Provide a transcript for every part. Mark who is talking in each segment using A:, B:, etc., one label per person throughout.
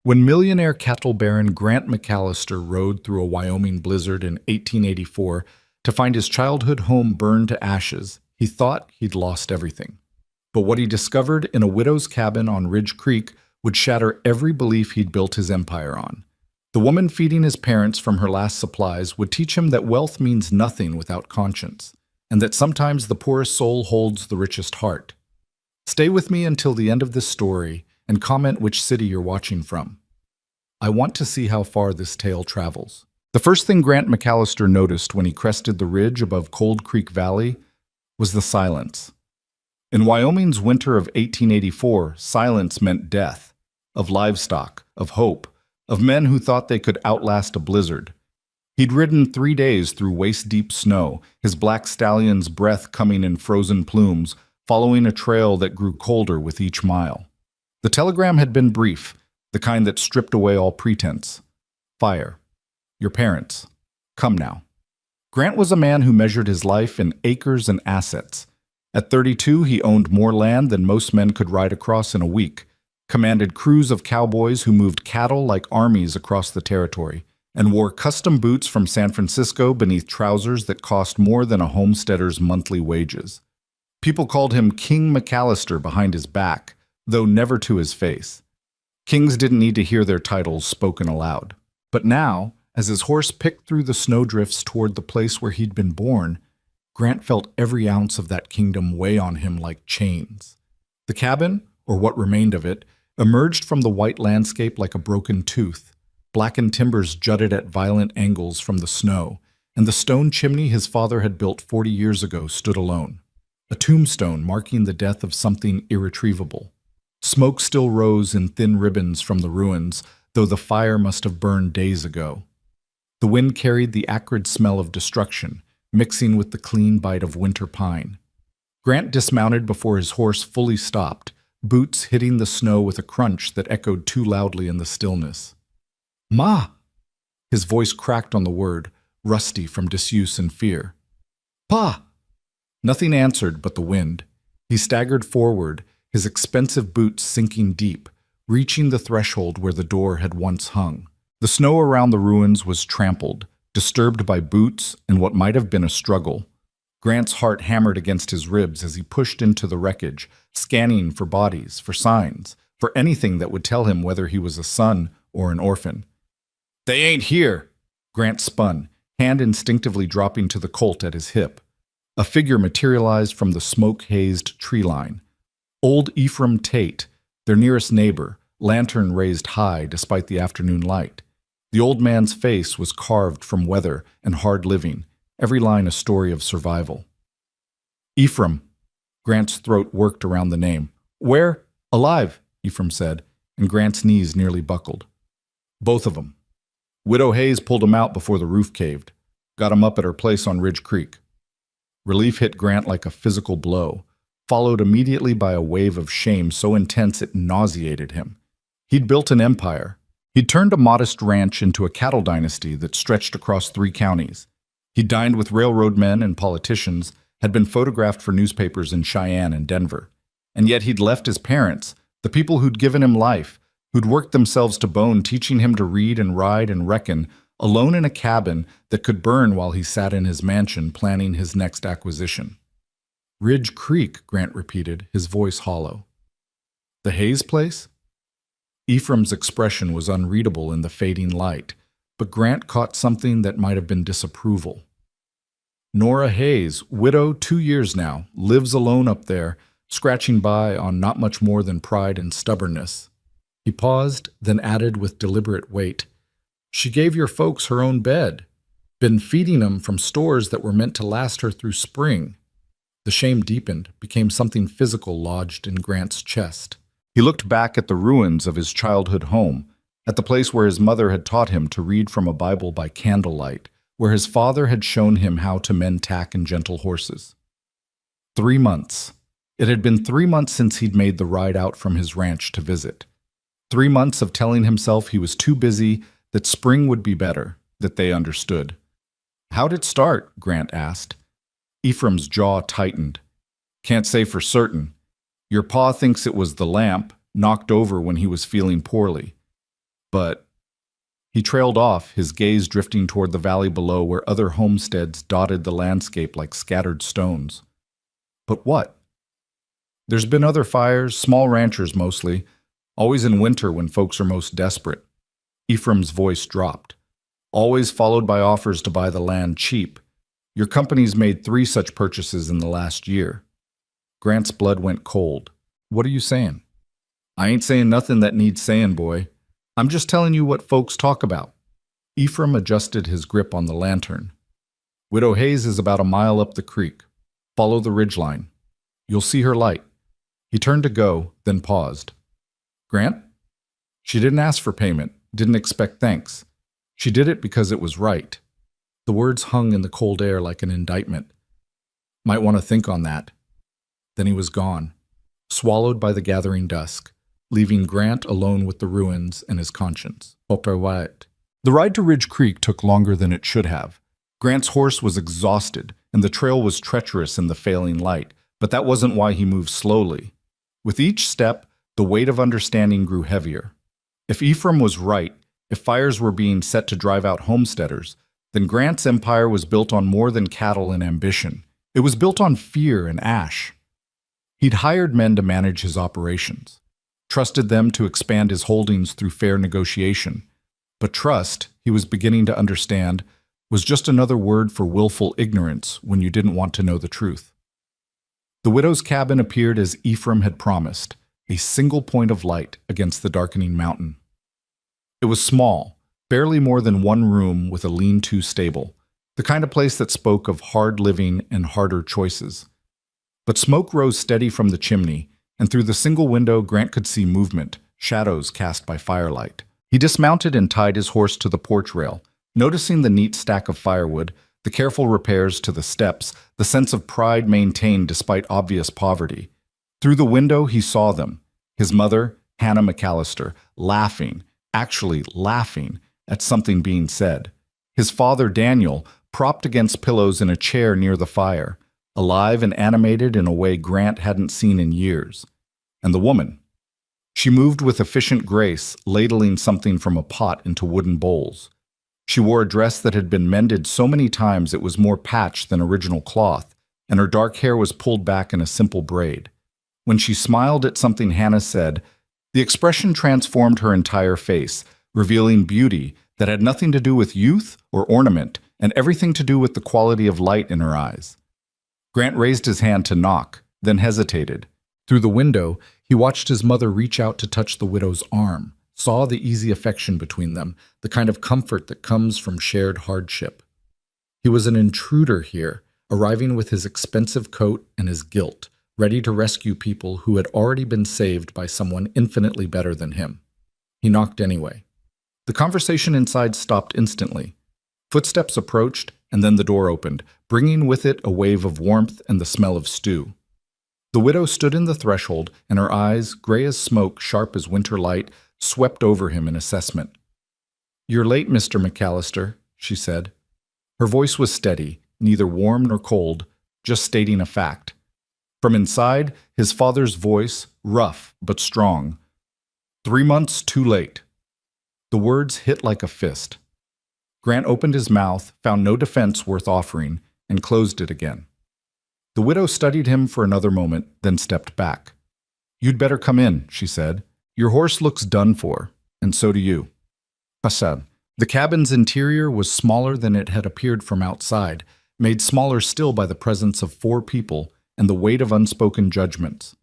A: When millionaire cattle baron Grant McAllister rode through a Wyoming blizzard in 1884 to find his childhood home burned to ashes, he thought he'd lost everything. But what he discovered in a widow's cabin on Ridge Creek would shatter every belief he'd built his empire on. The woman feeding his parents from her last supplies would teach him that wealth means nothing without conscience, and that sometimes the poorest soul holds the richest heart. Stay with me until the end of this story and comment which city you're watching from. I want to see how far this tale travels. The first thing Grant McAllister noticed when he crested the ridge above Cold Creek Valley was the silence. In Wyoming's winter of 1884, silence meant death, of livestock, of hope, of men who thought they could outlast a blizzard. He'd ridden 3 days through waist-deep snow, his black stallion's breath coming in frozen plumes, following a trail that grew colder with each mile. The telegram had been brief, the kind that stripped away all pretense. Fire. Your parents. Come now. Grant was a man who measured his life in acres and assets. At 32, he owned more land than most men could ride across in a week, commanded crews of cowboys who moved cattle like armies across the territory, and wore custom boots from San Francisco beneath trousers that cost more than a homesteader's monthly wages. People called him King McAllister behind his back, though never to his face. Kings didn't need to hear their titles spoken aloud. But now, as his horse picked through the snowdrifts toward the place where he'd been born, Grant felt every ounce of that kingdom weigh on him like chains. The cabin, or what remained of it, emerged from the white landscape like a broken tooth. Blackened timbers jutted at violent angles from the snow, and the stone chimney his father had built 40 years ago stood alone, a tombstone marking the death of something irretrievable. Smoke still rose in thin ribbons from the ruins, though the fire must have burned days ago. The wind carried the acrid smell of destruction, mixing with the clean bite of winter pine. Grant dismounted before his horse fully stopped, boots hitting the snow with a crunch that echoed too loudly in the stillness. "Ma!" His voice cracked on the word, rusty from disuse and fear. "Pa!" Nothing answered but the wind. He staggered forward, his expensive boots sinking deep, reaching the threshold where the door had once hung. The snow around the ruins was trampled, disturbed by boots and what might have been a struggle. Grant's heart hammered against his ribs as he pushed into the wreckage, scanning for bodies, for signs, for anything that would tell him whether he was a son or an orphan. "They ain't here!" Grant spun, hand instinctively dropping to the colt at his hip. A figure materialized from the smoke-hazed tree line. Old Ephraim Tate, their nearest neighbor, lantern raised high despite the afternoon light. The old man's face was carved from weather and hard living, every line a story of survival. "Ephraim." Grant's throat worked around the name. "Where?" "Alive," Ephraim said, and Grant's knees nearly buckled. "Both of 'em. Widow Hayes pulled 'em out before the roof caved. Got 'em up at her place on Ridge Creek." Relief hit Grant like a physical blow, followed immediately by a wave of shame so intense it nauseated him. He'd built an empire. He'd turned a modest ranch into a cattle dynasty that stretched across 3 counties. He'd dined with railroad men and politicians, had been photographed for newspapers in Cheyenne and Denver. And yet he'd left his parents, the people who'd given him life, who'd worked themselves to bone teaching him to read and ride and reckon, alone in a cabin that could burn while he sat in his mansion planning his next acquisition. "Ridge Creek," Grant repeated, his voice hollow. "The Hayes place?" Ephraim's expression was unreadable in the fading light, but Grant caught something that might have been disapproval. "Nora Hayes, widow 2 years now, lives alone up there, scratching by on not much more than pride and stubbornness." He paused, then added with deliberate weight, "She gave your folks her own bed. Been feeding 'em from stores that were meant to last her through spring." The shame deepened, became something physical lodged in Grant's chest. He looked back at the ruins of his childhood home, at the place where his mother had taught him to read from a Bible by candlelight, where his father had shown him how to mend tack and gentle horses. 3 months. It had been 3 months since he'd made the ride out from his ranch to visit. 3 months of telling himself he was too busy, that spring would be better, that they understood. "How'd it start?" Grant asked. Ephraim's jaw tightened. "Can't say for certain. Your pa thinks it was the lamp, knocked over when he was feeling poorly. But he trailed off, his gaze drifting toward the valley below where other homesteads dotted the landscape like scattered stones. But what? There's been other fires, small ranchers mostly, always in winter when folks are most desperate. Ephraim's voice dropped. Always followed by offers to buy the land cheap. Your company's made 3 such purchases in the last year. Grant's blood went cold. What are you saying? I ain't saying nothing that needs saying, boy. I'm just telling you what folks talk about. Ephraim adjusted his grip on the lantern. Widow Hayes is about a mile up the creek. Follow the ridgeline. You'll see her light. He turned to go, then paused. Grant? She didn't ask for payment, didn't expect thanks. She did it because it was right. The words hung in the cold air like an indictment. Might want to think on that. Then he was gone, swallowed by the gathering dusk, leaving Grant alone with the ruins and his conscience. The ride to Ridge Creek took longer than it should have. Grant's horse was exhausted, and the trail was treacherous in the failing light, but that wasn't why he moved slowly. With each step, the weight of understanding grew heavier. If Ephraim was right, if fires were being set to drive out homesteaders, then Grant's empire was built on more than cattle and ambition. It was built on fear and ash. He'd hired men to manage his operations, trusted them to expand his holdings through fair negotiation. But trust, he was beginning to understand, was just another word for willful ignorance when you didn't want to know the truth. The widow's cabin appeared as Ephraim had promised, a single point of light against the darkening mountain. It was small, barely more than 1 room with a lean-to stable, the kind of place that spoke of hard living and harder choices. But smoke rose steady from the chimney, and through the single window Grant could see movement, shadows cast by firelight. He dismounted and tied his horse to the porch rail, noticing the neat stack of firewood, the careful repairs to the steps, the sense of pride maintained despite obvious poverty. Through the window he saw them, his mother, Hannah McAllister, laughing, actually laughing, at something being said. His father, Daniel, propped against pillows in a chair near the fire, alive and animated in a way Grant hadn't seen in years. And the woman. She moved with efficient grace, ladling something from a pot into wooden bowls. She wore a dress that had been mended so many times it was more patched than original cloth, and her dark hair was pulled back in a simple braid. When she smiled at something Hannah said, the expression transformed her entire face, revealing beauty that had nothing to do with youth or ornament and everything to do with the quality of light in her eyes. Grant raised his hand to knock, then hesitated. Through the window, he watched his mother reach out to touch the widow's arm, saw the easy affection between them, the kind of comfort that comes from shared hardship. He was an intruder here, arriving with his expensive coat and his guilt, ready to rescue people who had already been saved by someone infinitely better than him. He knocked anyway. The conversation inside stopped instantly. Footsteps approached, and then the door opened, bringing with it a wave of warmth and the smell of stew. The widow stood in the threshold, and her eyes, gray as smoke, sharp as winter light, swept over him in assessment. "You're late, Mr. McAllister," she said. Her voice was steady, neither warm nor cold, just stating a fact. From inside, his father's voice, rough but strong. 3 months too late. The words hit like a fist. Grant opened his mouth, found no defense worth offering, and closed it again. The widow studied him for another moment, then stepped back. "You'd better come in," she said. "Your horse looks done for, and so do you." Hassan. The cabin's interior was smaller than it had appeared from outside, made smaller still by the presence of 4 people and the weight of unspoken judgments.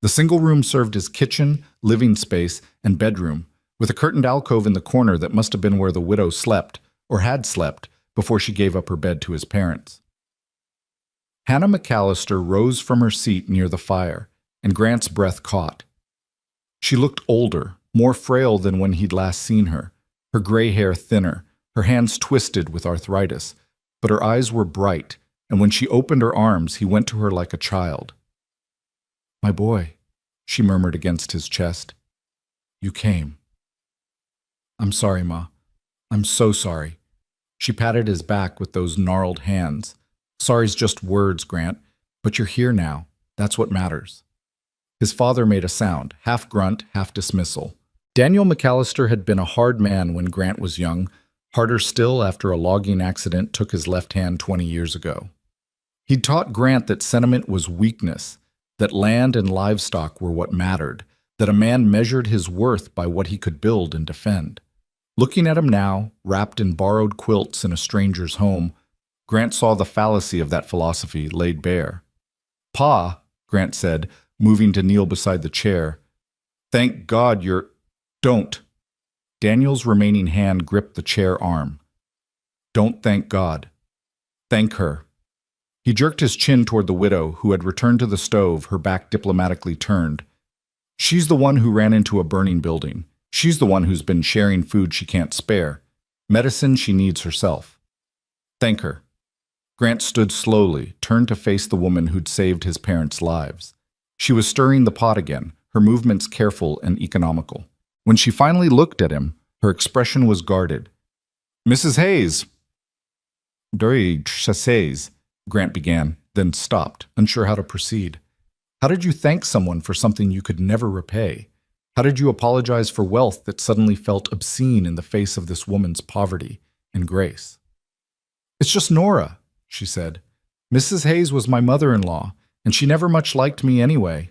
A: The single room served as kitchen, living space, and bedroom, with a curtained alcove in the corner that must have been where the widow slept, or had slept, before she gave up her bed to his parents. Hannah McAllister rose from her seat near the fire, and Grant's breath caught. She looked older, more frail than when he'd last seen her, her gray hair thinner, her hands twisted with arthritis, but her eyes were bright, and when she opened her arms, he went to her like a child. "My boy," she murmured against his chest. "You came." "I'm sorry, Ma. I'm so sorry." She patted his back with those gnarled hands. "Sorry's just words, Grant, but you're here now. That's what matters." His father made a sound, half grunt, half dismissal. Daniel McAllister had been a hard man when Grant was young, harder still after a logging accident took his left hand 20 years ago. He'd taught Grant that sentiment was weakness, that land and livestock were what mattered, that a man measured his worth by what he could build and defend. Looking at him now, wrapped in borrowed quilts in a stranger's home, Grant saw the fallacy of that philosophy laid bare. "Pa," Grant said, moving to kneel beside the chair, "thank God you're—" "Don't." Daniel's remaining hand gripped the chair arm. "Don't thank God. Thank her." He jerked his chin toward the widow, who had returned to the stove, her back diplomatically turned. "She's the one who ran into a burning building. She's the one who's been sharing food she can't spare. Medicine she needs herself. Thank her." Grant stood slowly, turned to face the woman who'd saved his parents' lives. She was stirring the pot again, her movements careful and economical. When she finally looked at him, her expression was guarded. "Mrs. Hayes." "Dory Chassays," Grant began, then stopped, unsure how to proceed. How did you thank someone for something you could never repay? How did you apologize for wealth that suddenly felt obscene in the face of this woman's poverty and grace? "It's just Nora," she said. "Mrs. Hayes was my mother-in-law, and she never much liked me anyway."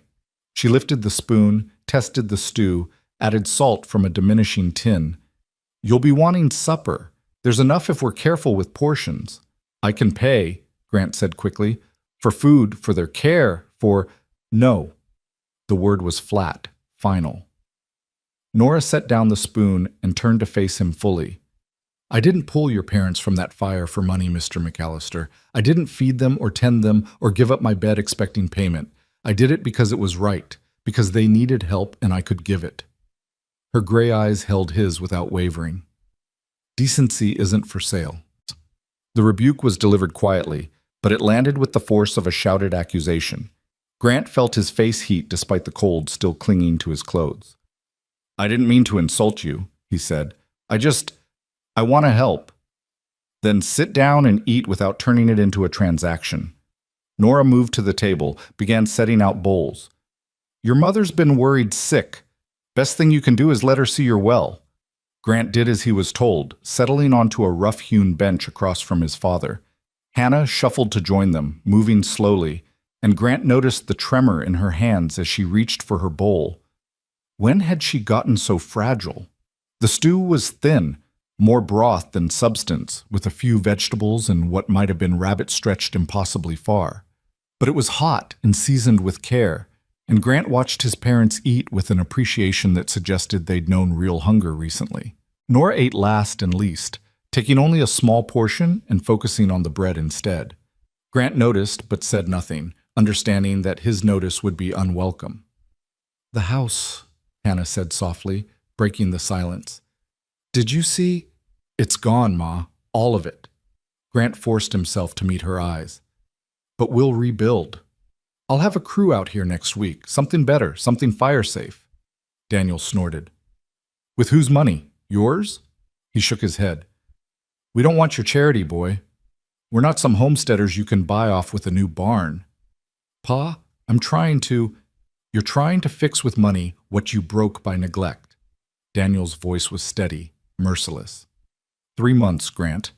A: She lifted the spoon, tested the stew, added salt from a diminishing tin. "You'll be wanting supper. There's enough if we're careful with portions." "I can pay," Grant said quickly, "for food, for their care, for—" "No." The word was flat, final. Nora set down the spoon and turned to face him fully. "I didn't pull your parents from that fire for money, Mr. McAllister. I didn't feed them or tend them or give up my bed expecting payment. I did it because it was right, because they needed help and I could give it." Her gray eyes held his without wavering. "Decency isn't for sale." The rebuke was delivered quietly, but it landed with the force of a shouted accusation. Grant felt his face heat despite the cold still clinging to his clothes. "I didn't mean to insult you," he said. I want to help." "Then sit down and eat without turning it into a transaction." Nora moved to the table, began setting out bowls. "Your mother's been worried sick. Best thing you can do is let her see you're well." Grant did as he was told, settling onto a rough-hewn bench across from his father. Hannah shuffled to join them, moving slowly, and Grant noticed the tremor in her hands as she reached for her bowl. When had she gotten so fragile? The stew was thin, more broth than substance, with a few vegetables and what might have been rabbit stretched impossibly far. But it was hot and seasoned with care, and Grant watched his parents eat with an appreciation that suggested they'd known real hunger recently. Nora ate last and least, taking only a small portion and focusing on the bread instead. Grant noticed but said nothing, understanding that his notice would be unwelcome. "The house," Hannah said softly, breaking the silence. "Did you see? It's gone, Ma. All of it." Grant forced himself to meet her eyes. "But we'll rebuild. I'll have a crew out here next week. Something better, something fire-safe." Daniel snorted. "With whose money? Yours?" He shook his head. "We don't want your charity, boy. We're not some homesteaders you can buy off with a new barn. Pa, You're trying to fix with money what you broke by neglect." Daniel's voice was steady, merciless. 3 months, Grant.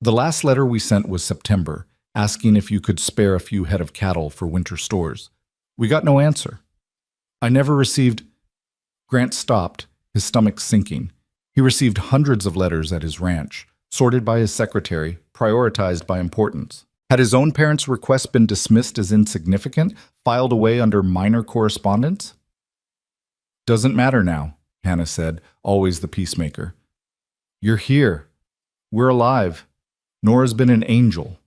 A: The last letter we sent was September, asking if you could spare a few head of cattle for winter stores. We got no answer. I never received... Grant stopped, his stomach sinking. He received hundreds of letters at his ranch, sorted by his secretary, prioritized by importance. Had his own parents' request been dismissed as insignificant, filed away under minor correspondence? "Doesn't matter now," Hannah said, always the peacemaker. "You're here. We're alive. Nora's been an angel."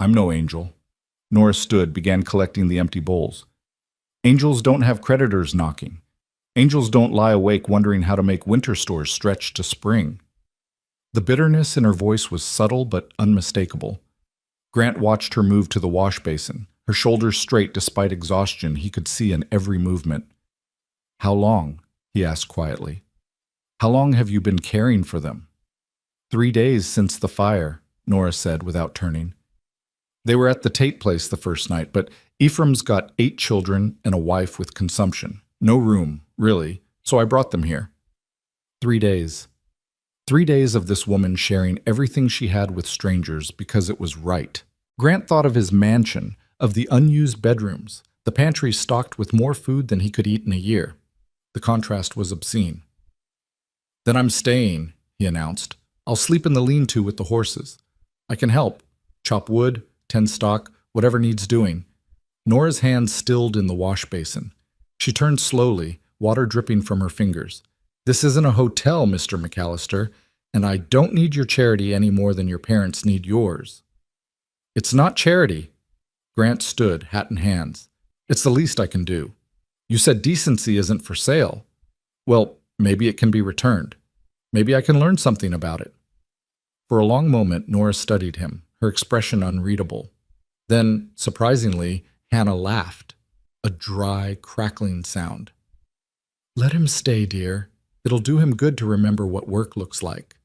A: "I'm no angel." Nora stood, began collecting the empty bowls. "Angels don't have creditors knocking. Angels don't lie awake wondering how to make winter stores stretch to spring." The bitterness in her voice was subtle but unmistakable. Grant watched her move to the wash basin, her shoulders straight despite exhaustion he could see in every movement. "How long?" he asked quietly. "How long have you been caring for them?" 3 days since the fire," Nora said without turning. "They were at the Tate place the first night, but Ephraim's got 8 children and a wife with consumption. No room, really, so I brought them here. 3 days. 3 days of this woman sharing everything she had with strangers because it was right. Grant thought of his mansion, of the unused bedrooms, the pantry stocked with more food than he could eat in a year. The contrast was obscene. "Then I'm staying," he announced. "I'll sleep in the lean-to with the horses. I can help. Chop wood, tend stock, whatever needs doing." Nora's hands stilled in the wash basin. She turned slowly, water dripping from her fingers. "This isn't a hotel, Mr. McAllister, and I don't need your charity any more than your parents need yours." "It's not charity." Grant stood, hat in hands. "It's the least I can do. You said decency isn't for sale. Well, maybe it can be returned. Maybe I can learn something about it." For a long moment, Nora studied him, her expression unreadable. Then, surprisingly, Hannah laughed, a dry, crackling sound. "Let him stay, dear. It'll do him good to remember what work looks like."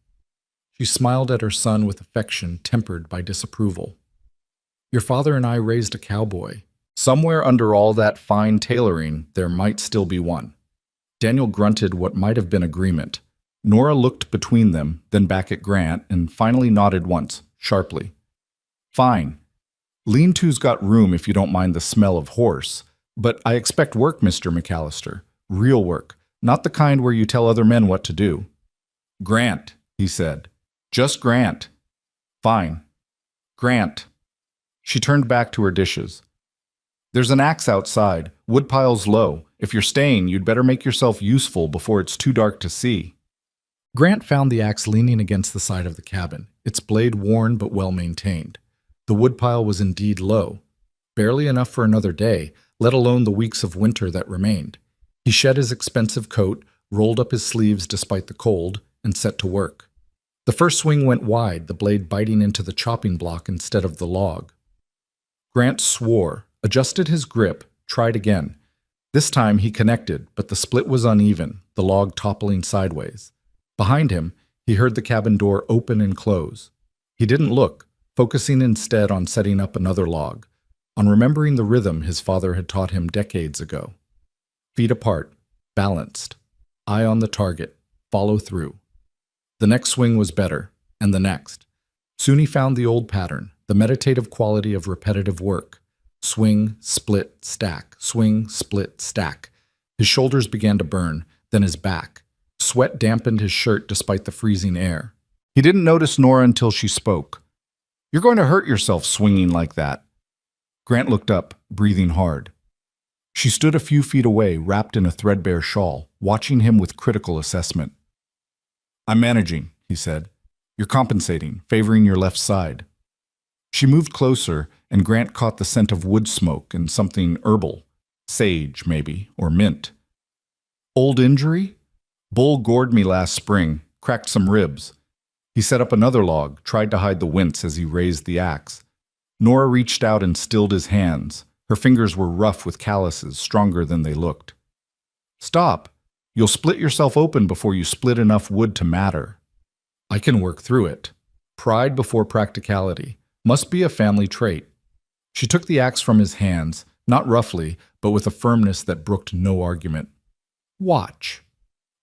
A: She smiled at her son with affection tempered by disapproval. "Your father and I raised a cowboy. Somewhere under all that fine tailoring, there might still be one." Daniel grunted what might have been agreement. Nora looked between them, then back at Grant, and finally nodded once, sharply. "Fine. Lean-to's got room if you don't mind the smell of horse. But I expect work, Mr. McAllister. Real work. Not the kind where you tell other men what to do." "Grant," he said. "Just Grant." "Fine. Grant." She turned back to her dishes. "There's an axe outside. Woodpile's low. If you're staying, you'd better make yourself useful before it's too dark to see." Grant found the axe leaning against the side of the cabin, its blade worn but well maintained. The woodpile was indeed low, barely enough for another day, let alone the weeks of winter that remained. He shed his expensive coat, rolled up his sleeves despite the cold, and set to work. The first swing went wide, the blade biting into the chopping block instead of the log. Grant swore, adjusted his grip, tried again. This time he connected, but the split was uneven, the log toppling sideways. Behind him, he heard the cabin door open and close. He didn't look, focusing instead on setting up another log, on remembering the rhythm his father had taught him decades ago. Feet apart, balanced, eye on the target, follow through. The next swing was better, and the next. Soon he found the old pattern, the meditative quality of repetitive work. Swing, split, stack, swing, split, stack. His shoulders began to burn, then his back. Sweat dampened his shirt despite the freezing air. He didn't notice Nora until she spoke. "You're going to hurt yourself swinging like that." Grant looked up, breathing hard. She stood a few feet away, wrapped in a threadbare shawl, watching him with critical assessment. "I'm managing," he said. "You're compensating, favoring your left side." She moved closer, and Grant caught the scent of wood smoke and something herbal. Sage, maybe, or mint. "Old injury? Bull gored me last spring, cracked some ribs." He set up another log, tried to hide the wince as he raised the axe. Nora reached out and stilled his hands. Her fingers were rough with calluses, stronger than they looked. "Stop. You'll split yourself open before you split enough wood to matter." "I can work through it." Pride before practicality. Must be a family trait. She took the axe from his hands, not roughly, but with a firmness that brooked no argument. "Watch."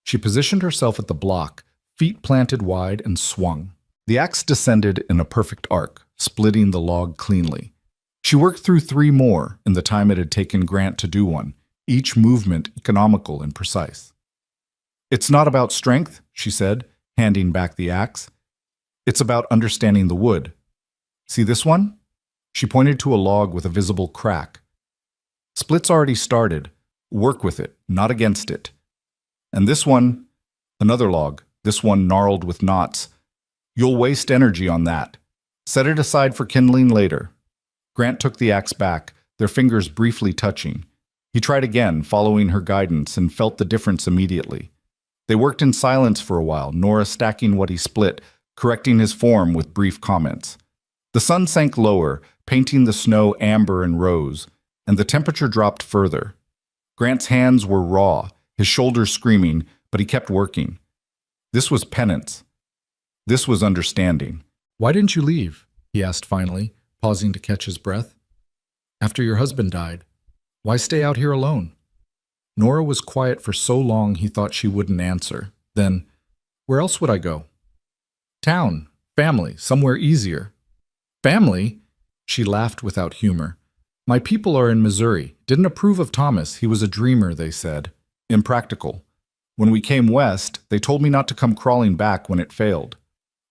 A: She positioned herself at the block, feet planted wide, and swung. The axe descended in a perfect arc, splitting the log cleanly. She worked through 3 more in the time it had taken Grant to do one, each movement economical and precise. "It's not about strength," she said, handing back the axe. "It's about understanding the wood. See this one?" She pointed to a log with a visible crack. "Split's already started. Work with it, not against it. And this one, another log, this one gnarled with knots. You'll waste energy on that. Set it aside for kindling later." Grant took the axe back, their fingers briefly touching. He tried again, following her guidance, and felt the difference immediately. They worked in silence for a while, Nora stacking what he split, correcting his form with brief comments. The sun sank lower, painting the snow amber and rose, and the temperature dropped further. Grant's hands were raw, his shoulders screaming, but he kept working. This was penance. This was understanding. "Why didn't you leave?" he asked finally, pausing to catch his breath. "After your husband died. Why stay out here alone?" Nora was quiet for so long he thought she wouldn't answer. Then, Where else would I go? Town, family, somewhere easier. Family? She laughed without humor. My people are in Missouri. Didn't approve of Thomas. He was a dreamer, they said. Impractical. When we came west, they told me not to come crawling back when it failed.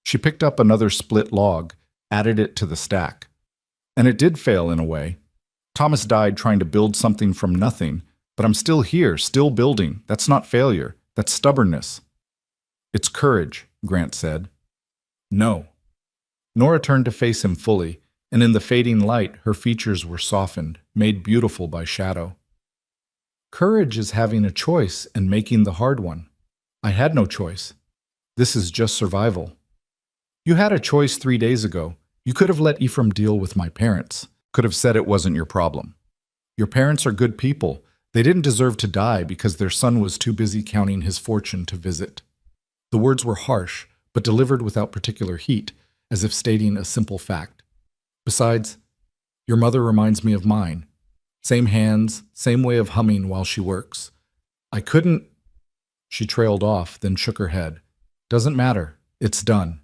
A: She picked up another split log, added it to the stack. And it did fail in a way. Thomas died trying to build something from nothing, but I'm still here, still building. That's not failure. That's stubbornness. It's courage, Grant said. No. Nora turned to face him fully, and in the fading light, her features were softened, made beautiful by shadow. Courage is having a choice and making the hard one. I had no choice. This is just survival. You had a choice 3 days ago. You could have let Ephraim deal with my parents. Could have said it wasn't your problem. Your parents are good people. They didn't deserve to die because their son was too busy counting his fortune to visit. The words were harsh, but delivered without particular heat, as if stating a simple fact. Besides, your mother reminds me of mine. Same hands, same way of humming while she works. I couldn't... She trailed off, then shook her head. Doesn't matter. It's done.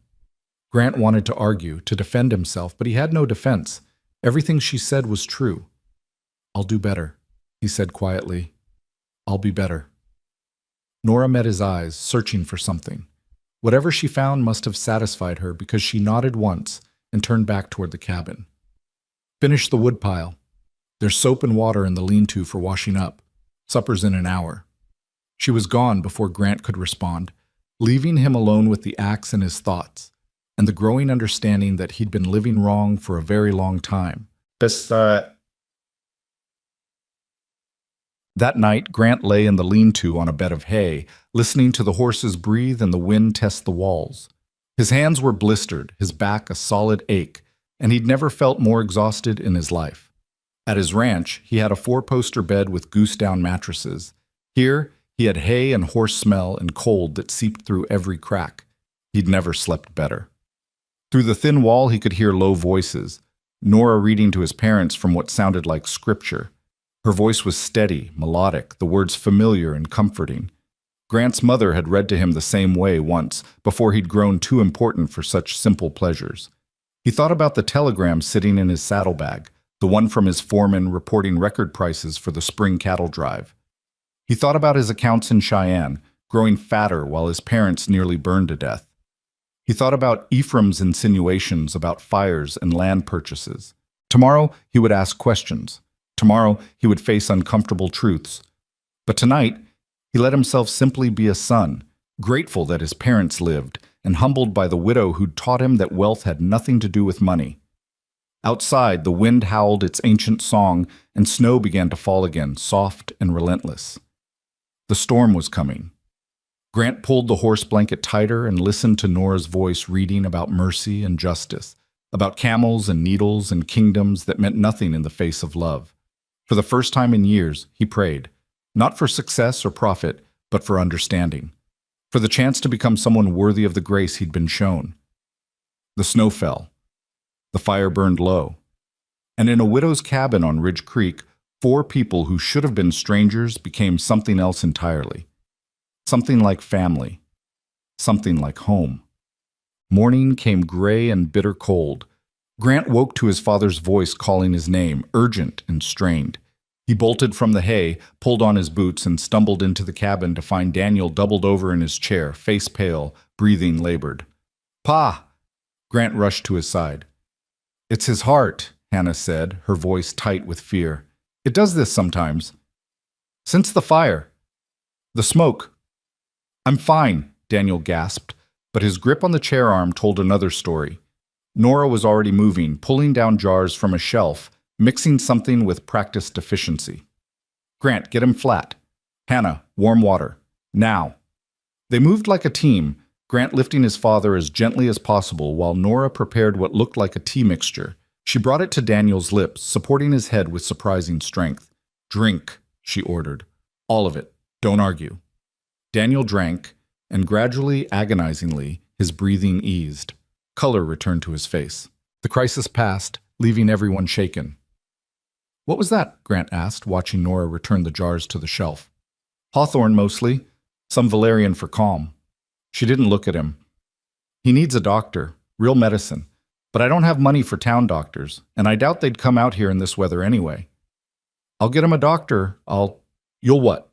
A: Grant wanted to argue, to defend himself, but he had no defense. Everything she said was true. I'll do better, he said quietly. I'll be better. Nora met his eyes, searching for something. Whatever she found must have satisfied her because she nodded once and turned back toward the cabin. Finish the woodpile. There's soap and water in the lean-to for washing up. Supper's in an hour. She was gone before Grant could respond, leaving him alone with the axe and his thoughts, and the growing understanding that he'd been living wrong for a very long time. That night, Grant lay in the lean-to on a bed of hay, listening to the horses breathe and the wind test the walls. His hands were blistered, his back a solid ache, and he'd never felt more exhausted in his life. At his ranch, he had a 4-poster bed with goose-down mattresses. Here, he had hay and horse smell and cold that seeped through every crack. He'd never slept better. Through the thin wall, he could hear low voices, Nora reading to his parents from what sounded like scripture. Her voice was steady, melodic, the words familiar and comforting. Grant's mother had read to him the same way once, before he'd grown too important for such simple pleasures. He thought about the telegram sitting in his saddlebag, the one from his foreman reporting record prices for the spring cattle drive. He thought about his accounts in Cheyenne, growing fatter while his parents nearly burned to death. He thought about Ephraim's insinuations about fires and land purchases. Tomorrow, he would ask questions. Tomorrow, he would face uncomfortable truths. But tonight, he let himself simply be a son, grateful that his parents lived, and humbled by the widow who'd taught him that wealth had nothing to do with money. Outside, the wind howled its ancient song, and snow began to fall again, soft and relentless. The storm was coming. Grant pulled the horse blanket tighter and listened to Nora's voice reading about mercy and justice, about camels and needles and kingdoms that meant nothing in the face of love. For the first time in years, he prayed, not for success or profit, but for understanding, for the chance to become someone worthy of the grace he'd been shown. The snow fell. The fire burned low. And in a widow's cabin on Ridge Creek, 4 people who should have been strangers became something else entirely. Something like family. Something like home. Morning came gray and bitter cold. Grant woke to his father's voice calling his name, urgent and strained. He bolted from the hay, pulled on his boots, and stumbled into the cabin to find Daniel doubled over in his chair, face pale, breathing labored. "Pa!" Grant rushed to his side. "It's his heart," Hannah said, her voice tight with fear. "It does this sometimes." "Since the fire." "The smoke." "I'm fine," Daniel gasped, but his grip on the chair arm told another story. Nora was already moving, pulling down jars from a shelf, mixing something with practiced efficiency. "Grant, get him flat." "Hannah, warm water. Now." They moved like a team, Grant lifting his father as gently as possible while Nora prepared what looked like a tea mixture. She brought it to Daniel's lips, supporting his head with surprising strength. "Drink," she ordered. "All of it. Don't argue." Daniel drank, and gradually, agonizingly, his breathing eased. Color returned to his face. The crisis passed, leaving everyone shaken. "What was that?" Grant asked, watching Nora return the jars to the shelf. "Hawthorn mostly. Some valerian for calm." She didn't look at him. He needs a doctor, real medicine. But I don't have money for town doctors, and I doubt they'd come out here in this weather anyway. I'll get him a doctor. You'll what?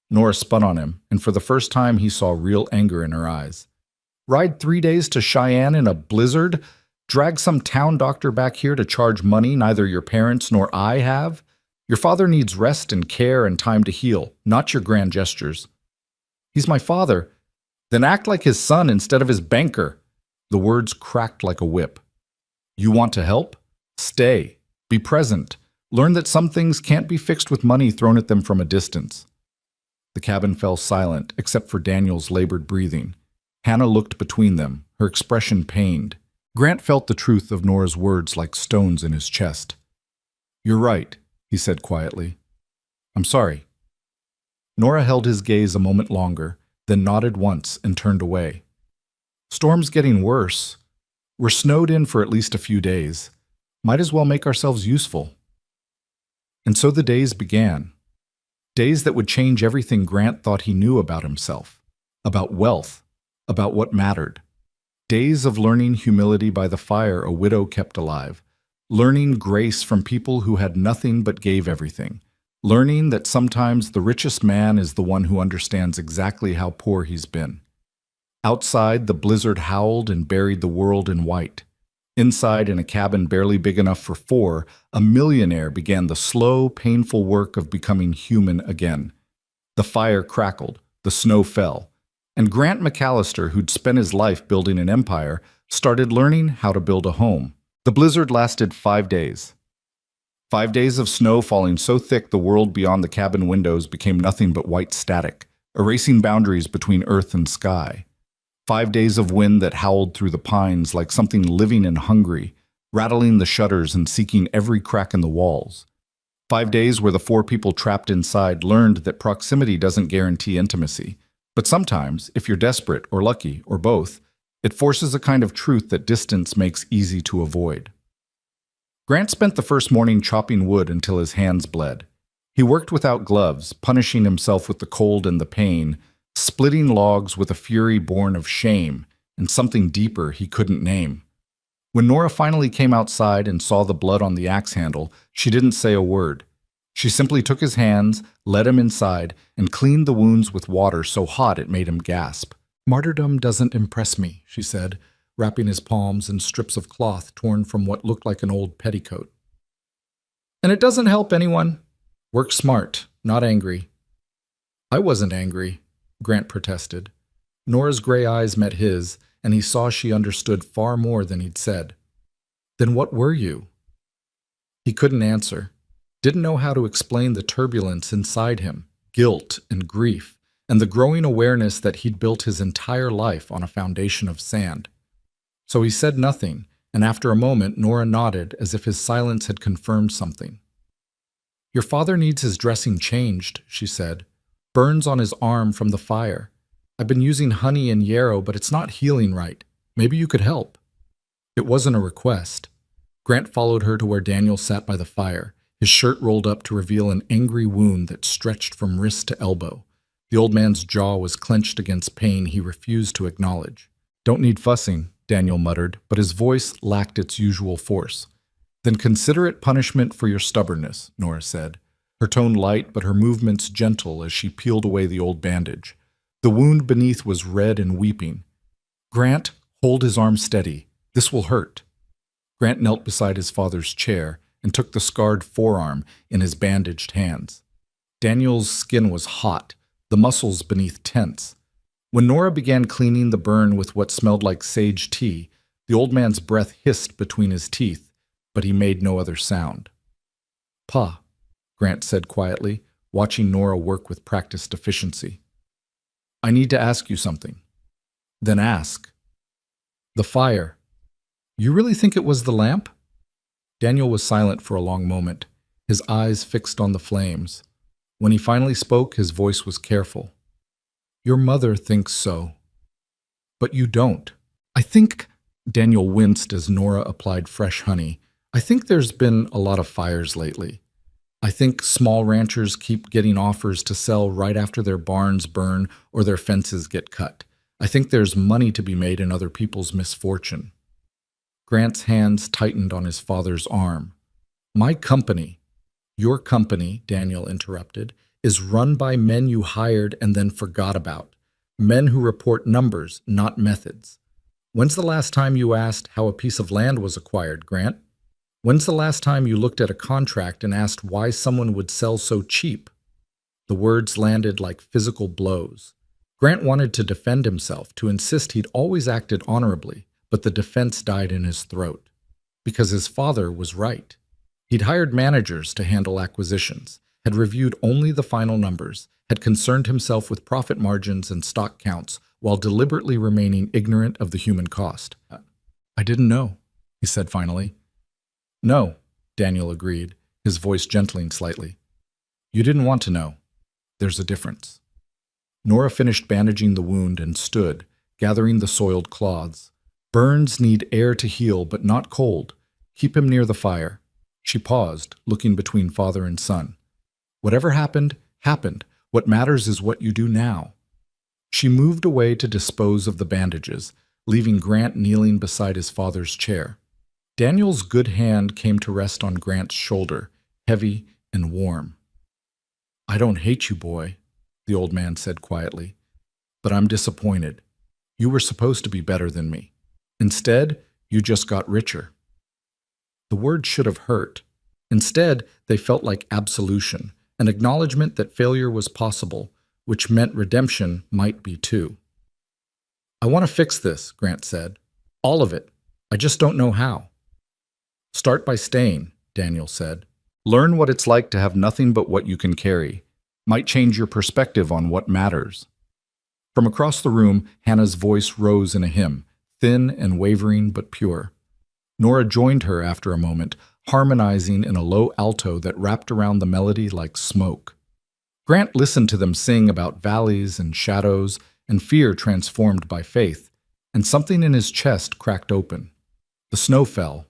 A: Nora spun on him, and for the first time he saw real anger in her eyes. Ride 3 days to Cheyenne in a blizzard? Drag some town doctor back here to charge money neither your parents nor I have? Your father needs rest and care and time to heal, not your grand gestures. He's my father. Then act like his son instead of his banker. The words cracked like a whip. You want to help? Stay. Be present. Learn that some things can't be fixed with money thrown at them from a distance. The cabin fell silent, except for Daniel's labored breathing. Hannah looked between them, her expression pained. Grant felt the truth of Nora's words like stones in his chest. You're right, he said quietly. I'm sorry. Nora held his gaze a moment longer, then nodded once and turned away. Storm's getting worse. We're snowed in for at least a few days. Might as well make ourselves useful. And so the days began. Days that would change everything Grant thought he knew about himself, about wealth, about what mattered. Days of learning humility by the fire a widow kept alive, learning grace from people who had nothing but gave everything, learning that sometimes the richest man is the one who understands exactly how poor he's been. Outside, the blizzard howled and buried the world in white. Inside, in a cabin barely big enough for four, a millionaire began the slow, painful work of becoming human again. The fire crackled, the snow fell, and Grant McAllister, who'd spent his life building an empire, started learning how to build a home. The blizzard lasted 5 days. 5 days of snow falling so thick the world beyond the cabin windows became nothing but white static, erasing boundaries between earth and sky. 5 days of wind that howled through the pines like something living and hungry, rattling the shutters and seeking every crack in the walls. 5 days where the four people trapped inside learned that proximity doesn't guarantee intimacy. But sometimes, if you're desperate or lucky or both, it forces a kind of truth that distance makes easy to avoid. Grant spent the first morning chopping wood until his hands bled. He worked without gloves, punishing himself with the cold and the pain, splitting logs with a fury born of shame and something deeper he couldn't name. When Nora finally came outside and saw the blood on the axe handle, she didn't say a word. She simply took his hands, led him inside, and cleaned the wounds with water so hot it made him gasp. Martyrdom doesn't impress me, she said, wrapping his palms in strips of cloth torn from what looked like an old petticoat. And it doesn't help anyone. Work smart, not angry. I wasn't angry, Grant protested. Nora's gray eyes met his, and he saw she understood far more than he'd said. Then what were you? He couldn't answer. Didn't know how to explain the turbulence inside him, guilt and grief, and the growing awareness that he'd built his entire life on a foundation of sand. So he said nothing, and after a moment Nora nodded as if his silence had confirmed something. Your father needs his dressing changed, she said. Burns on his arm from the fire. I've been using honey and yarrow, but it's not healing right. Maybe you could help. It wasn't a request. Grant followed her to where Daniel sat by the fire, his shirt rolled up to reveal an angry wound that stretched from wrist to elbow. The old man's jaw was clenched against pain he refused to acknowledge. Don't need fussing, Daniel muttered, but his voice lacked its usual force. Then consider it punishment for your stubbornness, Nora said, her tone light but her movements gentle as she peeled away the old bandage. The wound beneath was red and weeping. Grant, hold his arm steady. This will hurt. Grant knelt beside his father's chair and took the scarred forearm in his bandaged hands. Daniel's skin was hot, the muscles beneath tense. When Nora began cleaning the burn with what smelled like sage tea, the old man's breath hissed between his teeth, but he made no other sound. Pa, Grant said quietly, watching Nora work with practiced efficiency. I need to ask you something. Then ask. The fire. You really think it was the lamp? Daniel was silent for a long moment, his eyes fixed on the flames. When he finally spoke, his voice was careful. Your mother thinks so. But you don't. I think, Daniel winced as Nora applied fresh honey, I think there's been a lot of fires lately. I think small ranchers keep getting offers to sell right after their barns burn or their fences get cut. I think there's money to be made in other people's misfortune. Grant's hands tightened on his father's arm. My company, your company, Daniel interrupted, is run by men you hired and then forgot about. Men who report numbers, not methods. When's the last time you asked how a piece of land was acquired, Grant? When's the last time you looked at a contract and asked why someone would sell so cheap? The words landed like physical blows. Grant wanted to defend himself, to insist he'd always acted honorably, but the defense died in his throat. Because his father was right. He'd hired managers to handle acquisitions, had reviewed only the final numbers, had concerned himself with profit margins and stock counts, while deliberately remaining ignorant of the human cost. I didn't know, he said finally. No, Daniel agreed, his voice gentling slightly. You didn't want to know. There's a difference. Nora finished bandaging the wound and stood, gathering the soiled cloths. Burns need air to heal, but not cold. Keep him near the fire. She paused, looking between father and son. Whatever happened, happened. What matters is what you do now. She moved away to dispose of the bandages, leaving Grant kneeling beside his father's chair. Daniel's good hand came to rest on Grant's shoulder, heavy and warm. I don't hate you, boy, the old man said quietly, but I'm disappointed. You were supposed to be better than me. Instead, you just got richer. The word should have hurt. Instead, they felt like absolution, an acknowledgement that failure was possible, which meant redemption might be too. I want to fix this, Grant said. All of it. I just don't know how. Start by staying, Daniel said. Learn what it's like to have nothing but what you can carry. Might change your perspective on what matters. From across the room, Hannah's voice rose in a hymn, thin and wavering but pure. Nora joined her after a moment, harmonizing in a low alto that wrapped around the melody like smoke. Grant listened to them sing about valleys and shadows and fear transformed by faith, and something in his chest cracked open. The snow fell.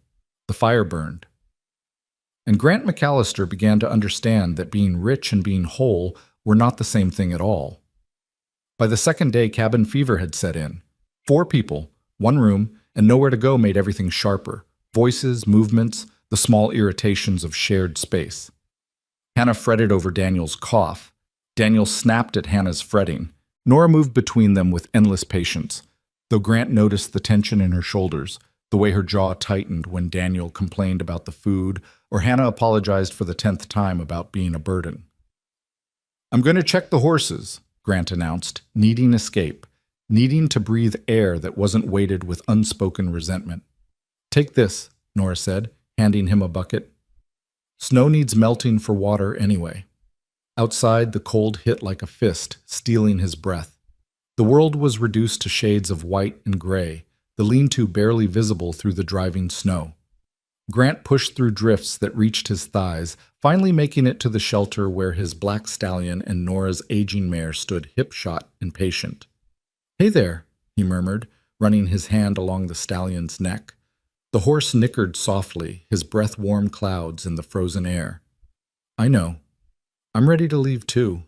A: The fire burned. And Grant McAllister began to understand that being rich and being whole were not the same thing at all. By the second day, cabin fever had set in. 4 people, 1 room, and nowhere to go made everything sharper. Voices, movements, the small irritations of shared space. Hannah fretted over Daniel's cough. Daniel snapped at Hannah's fretting. Nora moved between them with endless patience, though Grant noticed the tension in her shoulders, the way her jaw tightened when Daniel complained about the food, or Hannah apologized for the 10th time about being a burden. I'm going to check the horses, Grant announced, needing escape, needing to breathe air that wasn't weighted with unspoken resentment. Take this, Nora said, handing him a bucket. Snow needs melting for water anyway. Outside, the cold hit like a fist, stealing his breath. The world was reduced to shades of white and gray, the lean-to barely visible through the driving snow. Grant pushed through drifts that reached his thighs, finally making it to the shelter where his black stallion and Nora's aging mare stood hip-shot and patient. Hey there, he murmured, running his hand along the stallion's neck. The horse nickered softly, his breath warm clouds in the frozen air. I know. I'm ready to leave too.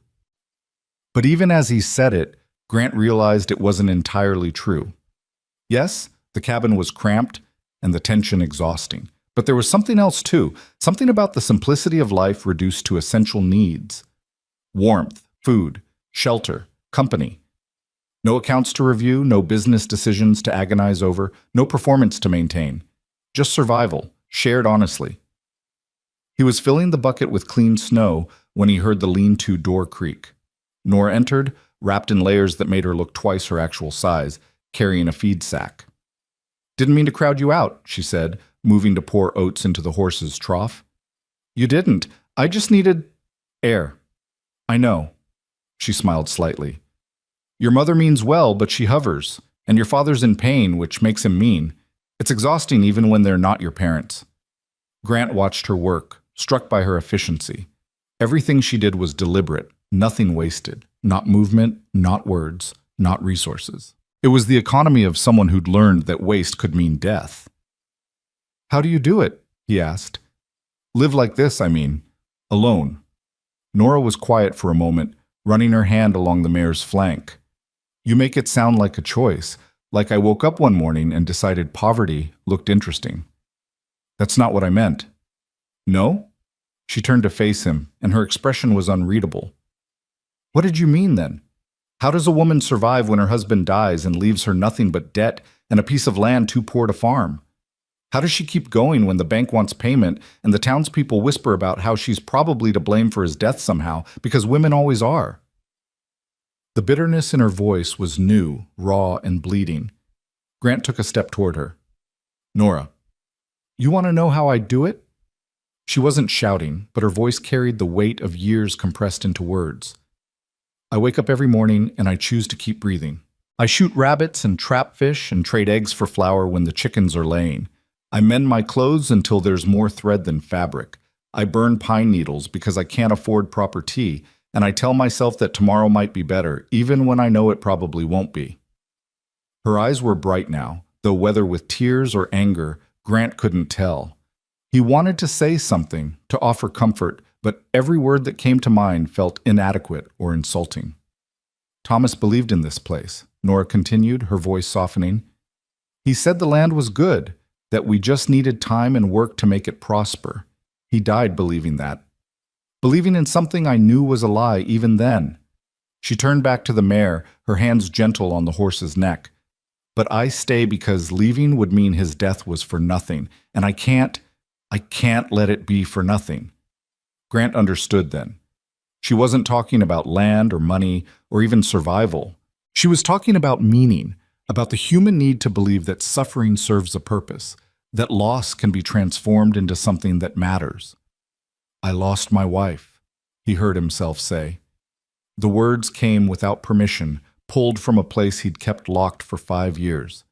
A: But even as he said it, Grant realized it wasn't entirely true. Yes, the cabin was cramped and the tension exhausting. But there was something else too, something about the simplicity of life reduced to essential needs. Warmth, food, shelter, company. No accounts to review, no business decisions to agonize over, no performance to maintain. Just survival, shared honestly. He was filling the bucket with clean snow when he heard the lean-to door creak. Nora entered, wrapped in layers that made her look twice her actual size, carrying a feed sack. Didn't mean to crowd you out, she said, moving to pour oats into the horse's trough. You didn't. I just needed air. I know. She smiled slightly. Your mother means well, but she hovers, and your father's in pain, which makes him mean. It's exhausting even when they're not your parents. Grant watched her work, struck by her efficiency. Everything she did was deliberate, nothing wasted, not movement, not words, not resources. It was the economy of someone who'd learned that waste could mean death. How do you do it? He asked. Live like this, I mean. Alone. Nora was quiet for a moment, running her hand along the mare's flank. You make it sound like a choice, like I woke up one morning and decided poverty looked interesting. That's not what I meant. No? She turned to face him, and her expression was unreadable. What did you mean then? How does a woman survive when her husband dies and leaves her nothing but debt and a piece of land too poor to farm? How does she keep going when the bank wants payment and the townspeople whisper about how she's probably to blame for his death somehow, because women always are? The bitterness in her voice was new, raw, and bleeding. Grant took a step toward her. Nora, you want to know how I do it? She wasn't shouting, but her voice carried the weight of years compressed into words. I wake up every morning and I choose to keep breathing. I shoot rabbits and trap fish and trade eggs for flour when the chickens are laying. I mend my clothes until there's more thread than fabric. I burn pine needles because I can't afford proper tea, and I tell myself that tomorrow might be better, even when I know it probably won't be. Her eyes were bright now, though whether with tears or anger, Grant couldn't tell. He wanted to say something, to offer comfort, but every word that came to mind felt inadequate or insulting. Thomas believed in this place, Nora continued, her voice softening. He said the land was good, that we just needed time and work to make it prosper. He died believing that. Believing in something I knew was a lie even then. She turned back to the mare, her hands gentle on the horse's neck. But I stay because leaving would mean his death was for nothing, and I can't let it be for nothing. Grant understood then. She wasn't talking about land or money or even survival. She was talking about meaning, about the human need to believe that suffering serves a purpose, that loss can be transformed into something that matters. I lost my wife, he heard himself say. The words came without permission, pulled from a place he'd kept locked for 5 years.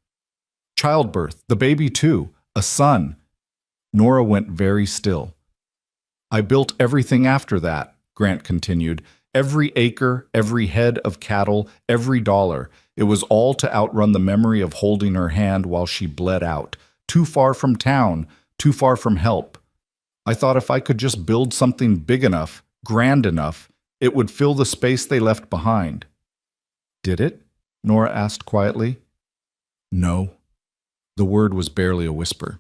A: Childbirth, the baby too, a son. Nora went very still. I built everything after that, Grant continued. Every acre, every head of cattle, every dollar. It was all to outrun the memory of holding her hand while she bled out. Too far from town, too far from help. I thought if I could just build something big enough, grand enough, it would fill the space they left behind. Did it? Nora asked quietly. No. The word was barely a whisper.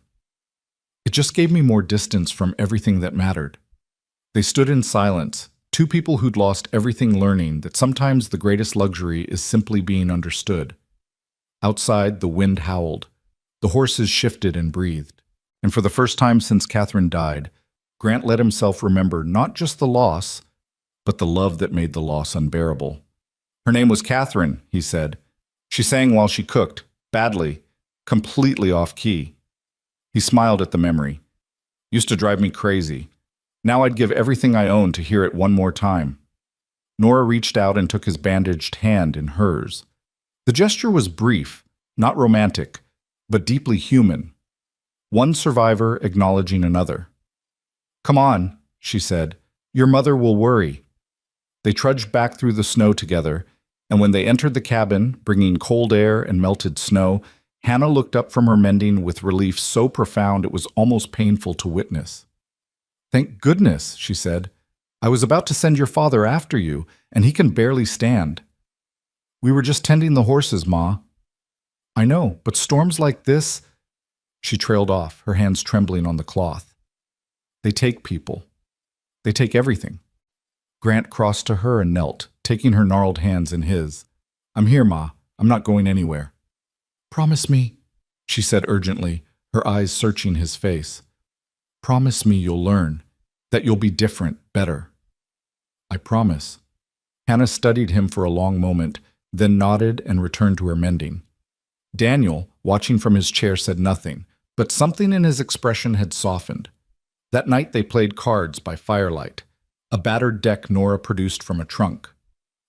A: It just gave me more distance from everything that mattered. They stood in silence, two people who'd lost everything, learning that sometimes the greatest luxury is simply being understood. Outside, the wind howled. The horses shifted and breathed. And for the first time since Catherine died, Grant let himself remember not just the loss, but the love that made the loss unbearable. Her name was Catherine, he said. She sang while she cooked, badly, completely off key. He smiled at the memory. Used to drive me crazy. Now I'd give everything I own to hear it one more time. Nora reached out and took his bandaged hand in hers. The gesture was brief, not romantic, but deeply human. One survivor acknowledging another. Come on, she said. Your mother will worry. They trudged back through the snow together, and when they entered the cabin, bringing cold air and melted snow, Hannah looked up from her mending with relief so profound it was almost painful to witness. Thank goodness, she said. I was about to send your father after you, and he can barely stand. We were just tending the horses, Ma. I know, but storms like this... She trailed off, her hands trembling on the cloth. They take people. They take everything. Grant crossed to her and knelt, taking her gnarled hands in his. I'm here, Ma. I'm not going anywhere. Promise me, she said urgently, her eyes searching his face. Promise me you'll learn, that you'll be different, better. I promise. Hannah studied him for a long moment, then nodded and returned to her mending. Daniel, watching from his chair, said nothing, but something in his expression had softened. That night they played cards by firelight, a battered deck Nora produced from a trunk.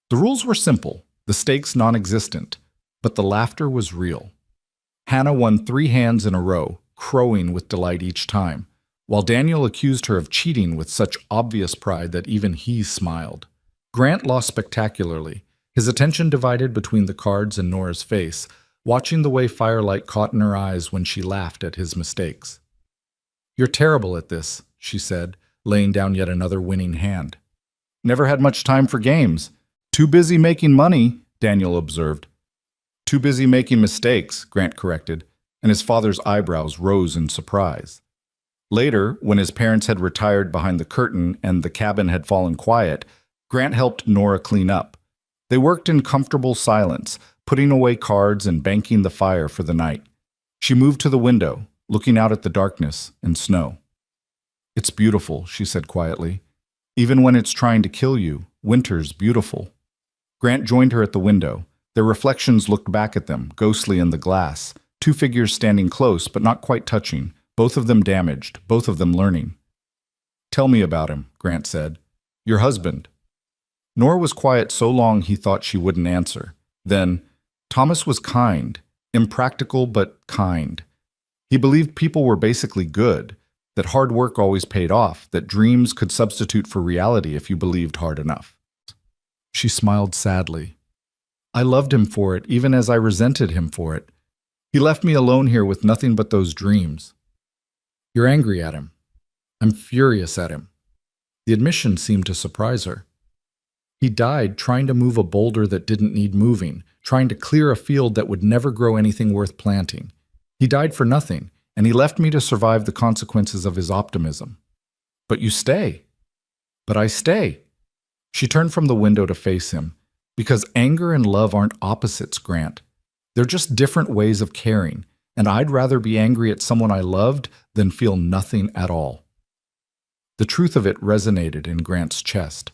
A: The rules were simple, the stakes non-existent, but the laughter was real. Hannah won 3 hands in a row, crowing with delight each time, while Daniel accused her of cheating with such obvious pride that even he smiled. Grant lost spectacularly, his attention divided between the cards and Nora's face, watching the way firelight caught in her eyes when she laughed at his mistakes. You're terrible at this, she said, laying down yet another winning hand. Never had much time for games. Too busy making money, Daniel observed. Too busy making mistakes, Grant corrected, and his father's eyebrows rose in surprise. Later, when his parents had retired behind the curtain and the cabin had fallen quiet, Grant helped Nora clean up. They worked in comfortable silence, putting away cards and banking the fire for the night. She moved to the window, looking out at the darkness and snow. "It's beautiful," she said quietly. "Even when it's trying to kill you, winter's beautiful." Grant joined her at the window. Their reflections looked back at them, ghostly in the glass, two figures standing close but not quite touching, both of them damaged, both of them learning. "Tell me about him," Grant said. "Your husband." Nora was quiet so long he thought she wouldn't answer. Then, "Thomas was kind, impractical but kind. He believed people were basically good, that hard work always paid off, that dreams could substitute for reality if you believed hard enough." She smiled sadly. "I loved him for it, even as I resented him for it. He left me alone here with nothing but those dreams." "You're angry at him." "I'm furious at him." The admission seemed to surprise her. "He died trying to move a boulder that didn't need moving, trying to clear a field that would never grow anything worth planting. He died for nothing, and he left me to survive the consequences of his optimism." "But you stay." "But I stay." She turned from the window to face him. "Because anger and love aren't opposites, Grant. They're just different ways of caring, and I'd rather be angry at someone I loved than feel nothing at all." The truth of it resonated in Grant's chest.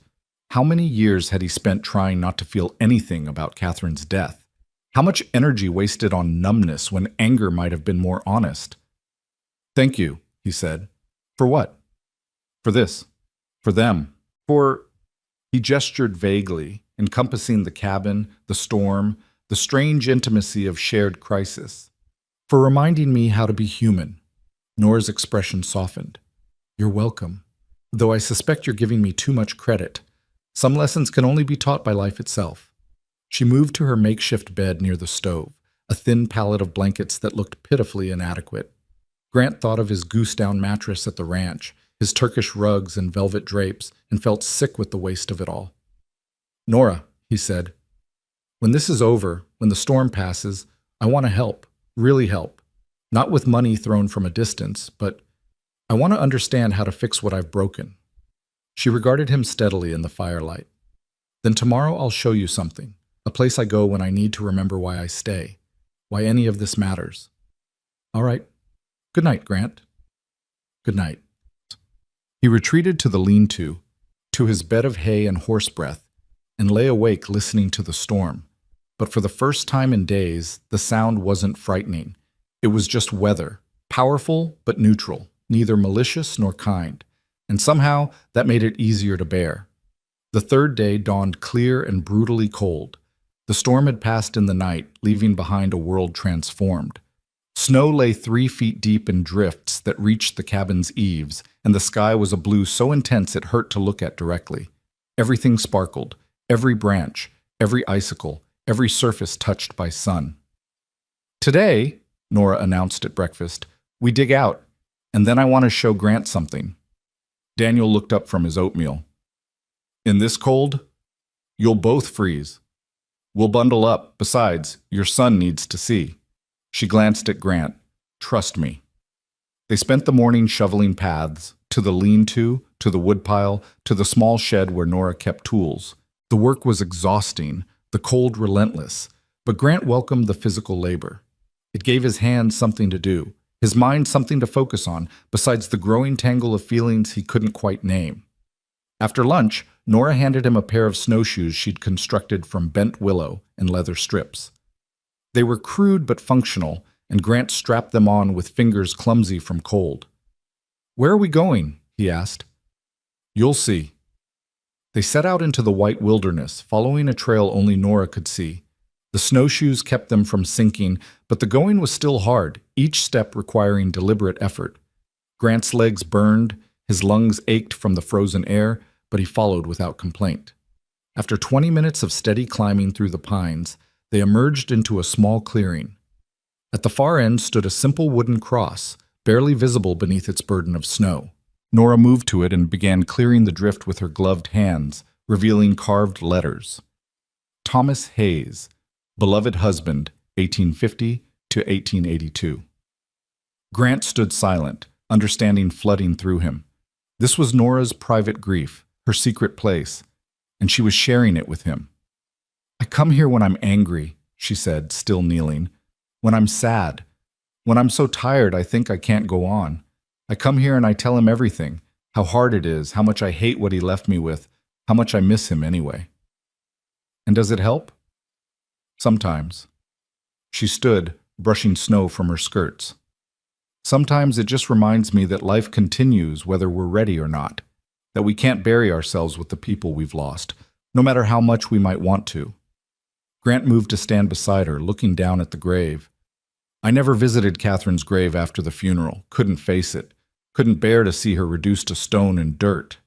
A: How many years had he spent trying not to feel anything about Catherine's death? How much energy wasted on numbness when anger might have been more honest? "Thank you," he said. "For what?" "For this. For them. For—" He gestured vaguely, encompassing the cabin, the storm, the strange intimacy of shared crisis. "For reminding me how to be human." Nora's expression softened. "You're welcome. Though I suspect you're giving me too much credit. Some lessons can only be taught by life itself." She moved to her makeshift bed near the stove, a thin pallet of blankets that looked pitifully inadequate. Grant thought of his goose-down mattress at the ranch, his Turkish rugs and velvet drapes, and felt sick with the waste of it all. "Nora," he said, "when this is over, when the storm passes, I want to help, really help. Not with money thrown from a distance, but I want to understand how to fix what I've broken." She regarded him steadily in the firelight. "Then tomorrow I'll show you something, a place I go when I need to remember why I stay, why any of this matters." "All right. Good night, Grant." "Good night." He retreated to the lean-to, to his bed of hay and horse breath, and lay awake listening to the storm. But for the first time in days, the sound wasn't frightening. It was just weather, powerful but neutral, neither malicious nor kind. And somehow that made it easier to bear. The third day dawned clear and brutally cold. The storm had passed in the night, leaving behind a world transformed. Snow lay 3 feet deep in drifts that reached the cabin's eaves, and the sky was a blue so intense it hurt to look at directly. Everything sparkled, every branch, every icicle, every surface touched by sun. "Today," Nora announced at breakfast, "we dig out, and then I want to show Grant something." Daniel looked up from his oatmeal. "In this cold? You'll both freeze. We'll bundle up. Besides, your son needs to see." She glanced at Grant. "Trust me." They spent the morning shoveling paths, to the lean-to, to the woodpile, to the small shed where Nora kept tools. The work was exhausting, the cold relentless, but Grant welcomed the physical labor. It gave his hands something to do, his mind something to focus on, besides the growing tangle of feelings he couldn't quite name. After lunch, Nora handed him a pair of snowshoes she'd constructed from bent willow and leather strips. They were crude but functional, and Grant strapped them on with fingers clumsy from cold. "Where are we going?" he asked. "You'll see." They set out into the white wilderness, following a trail only Nora could see. The snowshoes kept them from sinking, but the going was still hard, each step requiring deliberate effort. Grant's legs burned, his lungs ached from the frozen air, but he followed without complaint. After 20 minutes of steady climbing through the pines, they emerged into a small clearing. At the far end stood a simple wooden cross, barely visible beneath its burden of snow. Nora moved to it and began clearing the drift with her gloved hands, revealing carved letters. Thomas Hayes, beloved husband, 1850 to 1882. Grant stood silent, understanding flooding through him. This was Nora's private grief, her secret place, and she was sharing it with him. "I come here when I'm angry," she said, still kneeling. "When I'm sad. When I'm so tired I think I can't go on. I come here and I tell him everything, how hard it is, how much I hate what he left me with, how much I miss him anyway." "And does it help?" "Sometimes." She stood, brushing snow from her skirts. "Sometimes it just reminds me that life continues whether we're ready or not, that we can't bury ourselves with the people we've lost, no matter how much we might want to." Grant moved to stand beside her, looking down at the grave. "I never visited Catherine's grave after the funeral, couldn't face it, couldn't bear to see her reduced to stone and dirt."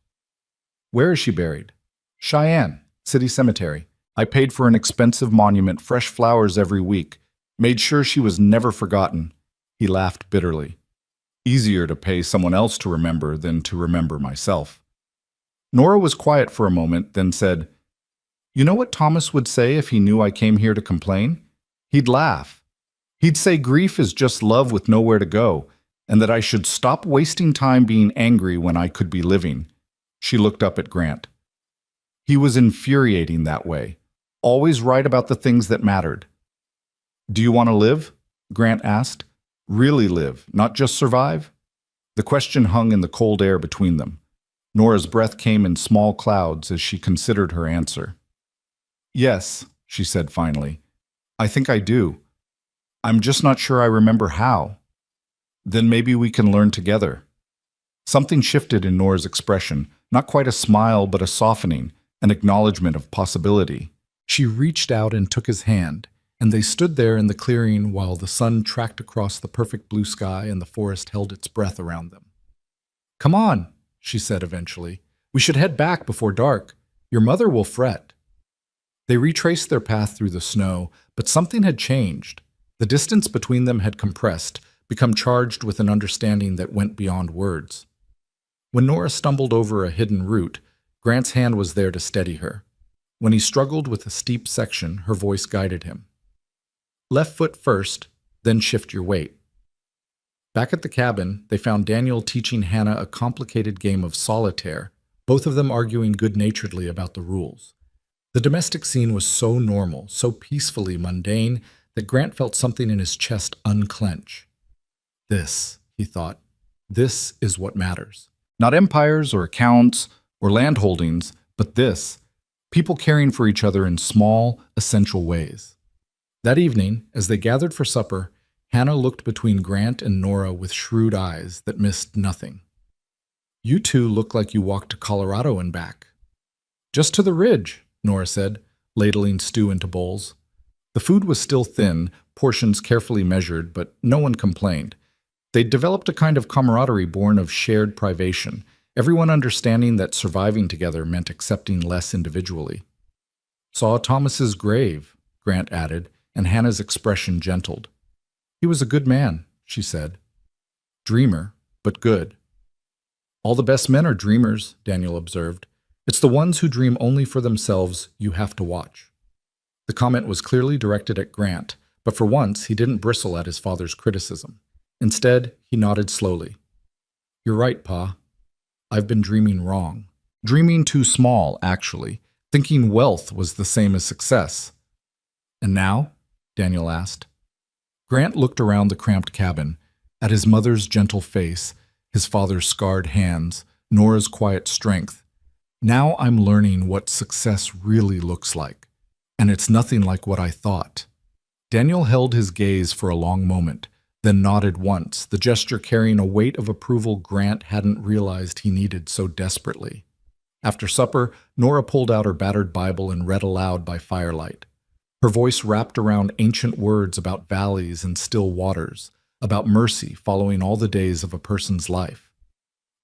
A: "Where is she buried?" "Cheyenne, City Cemetery. I paid for an expensive monument, fresh flowers every week, made sure she was never forgotten." He laughed bitterly. "Easier to pay someone else to remember than to remember myself." Nora was quiet for a moment, then said, "You know what Thomas would say if he knew I came here to complain? He'd laugh. He'd say grief is just love with nowhere to go, and that I should stop wasting time being angry when I could be living." She looked up at Grant. He was infuriating that way, always right about the things that mattered. "Do you want to live?" Grant asked. "Really live, not just survive?" The question hung in the cold air between them. Nora's breath came in small clouds as she considered her answer. "Yes," she said finally. "I think I do. I'm just not sure I remember how." "Then maybe we can learn together." Something shifted in Nora's expression, not quite a smile but a softening, an acknowledgement of possibility. She reached out and took his hand, and they stood there in the clearing while the sun tracked across the perfect blue sky and the forest held its breath around them. "Come on," she said eventually. "We should head back before dark. Your mother will fret." They retraced their path through the snow, but something had changed. The distance between them had compressed, become charged with an understanding that went beyond words. When Nora stumbled over a hidden root, Grant's hand was there to steady her. When he struggled with a steep section, her voice guided him. "Left foot first, then shift your weight." Back at the cabin, they found Daniel teaching Hannah a complicated game of solitaire, both of them arguing good-naturedly about the rules. The domestic scene was so normal, so peacefully mundane, that Grant felt something in his chest unclench. "This," he thought, "this is what matters. Not empires or accounts or landholdings, but this, people caring for each other in small, essential ways." That evening, as they gathered for supper, Hannah looked between Grant and Nora with shrewd eyes that missed nothing. "You two look like you walked to Colorado and back." "Just to the ridge," Nora said, ladling stew into bowls. The food was still thin, portions carefully measured, but no one complained. They'd developed a kind of camaraderie born of shared privation, everyone understanding that surviving together meant accepting less individually. "Saw Thomas's grave," Grant added, and Hannah's expression gentled. "He was a good man," she said. "Dreamer, but good." "All the best men are dreamers," Daniel observed. "It's the ones who dream only for themselves you have to watch." The comment was clearly directed at Grant, but for once he didn't bristle at his father's criticism. Instead, he nodded slowly. "You're right, Pa. I've been dreaming wrong. Dreaming too small, actually, thinking wealth was the same as success." "And now?" Daniel asked. Grant looked around the cramped cabin, at his mother's gentle face, his father's scarred hands, Nora's quiet strength. "Now I'm learning what success really looks like, and it's nothing like what I thought." Daniel held his gaze for a long moment, then nodded once, the gesture carrying a weight of approval Grant hadn't realized he needed so desperately. After supper, Nora pulled out her battered Bible and read aloud by firelight. Her voice wrapped around ancient words about valleys and still waters, about mercy following all the days of a person's life.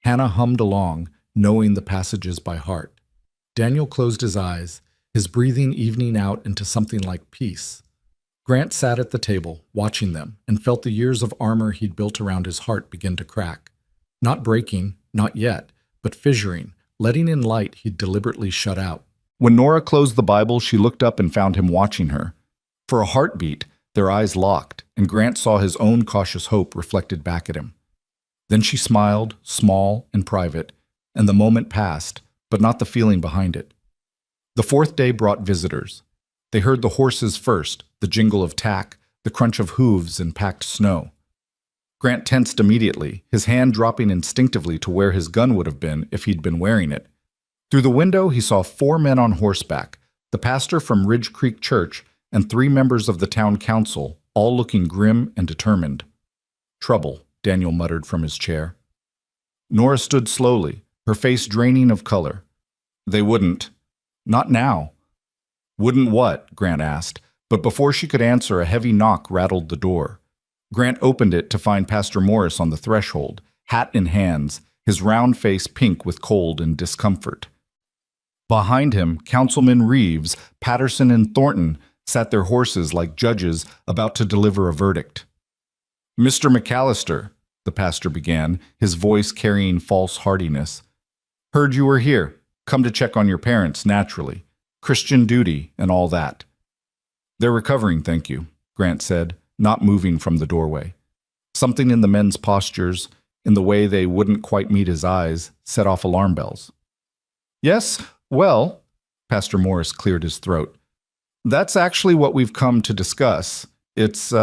A: Hannah hummed along, knowing the passages by heart. Daniel closed his eyes, his breathing evening out into something like peace. Grant sat at the table, watching them, and felt the years of armor he'd built around his heart begin to crack. Not breaking, not yet, but fissuring, letting in light he'd deliberately shut out. When Nora closed the Bible, she looked up and found him watching her. For a heartbeat, Their eyes locked, and Grant saw his own cautious hope reflected back at him. Then she smiled, small and private, and the moment passed, but not the feeling behind it. The fourth day brought visitors. They heard the horses first, the jingle of tack, the crunch of hooves in packed snow. Grant tensed immediately, his hand dropping instinctively to where his gun would have been if he'd been wearing it. Through the window, he saw 4 men on horseback, the pastor from Ridge Creek Church and 3 members of the town council, all looking grim and determined. "Trouble," Daniel muttered from his chair. Nora stood slowly, her face draining of color. "They wouldn't. Not now." "Wouldn't what?" Grant asked, but before she could answer, a heavy knock rattled the door. Grant opened it to find Pastor Morris on the threshold, hat in hands, his round face pink with cold and discomfort. Behind him, Councilman Reeves, Patterson, and Thornton sat their horses like judges about to deliver a verdict. "Mr. McAllister," the pastor began, his voice carrying false heartiness. "Heard you were here. Come to check on your parents, naturally. Christian duty and all that." "They're recovering, thank you," Grant said, not moving from the doorway. Something in the men's postures, in the way they wouldn't quite meet his eyes, set off alarm bells. "Yes, well," Pastor Morris cleared his throat. "That's actually what we've come to discuss. It's,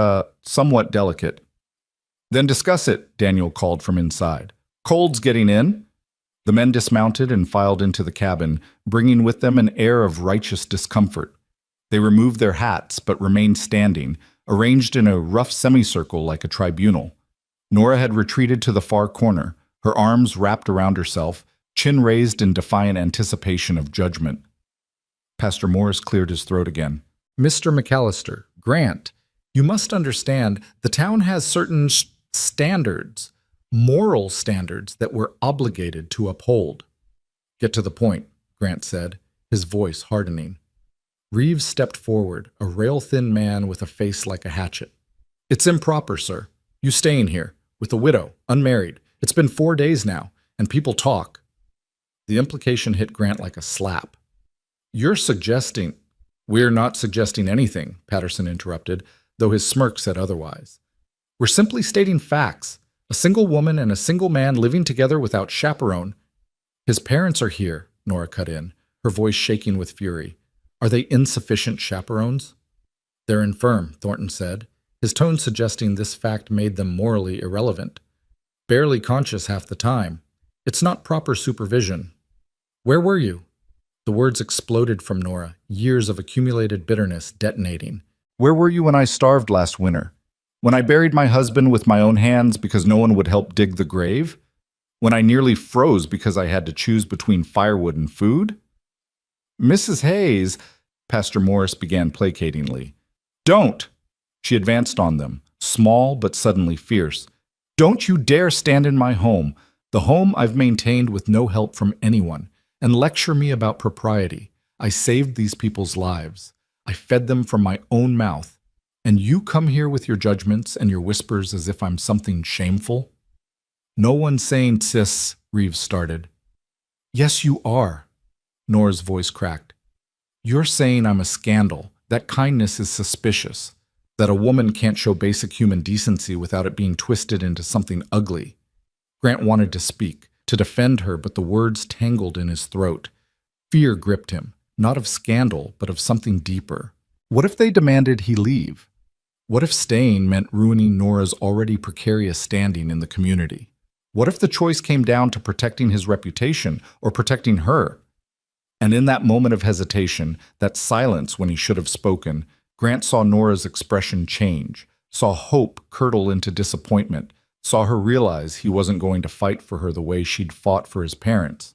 A: somewhat delicate." "Then discuss it," Daniel called from inside. "Cold's getting in." The men dismounted and filed into the cabin, bringing with them an air of righteous discomfort. They removed their hats, but remained standing, arranged in a rough semicircle like a tribunal. Nora had retreated to the far corner, her arms wrapped around herself, chin raised in defiant anticipation of judgment. Pastor Morris cleared his throat again. "Mr. McAllister, Grant, you must understand the town has certain standards, moral standards that we're obligated to uphold." "Get to the point," Grant said, his voice hardening. Reeves stepped forward, a rail-thin man with a face like a hatchet. "It's improper, sir. You staying here, with a widow, unmarried. It's been 4 days now, and people talk." The implication hit Grant like a slap. "You're suggesting—" "We're not suggesting anything," Patterson interrupted, though his smirk said otherwise. "We're simply stating facts. A single woman and a single man living together without chaperone." "His parents are here," Nora cut in, her voice shaking with fury. "Are they insufficient chaperones?" "They're infirm," Thornton said, his tone suggesting this fact made them morally irrelevant. "Barely conscious half the time. It's not proper supervision." "Where were you?" The words exploded from Nora, years of accumulated bitterness detonating. "Where were you when I starved last winter? When I buried my husband with my own hands because no one would help dig the grave? When I nearly froze because I had to choose between firewood and food?" "Mrs. Hayes," Pastor Morris began placatingly. "Don't!" She advanced on them, small but suddenly fierce. "Don't you dare stand in my home, the home I've maintained with no help from anyone, and lecture me about propriety. I saved these people's lives. I fed them from my own mouth. And you come here with your judgments and your whispers as if I'm something shameful?" "No one's saying, sis," Reeves started. "Yes, you are." Nora's voice cracked. "You're saying I'm a scandal, that kindness is suspicious, that a woman can't show basic human decency without it being twisted into something ugly." Grant wanted to speak, to defend her, but the words tangled in his throat. Fear gripped him, not of scandal, but of something deeper. What if they demanded he leave? What if staying meant ruining Nora's already precarious standing in the community? What if the choice came down to protecting his reputation or protecting her? And in that moment of hesitation, that silence when he should have spoken, Grant saw Nora's expression change, saw hope curdle into disappointment, saw her realize he wasn't going to fight for her the way she'd fought for his parents.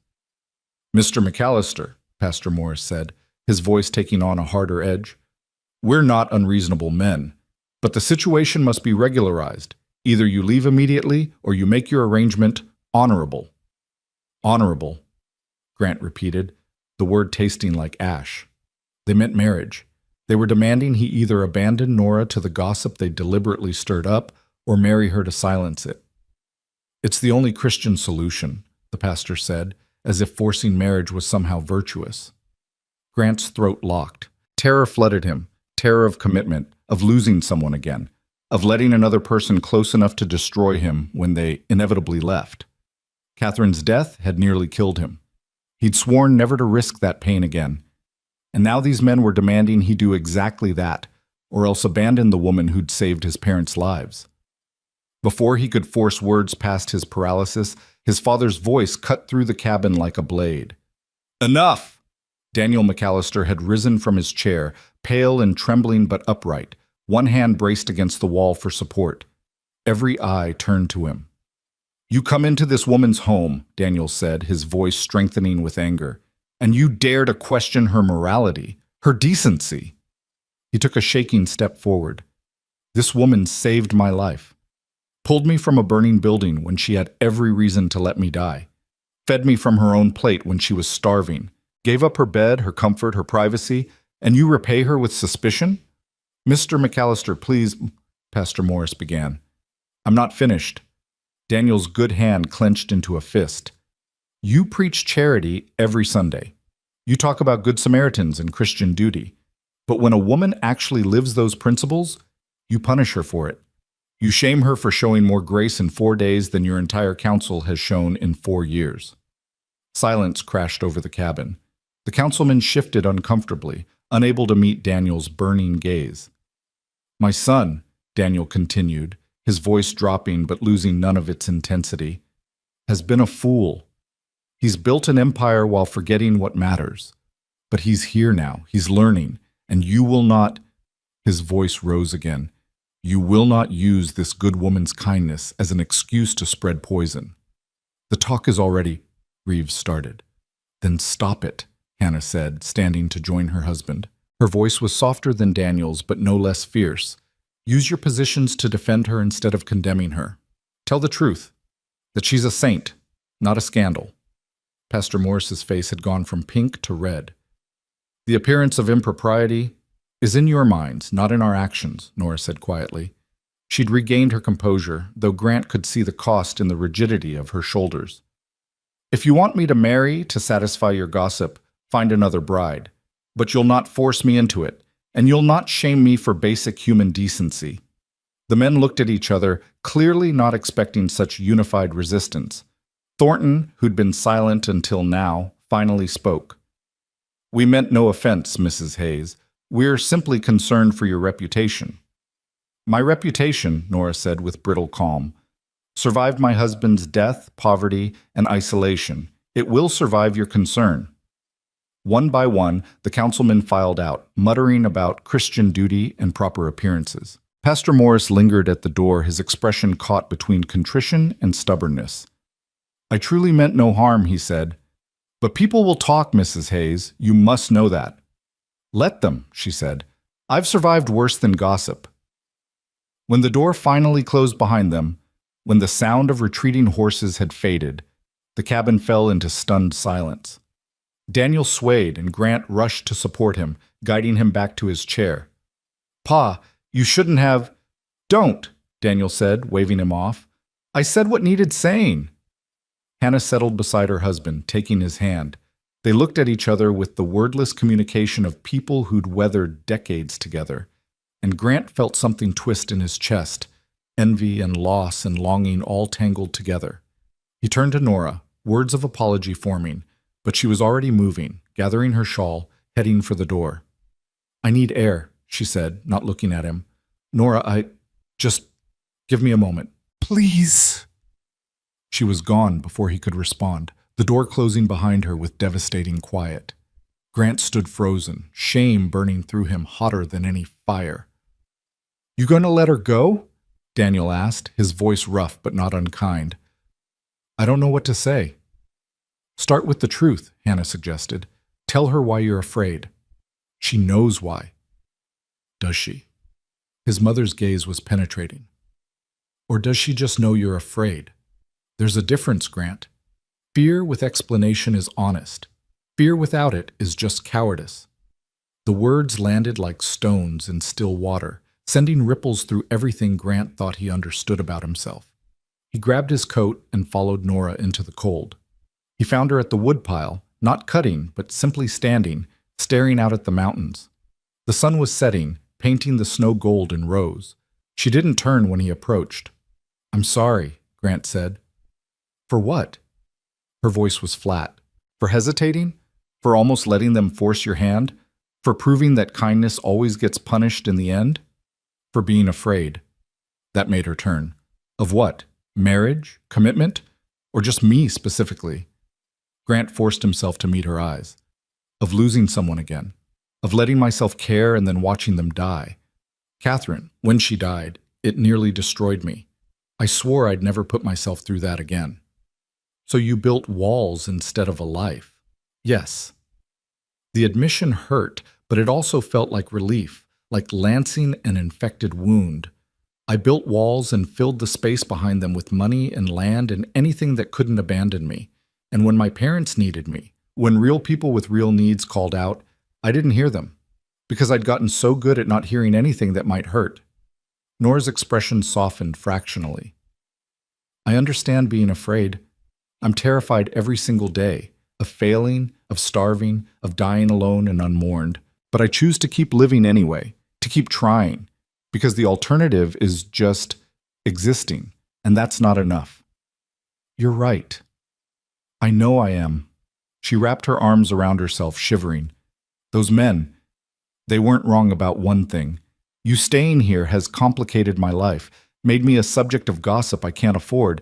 A: "Mr. McAllister," Pastor Morris said, his voice taking on a harder edge, "we're not unreasonable men, but the situation must be regularized. Either you leave immediately or you make your arrangement honorable." "Honorable," Grant repeated, the word tasting like ash. They meant marriage. They were demanding he either abandon Nora to the gossip they deliberately stirred up or marry her to silence it. "It's the only Christian solution," the pastor said, as if forcing marriage was somehow virtuous. Grant's throat locked. Terror flooded him, terror of commitment, of losing someone again, of letting another person close enough to destroy him when they inevitably left. Catherine's death had nearly killed him. He'd sworn never to risk that pain again. And now these men were demanding he do exactly that, or else abandon the woman who'd saved his parents' lives. Before he could force words past his paralysis, his father's voice cut through the cabin like a blade. "Enough!" Daniel McAllister had risen from his chair, pale and trembling but upright, one hand braced against the wall for support. Every eye turned to him. "You come into this woman's home," Daniel said, his voice strengthening with anger, "and you dare to question her morality, her decency." He took a shaking step forward. "This woman saved my life. Pulled me from a burning building when she had every reason to let me die. Fed me from her own plate when she was starving. Gave up her bed, her comfort, her privacy, and you repay her with suspicion?" "Mr. McAllister, please," Pastor Morris began. "I'm not finished." Daniel's good hand clenched into a fist. "You preach charity every Sunday. You talk about Good Samaritans and Christian duty. But when a woman actually lives those principles, you punish her for it. You shame her for showing more grace in 4 days than your entire council has shown in 4 years." Silence crashed over the cabin. The councilman shifted uncomfortably, unable to meet Daniel's burning gaze. "My son," Daniel continued, his voice dropping but losing none of its intensity, "has been a fool. He's built an empire while forgetting what matters. But he's here now, he's learning, and you will not—" His voice rose again. "You will not use this good woman's kindness as an excuse to spread poison." "The talk is already—" Reeves started. "Then stop it," Hannah said, standing to join her husband. Her voice was softer than Daniel's, but no less fierce. "Use your positions to defend her instead of condemning her. Tell the truth, that she's a saint, not a scandal." Pastor Morris's face had gone from pink to red. "The appearance of impropriety is in your minds, not in our actions," Nora said quietly. She'd regained her composure, though Grant could see the cost in the rigidity of her shoulders. "If you want me to marry to satisfy your gossip, find another bride. But you'll not force me into it, and you'll not shame me for basic human decency." The men looked at each other, clearly not expecting such unified resistance. Thornton, who'd been silent until now, finally spoke. "We meant no offense, Mrs. Hayes. We're simply concerned for your reputation." "My reputation," Nora said with brittle calm, "survived my husband's death, poverty, and isolation. It will survive your concern." One by one, the councilmen filed out, muttering about Christian duty and proper appearances. Pastor Morris lingered at the door, his expression caught between contrition and stubbornness. "I truly meant no harm," he said. "But people will talk, Mrs. Hayes. You must know that." "Let them," she said. "I've survived worse than gossip." When the door finally closed behind them, when the sound of retreating horses had faded, the cabin fell into stunned silence. Daniel swayed, and Grant rushed to support him, guiding him back to his chair. "Pa, you shouldn't have—" "Don't," Daniel said, waving him off. "I said what needed saying." Hannah settled beside her husband, taking his hand. They looked at each other with the wordless communication of people who'd weathered decades together, and Grant felt something twist in his chest, envy and loss and longing all tangled together. He turned to Nora, words of apology forming, but she was already moving, gathering her shawl, heading for the door. "I need air," she said, not looking at him. "Nora, just give me a moment. Please." She was gone before he could respond, the door closing behind her with devastating quiet. Grant stood frozen, shame burning through him hotter than any fire. "You going to let her go?" Daniel asked, his voice rough but not unkind. "I don't know what to say." "Start with the truth," Hannah suggested. "Tell her why you're afraid." "She knows why." "Does she?" His mother's gaze was penetrating. "Or does she just know you're afraid? There's a difference, Grant. Fear with explanation is honest. Fear without it is just cowardice." The words landed like stones in still water, sending ripples through everything Grant thought he understood about himself. He grabbed his coat and followed Nora into the cold. He found her at the woodpile, not cutting, but simply standing, staring out at the mountains. The sun was setting, painting the snow gold in rows. She didn't turn when he approached. "I'm sorry," Grant said. "For what?" Her voice was flat. "For hesitating? For almost letting them force your hand? For proving that kindness always gets punished in the end? For being afraid." That made her turn. Of what? Marriage? Commitment? Or just me specifically? Grant forced himself to meet her eyes. Of losing someone again. Of letting myself care and then watching them die. Catherine, when she died, it nearly destroyed me. I swore I'd never put myself through that again. "So you built walls instead of a life?" "Yes." The admission hurt, but it also felt like relief, like lancing an infected wound. I built walls and filled the space behind them with money and land and anything that couldn't abandon me. And when my parents needed me, when real people with real needs called out, I didn't hear them, because I'd gotten so good at not hearing anything that might hurt. Nora's expression softened fractionally. "I understand being afraid. I'm terrified every single day, of failing, of starving, of dying alone and unmourned. But I choose to keep living anyway, to keep trying, because the alternative is just existing, and that's not enough." "You're right." "I know I am." She wrapped her arms around herself, shivering. "Those men, they weren't wrong about one thing. You staying here has complicated my life, made me a subject of gossip I can't afford.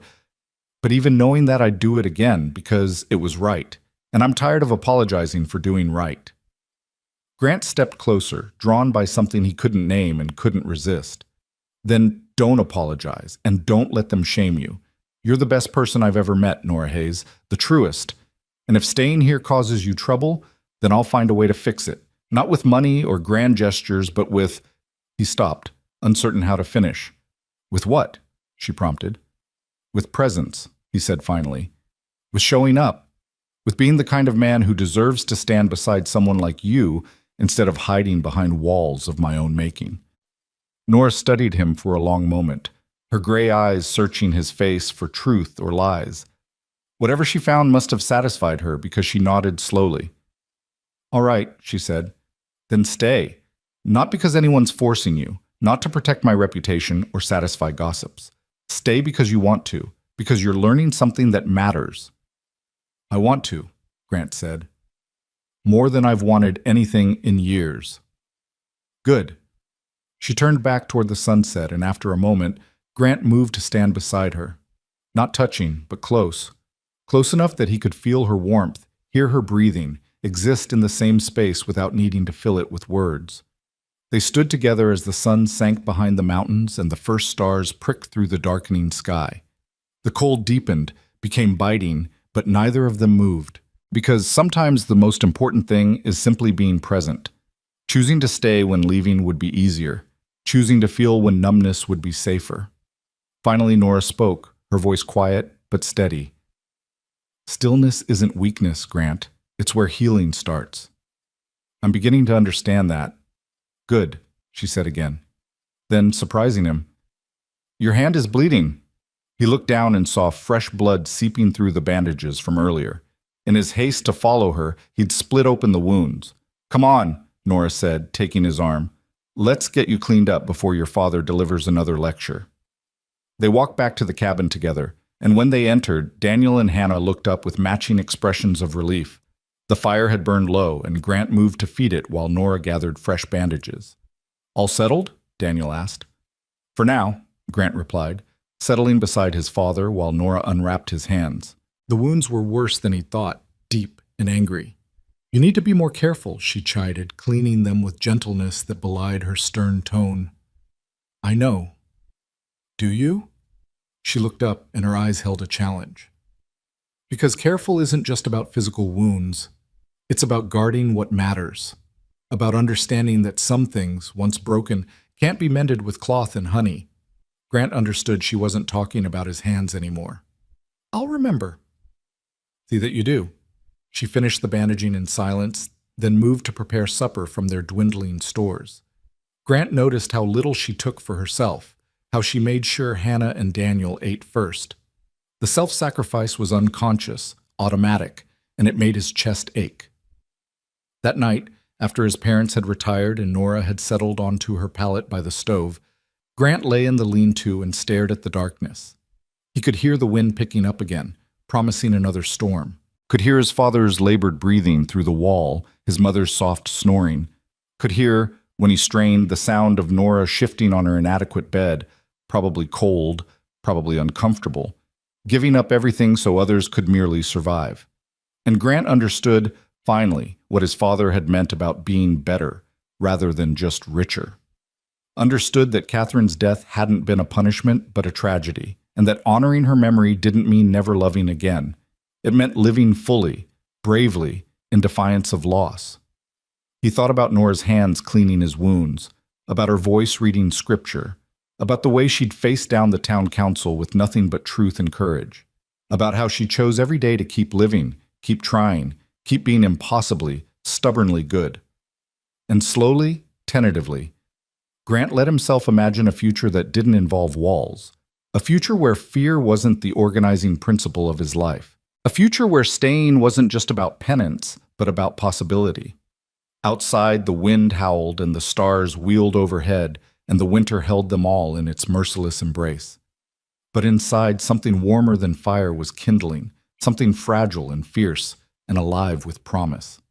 A: But even knowing that, I'd do it again because it was right, and I'm tired of apologizing for doing right." Grant stepped closer, drawn by something he couldn't name and couldn't resist. "Then don't apologize, and don't let them shame you. You're the best person I've ever met, Nora Hayes, the truest. And if staying here causes you trouble, then I'll find a way to fix it. Not with money or grand gestures, but with—" He stopped, uncertain how to finish. "With what?" she prompted. "With presence," he said finally. "With showing up. With being the kind of man who deserves to stand beside someone like you instead of hiding behind walls of my own making." Nora studied him for a long moment, her gray eyes searching his face for truth or lies. Whatever she found must have satisfied her because she nodded slowly. "All right," she said. "Then stay. Not because anyone's forcing you, not to protect my reputation or satisfy gossips. Stay because you want to, because you're learning something that matters." "I want to," Grant said. "More than I've wanted anything in years." "Good." She turned back toward the sunset, and after a moment, Grant moved to stand beside her. Not touching, but close. Close enough that he could feel her warmth, hear her breathing, exist in the same space without needing to fill it with words. They stood together as the sun sank behind the mountains and the first stars pricked through the darkening sky. The cold deepened, became biting, but neither of them moved. Because sometimes the most important thing is simply being present. Choosing to stay when leaving would be easier. Choosing to feel when numbness would be safer. Finally, Nora spoke, her voice quiet but steady. "Stillness isn't weakness, Grant. It's where healing starts." "I'm beginning to understand that." "Good," she said again. Then, surprising him, "Your hand is bleeding." He looked down and saw fresh blood seeping through the bandages from earlier. In his haste to follow her, he'd split open the wounds. "Come on," Nora said, taking his arm. "Let's get you cleaned up before your father delivers another lecture." They walked back to the cabin together, and when they entered, Daniel and Hannah looked up with matching expressions of relief. The fire had burned low, and Grant moved to feed it while Nora gathered fresh bandages. "All settled?" Daniel asked. "For now," Grant replied, settling beside his father while Nora unwrapped his hands. The wounds were worse than he thought, deep and angry. "You need to be more careful," she chided, cleaning them with gentleness that belied her stern tone. "I know." "Do you?" She looked up, and her eyes held a challenge. "Because careful isn't just about physical wounds. It's about guarding what matters. About understanding that some things, once broken, can't be mended with cloth and honey." Grant understood she wasn't talking about his hands anymore. "I'll remember." "See that you do." She finished the bandaging in silence, then moved to prepare supper from their dwindling stores. Grant noticed how little she took for herself, how she made sure Hannah and Daniel ate first. The self-sacrifice was unconscious, automatic, and it made his chest ache. That night, After his parents had retired and Nora had settled onto her pallet by the stove, Grant lay in the lean-to and stared at the darkness. He could hear the wind picking up again, promising another storm. Could hear his father's labored breathing through the wall, his mother's soft snoring. Could hear, when he strained, the sound of Nora shifting on her inadequate bed, probably cold, probably uncomfortable, giving up everything so others could merely survive. And Grant understood, finally, what his father had meant about being better, rather than just richer. Understood that Catherine's death hadn't been a punishment, but a tragedy, and that honoring her memory didn't mean never loving again. It meant living fully, bravely, in defiance of loss. He thought about Nora's hands cleaning his wounds, about her voice reading scripture, about the way she'd faced down the town council with nothing but truth and courage, about how she chose every day to keep living, keep trying, keep being impossibly, stubbornly good. And slowly, tentatively, Grant let himself imagine a future that didn't involve walls, a future where fear wasn't the organizing principle of his life, a future where staying wasn't just about penance, but about possibility. Outside, the wind howled and the stars wheeled overhead, and the winter held them all in its merciless embrace. But inside, something warmer than fire was kindling, something fragile and fierce and alive with promise.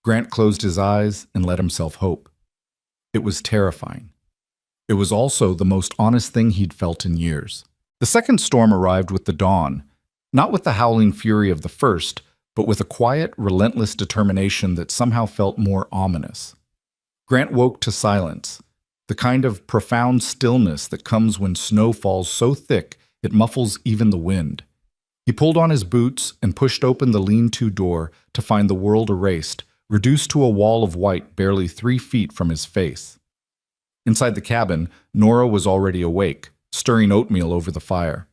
A: Grant closed his eyes and let himself hope. It was terrifying. It was also the most honest thing he'd felt in years. The second storm arrived with the dawn, not with the howling fury of the first, but with a quiet, relentless determination that somehow felt more ominous. Grant woke to silence, the kind of profound stillness that comes when snow falls so thick it muffles even the wind. He pulled on his boots and pushed open the lean-to door to find the world erased, reduced to a wall of white barely 3 feet from his face. Inside the cabin, Nora was already awake, stirring oatmeal over the fire.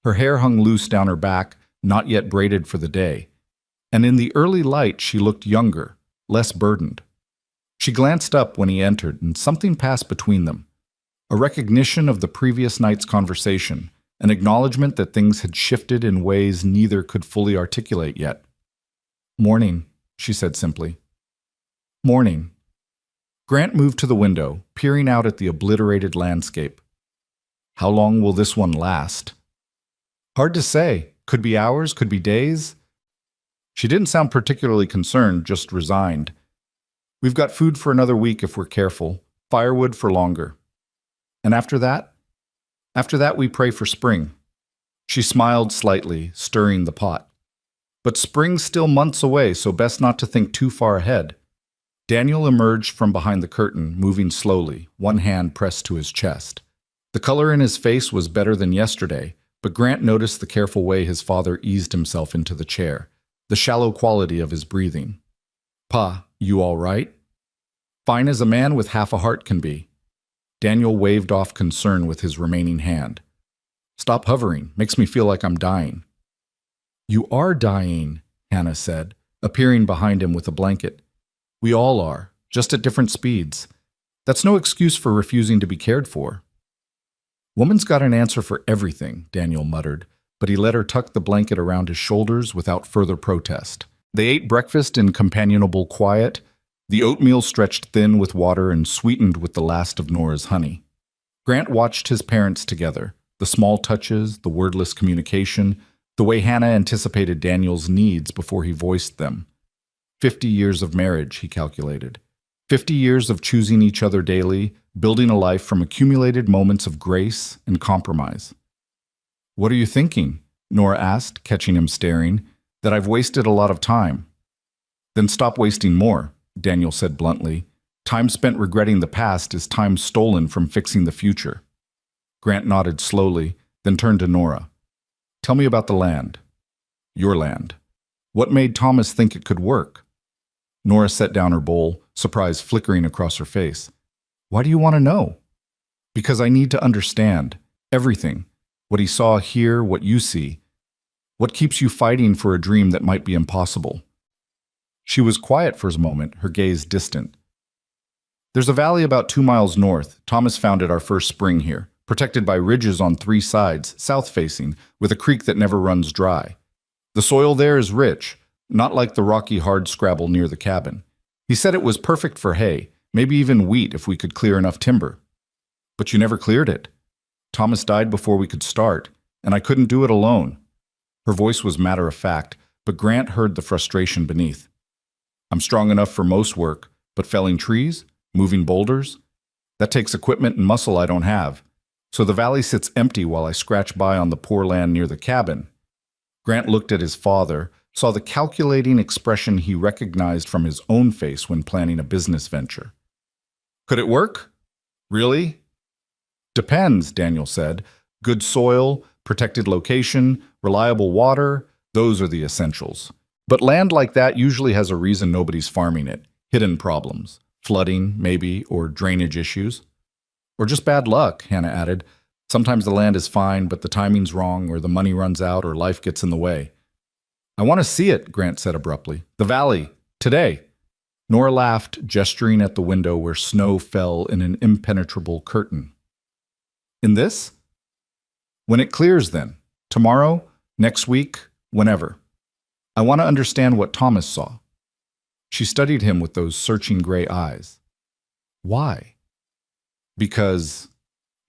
A: Her hair hung loose down her back, not yet braided for the day. And in the early light, she looked younger, less burdened. She glanced up when he entered, and something passed between them. A recognition of the previous night's conversation, an acknowledgement that things had shifted in ways neither could fully articulate yet. "Morning," she said simply. "Morning." Grant moved to the window, peering out at the obliterated landscape. How long will this one last? Hard to say. Could be hours, could be days. She didn't sound particularly concerned, just resigned. "We've got food for another week if we're careful, firewood for longer. And after that? After that we pray for spring." She smiled slightly, stirring the pot. But spring's still months away, so best not to think too far ahead. Daniel emerged from behind the curtain, moving slowly, one hand pressed to his chest. The color in his face was better than yesterday, but Grant noticed the careful way his father eased himself into the chair, the shallow quality of his breathing. "Pa, you all right?" "Fine as a man with half a heart can be." Daniel waved off concern with his remaining hand. "Stop hovering, makes me feel like I'm dying." "You are dying," Hannah said, appearing behind him with a blanket. "We all are, just at different speeds. That's no excuse for refusing to be cared for." "Woman's got an answer for everything," Daniel muttered, but he let her tuck the blanket around his shoulders without further protest. They ate breakfast in companionable quiet, the oatmeal stretched thin with water and sweetened with the last of Nora's honey. Grant watched his parents together, the small touches, the wordless communication, the way Hannah anticipated Daniel's needs before he voiced them. 50 years of marriage, he calculated. 50 years of choosing each other daily, building a life from accumulated moments of grace and compromise. "What are you thinking?" Nora asked, catching him staring. "That I've wasted a lot of time." "Then stop wasting more," Daniel said bluntly. "Time spent regretting the past is time stolen from fixing the future." Grant nodded slowly, then turned to Nora. "Tell me about the land. Your land. What made Thomas think it could work?" Nora set down her bowl, surprise flickering across her face. "Why do you want to know?" "Because I need to understand. Everything. What he saw here, what you see. What keeps you fighting for a dream that might be impossible?" She was quiet for a moment, her gaze distant. "There's a valley about 2 miles north. Thomas found it our first spring here, protected by ridges on 3 sides, south-facing, with a creek that never runs dry. The soil there is rich, not like the rocky hardscrabble near the cabin. He said it was perfect for hay, maybe even wheat if we could clear enough timber. But you never cleared it. Thomas died before we could start, and I couldn't do it alone. Her voice was matter of fact, but Grant heard the frustration beneath. I'm strong enough for most work, but felling trees, moving boulders, that takes equipment and muscle I don't have. So the valley sits empty while I scratch by on the poor land near the cabin. Grant looked at his father, saw the calculating expression he recognized from his own face when planning a business venture. Could it work? Really? Depends, Daniel said. Good soil, protected location, reliable water, those are the essentials. But land like that usually has a reason nobody's farming it. Hidden problems. Flooding, maybe, or drainage issues. Or just bad luck, Hannah added. Sometimes the land is fine, but the timing's wrong, or the money runs out, or life gets in the way. I want to see it, Grant said abruptly. The valley. Today. Nora laughed, gesturing at the window where snow fell in an impenetrable curtain. In this? When it clears, then. Tomorrow? Next week? Whenever. I want to understand what Thomas saw. She studied him with those searching gray eyes. Why? Because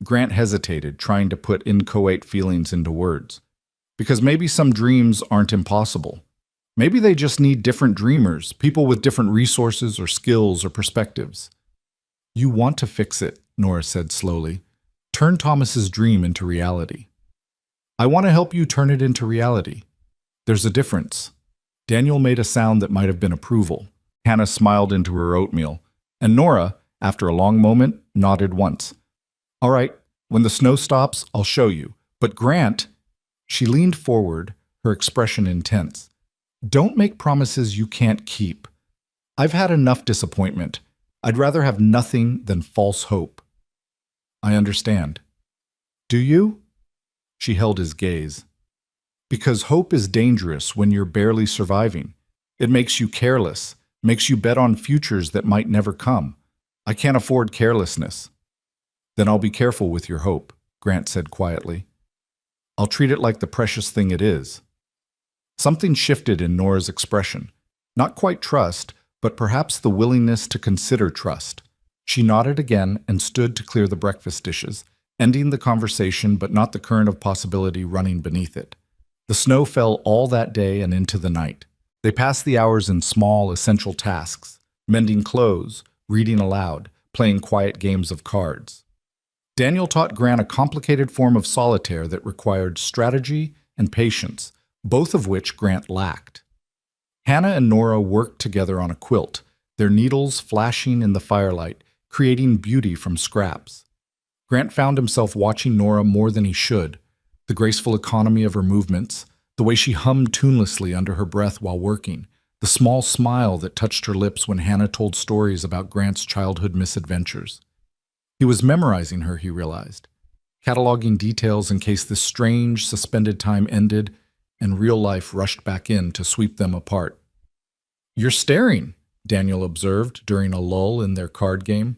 A: Grant hesitated, trying to put inchoate feelings into words. Because maybe some dreams aren't impossible. Maybe they just need different dreamers, people with different resources or skills or perspectives. You want to fix it, Nora said slowly. Turn Thomas's dream into reality. I want to help you turn it into reality. There's a difference. Daniel made a sound that might have been approval. Hannah smiled into her oatmeal, and Nora, after a long moment, nodded once. All right, when the snow stops, I'll show you. But Grant, she leaned forward, her expression intense. Don't make promises you can't keep. I've had enough disappointment. I'd rather have nothing than false hope. I understand. Do you? She held his gaze. Because hope is dangerous when you're barely surviving. It makes you careless, makes you bet on futures that might never come. I can't afford carelessness. Then I'll be careful with your hope, Grant said quietly. I'll treat it like the precious thing it is. Something shifted in Nora's expression. Not quite trust, but perhaps the willingness to consider trust. She nodded again and stood to clear the breakfast dishes, ending the conversation but not the current of possibility running beneath it. The snow fell all that day and into the night. They passed the hours in small, essential tasks, mending clothes, reading aloud, playing quiet games of cards. Daniel taught Grant a complicated form of solitaire that required strategy and patience, both of which Grant lacked. Hannah and Nora worked together on a quilt, their needles flashing in the firelight, creating beauty from scraps. Grant found himself watching Nora more than he should, the graceful economy of her movements, the way she hummed tunelessly under her breath while working, the small smile that touched her lips when Hannah told stories about Grant's childhood misadventures. He was memorizing her, he realized, cataloging details in case this strange, suspended time ended and real life rushed back in to sweep them apart. You're staring, Daniel observed during a lull in their card game.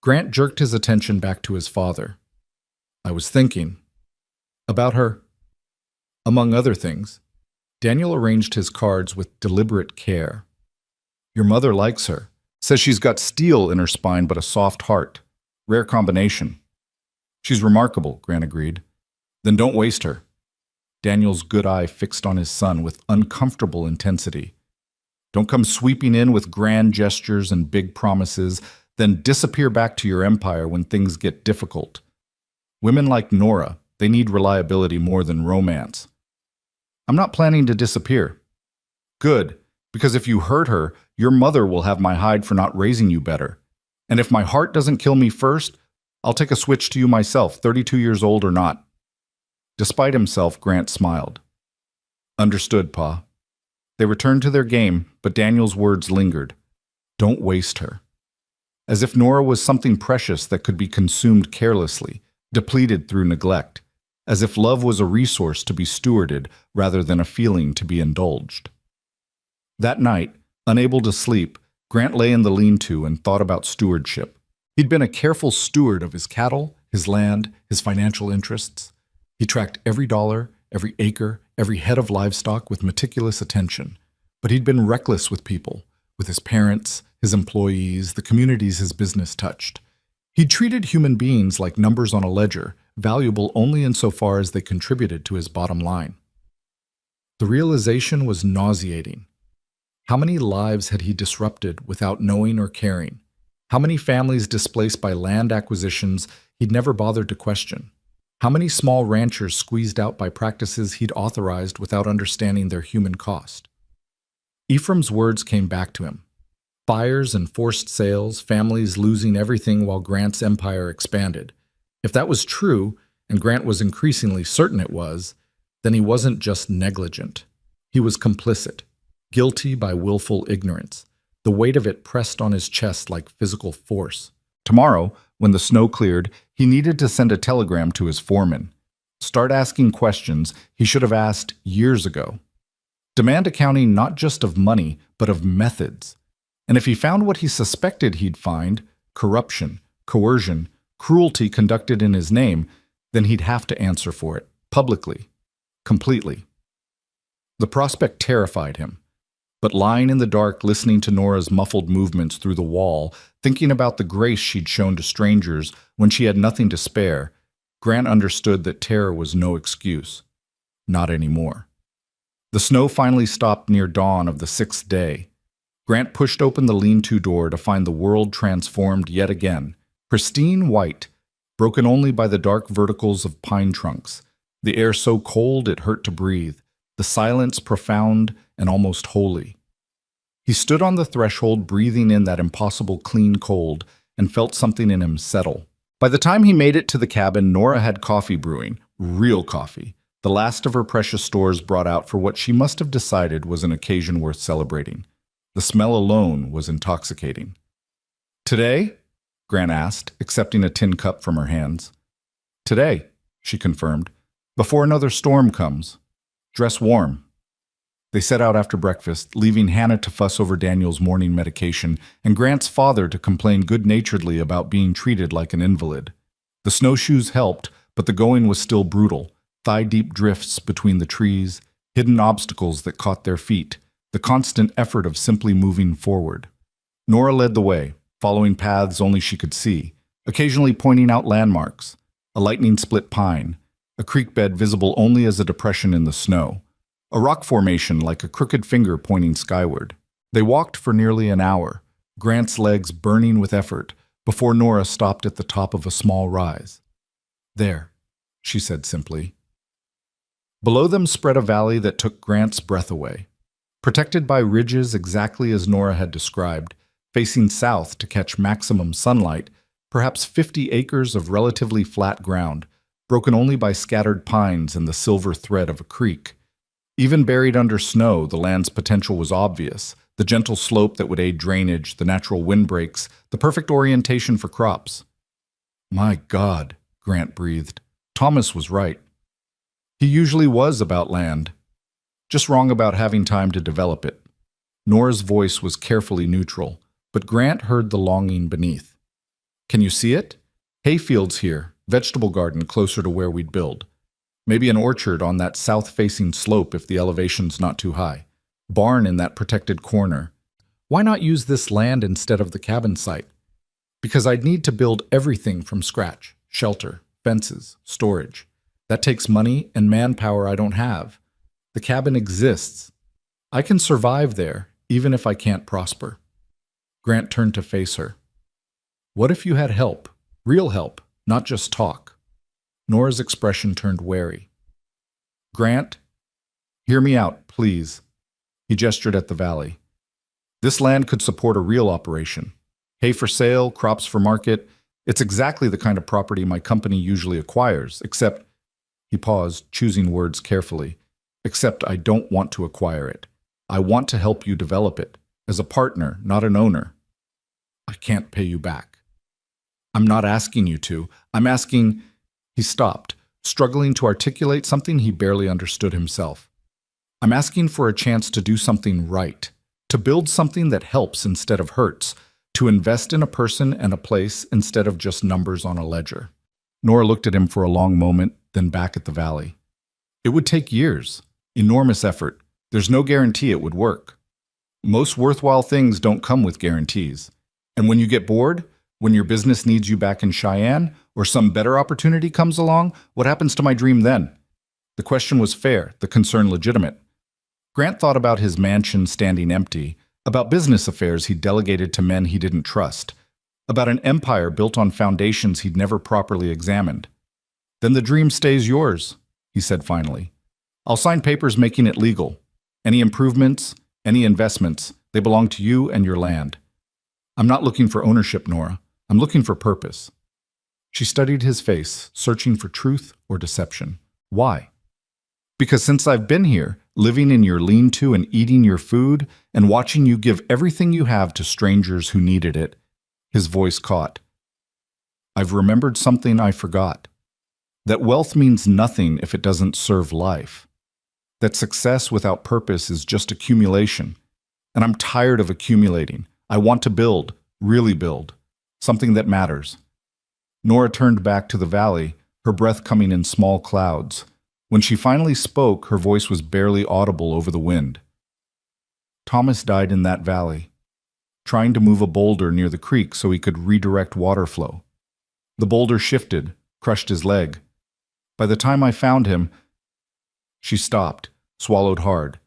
A: Grant jerked his attention back to his father. I was thinking. About her. Among other things, Daniel arranged his cards with deliberate care. Your mother likes her. Says she's got steel in her spine but a soft heart. Rare combination. She's remarkable, Grant agreed. Then don't waste her. Daniel's good eye fixed on his son with uncomfortable intensity. Don't come sweeping in with grand gestures and big promises, then disappear back to your empire when things get difficult. Women like Nora, they need reliability more than romance. I'm not planning to disappear. Good, because if you hurt her, your mother will have my hide for not raising you better. And if my heart doesn't kill me first, I'll take a switch to you myself, 32 years old or not. Despite himself, Grant smiled. Understood, Pa. They returned to their game, but Daniel's words lingered. Don't waste her. As if Nora was something precious that could be consumed carelessly, depleted through neglect. As if love was a resource to be stewarded rather than a feeling to be indulged. That night, unable to sleep, Grant lay in the lean-to and thought about stewardship. He'd been a careful steward of his cattle, his land, his financial interests. He tracked every dollar, every acre, every head of livestock with meticulous attention. But he'd been reckless with people, with his parents, his employees, the communities his business touched. He treated human beings like numbers on a ledger, valuable only insofar as they contributed to his bottom line. The realization was nauseating. How many lives had he disrupted without knowing or caring? How many families displaced by land acquisitions he'd never bothered to question? How many small ranchers squeezed out by practices he'd authorized without understanding their human cost? Ephraim's words came back to him. Fires and forced sales, families losing everything while Grant's empire expanded. If that was true, and Grant was increasingly certain it was, then he wasn't just negligent. He was complicit, guilty by willful ignorance. The weight of it pressed on his chest like physical force. Tomorrow, when the snow cleared, he needed to send a telegram to his foreman. Start asking questions he should have asked years ago. Demand accounting not just of money, but of methods. And if he found what he suspected he'd find, corruption, coercion, cruelty conducted in his name, then he'd have to answer for it, publicly, completely. The prospect terrified him. But lying in the dark, listening to Nora's muffled movements through the wall, thinking about the grace she'd shown to strangers when she had nothing to spare, Grant understood that terror was no excuse. Not anymore. The snow finally stopped near dawn of the 6th day. Grant pushed open the lean-to door to find the world transformed yet again, pristine white, broken only by the dark verticals of pine trunks, the air so cold it hurt to breathe, the silence profound and almost holy. He stood on the threshold, breathing in that impossible clean cold, and felt something in him settle. By the time he made it to the cabin, Nora had coffee brewing, real coffee, the last of her precious stores brought out for what she must have decided was an occasion worth celebrating. The smell alone was intoxicating. "Today?" Grant asked, accepting a tin cup from her hands. "Today," she confirmed, "before another storm comes. Dress warm." They set out after breakfast, leaving Hannah to fuss over Daniel's morning medication and Grant's father to complain good-naturedly about being treated like an invalid. The snowshoes helped, but the going was still brutal. Thigh-deep drifts between the trees, hidden obstacles that caught their feet, the constant effort of simply moving forward. Nora led the way, following paths only she could see, occasionally pointing out landmarks, a lightning-split pine, a creek bed visible only as a depression in the snow, a rock formation like a crooked finger pointing skyward. They walked for nearly an hour, Grant's legs burning with effort, before Nora stopped at the top of a small rise. "There," she said simply. Below them spread a valley that took Grant's breath away. Protected by ridges exactly as Nora had described, facing south to catch maximum sunlight, perhaps 50 acres of relatively flat ground, broken only by scattered pines and the silver thread of a creek. Even buried under snow, the land's potential was obvious. The gentle slope that would aid drainage, the natural windbreaks, the perfect orientation for crops. "My God," Grant breathed. Thomas was right. He usually was about land, just wrong about having time to develop it. Nora's voice was carefully neutral, but Grant heard the longing beneath. "Can you see it? Hayfields here, vegetable garden closer to where we'd build. Maybe an orchard on that south-facing slope if the elevation's not too high. Barn in that protected corner. Why not use this land instead of the cabin site? Because I'd need to build everything from scratch. Shelter, fences, storage. That takes money and manpower I don't have. The cabin exists. I can survive there, even if I can't prosper." Grant turned to face her. "What if you had help? Real help, not just talk?" Nora's expression turned wary. "Grant, hear me out, please." He gestured at the valley. "This land could support a real operation. Hay for sale, crops for market. It's exactly the kind of property my company usually acquires, except..." He paused, choosing words carefully. "Except I don't want to acquire it. I want to help you develop it, as a partner, not an owner. I can't pay you back." "I'm not asking you to. I'm asking..." He stopped, struggling to articulate something he barely understood himself. "I'm asking for a chance to do something right, to build something that helps instead of hurts, to invest in a person and a place instead of just numbers on a ledger." Nora looked at him for a long moment, then back at the valley. "It would take years, enormous effort. There's no guarantee it would work." Most worthwhile things don't come with guarantees. And when you get bored, when your business needs you back in Cheyenne, or some better opportunity comes along, what happens to my dream then? The question was fair, the concern legitimate. Grant thought about his mansion standing empty, about business affairs he'd delegated to men he didn't trust, about an empire built on foundations he'd never properly examined. Then the dream stays yours, he said finally. I'll sign papers making it legal. Any improvements, any investments, they belong to you and your land. I'm not looking for ownership, Nora. I'm looking for purpose. She studied his face, searching for truth or deception. Why? Because since I've been here, living in your lean-to and eating your food, and watching you give everything you have to strangers who needed it, his voice caught. I've remembered something I forgot. That wealth means nothing if it doesn't serve life. That success without purpose is just accumulation. And I'm tired of accumulating. I want to build, really build, something that matters. Nora turned back to the valley, her breath coming in small clouds. When she finally spoke, her voice was barely audible over the wind. Thomas died in that valley, trying to move a boulder near the creek so he could redirect water flow. The boulder shifted, crushed his leg. By the time I found him, she stopped, swallowed hard.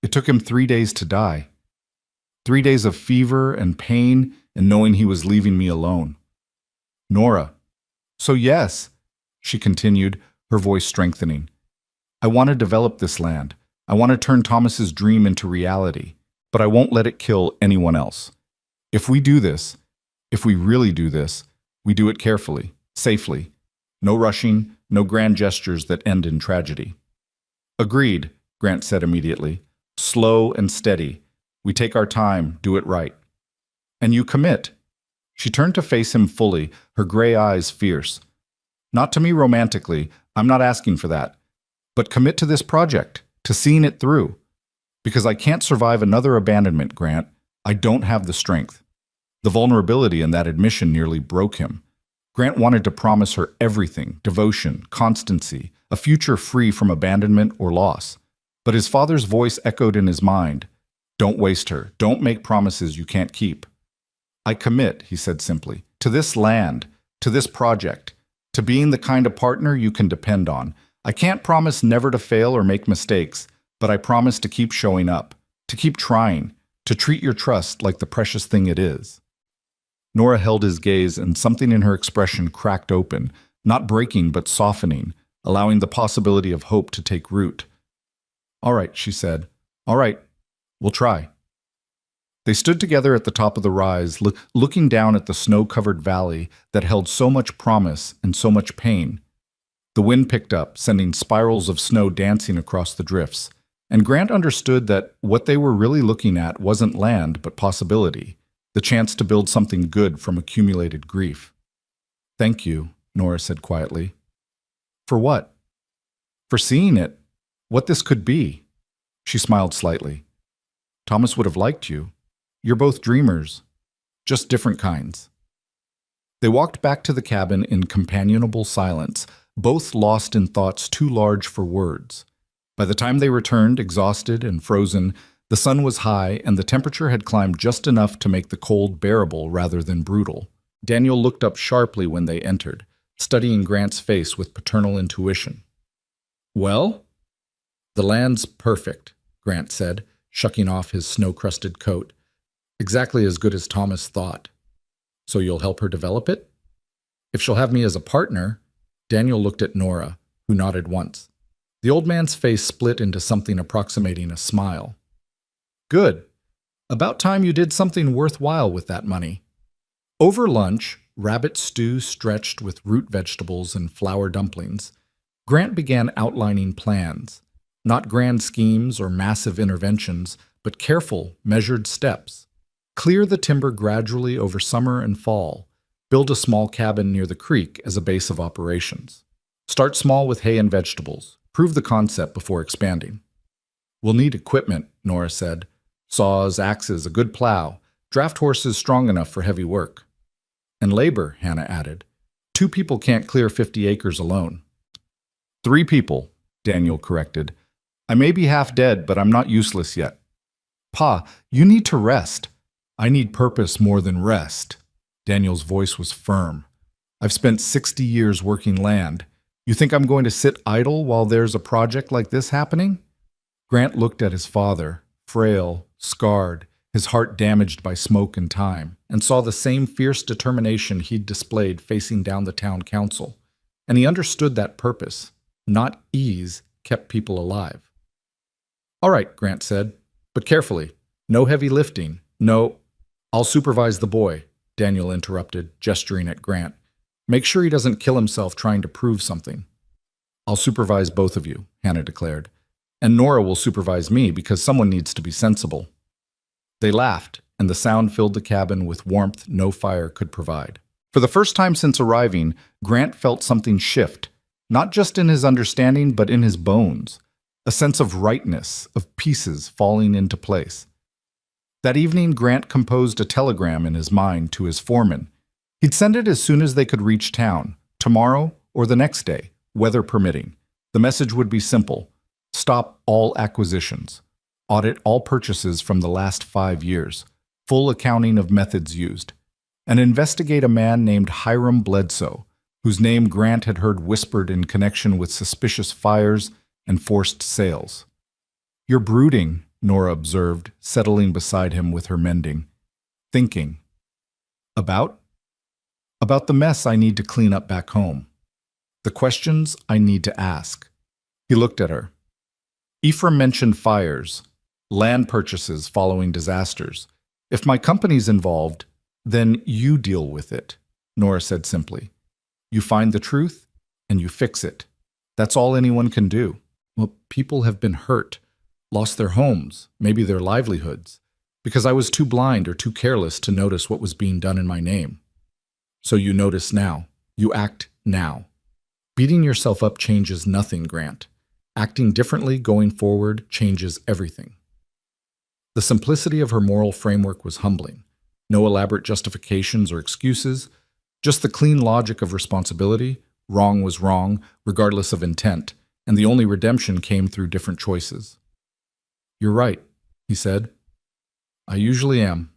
A: It took him 3 days to die. 3 days of fever and pain and knowing he was leaving me alone. Nora. So yes, she continued, her voice strengthening. I want to develop this land. I want to turn Thomas's dream into reality, but I won't let it kill anyone else. If we do this, if we really do this, we do it carefully, safely. No rushing, no grand gestures that end in tragedy. Agreed, Grant said immediately. Slow and steady. We take our time, do it right. And you commit. She turned to face him fully, her gray eyes fierce. Not to me romantically, I'm not asking for that. But commit to this project, to seeing it through. Because I can't survive another abandonment, Grant. I don't have the strength. The vulnerability in that admission nearly broke him. Grant wanted to promise her everything, devotion, constancy, a future free from abandonment or loss. But his father's voice echoed in his mind. Don't waste her. Don't make promises you can't keep. I commit, he said simply, to this land, to this project, to being the kind of partner you can depend on. I can't promise never to fail or make mistakes, but I promise to keep showing up, to keep trying, to treat your trust like the precious thing it is. Nora held his gaze, and something in her expression cracked open, not breaking but softening, allowing the possibility of hope to take root. All right, she said. All right, we'll try. They stood together at the top of the rise, looking down at the snow-covered valley that held so much promise and so much pain. The wind picked up, sending spirals of snow dancing across the drifts, and Grant understood that what they were really looking at wasn't land but possibility, the chance to build something good from accumulated grief. Thank you, Nora said quietly. For what? For seeing it, what this could be. She smiled slightly. Thomas would have liked you. You're both dreamers, just different kinds. They walked back to the cabin in companionable silence, both lost in thoughts too large for words. By the time they returned, exhausted and frozen, the sun was high and the temperature had climbed just enough to make the cold bearable rather than brutal. Daniel looked up sharply when they entered, studying Grant's face with paternal intuition. Well? The land's perfect, Grant said, shucking off his snow-crusted coat. Exactly as good as Thomas thought. So you'll help her develop it? If she'll have me as a partner, Daniel looked at Nora, who nodded once. The old man's face split into something approximating a smile. Good. About time you did something worthwhile with that money. Over lunch, rabbit stew stretched with root vegetables and flour dumplings, Grant began outlining plans. Not grand schemes or massive interventions, but careful, measured steps. Clear the timber gradually over summer and fall. Build a small cabin near the creek as a base of operations. Start small with hay and vegetables. Prove the concept before expanding. We'll need equipment, Nora said. Saws, axes, a good plow. Draft horses strong enough for heavy work. And labor, Hannah added. 2 people can't clear 50 acres alone. 3 people, Daniel corrected. I may be half dead, but I'm not useless yet. Pa, you need to rest. I need purpose more than rest. Daniel's voice was firm. I've spent 60 years working land. You think I'm going to sit idle while there's a project like this happening? Grant looked at his father, frail, scarred, his heart damaged by smoke and time, and saw the same fierce determination he'd displayed facing down the town council. And he understood that purpose, not ease, kept people alive. All right, Grant said, but carefully. No heavy lifting. No, I'll supervise the boy, Daniel interrupted, gesturing at Grant. Make sure he doesn't kill himself trying to prove something. I'll supervise both of you, Hannah declared. And Nora will supervise me because someone needs to be sensible. They laughed, and the sound filled the cabin with warmth no fire could provide. For the first time since arriving, Grant felt something shift, not just in his understanding, but in his bones. A sense of rightness, of pieces falling into place. That evening, Grant composed a telegram in his mind to his foreman. He'd send it as soon as they could reach town, tomorrow or the next day, weather permitting. The message would be simple. Stop all acquisitions. Audit all purchases from the last 5 years. Full accounting of methods used. And investigate a man named Hiram Bledsoe, whose name Grant had heard whispered in connection with suspicious fires and forced sales. You're brooding, Nora observed, settling beside him with her mending. Thinking. About? About the mess I need to clean up back home. The questions I need to ask. He looked at her. Ephraim mentioned fires, land purchases following disasters. If my company's involved, then you deal with it, Nora said simply. You find the truth, and you fix it. That's all anyone can do. Well, people have been hurt, lost their homes, maybe their livelihoods, because I was too blind or too careless to notice what was being done in my name. So you notice now. You act now. Beating yourself up changes nothing, Grant. Acting differently going forward changes everything. The simplicity of her moral framework was humbling. No elaborate justifications or excuses, just the clean logic of responsibility. Wrong was wrong, regardless of intent, and the only redemption came through different choices. You're right, he said. I usually am.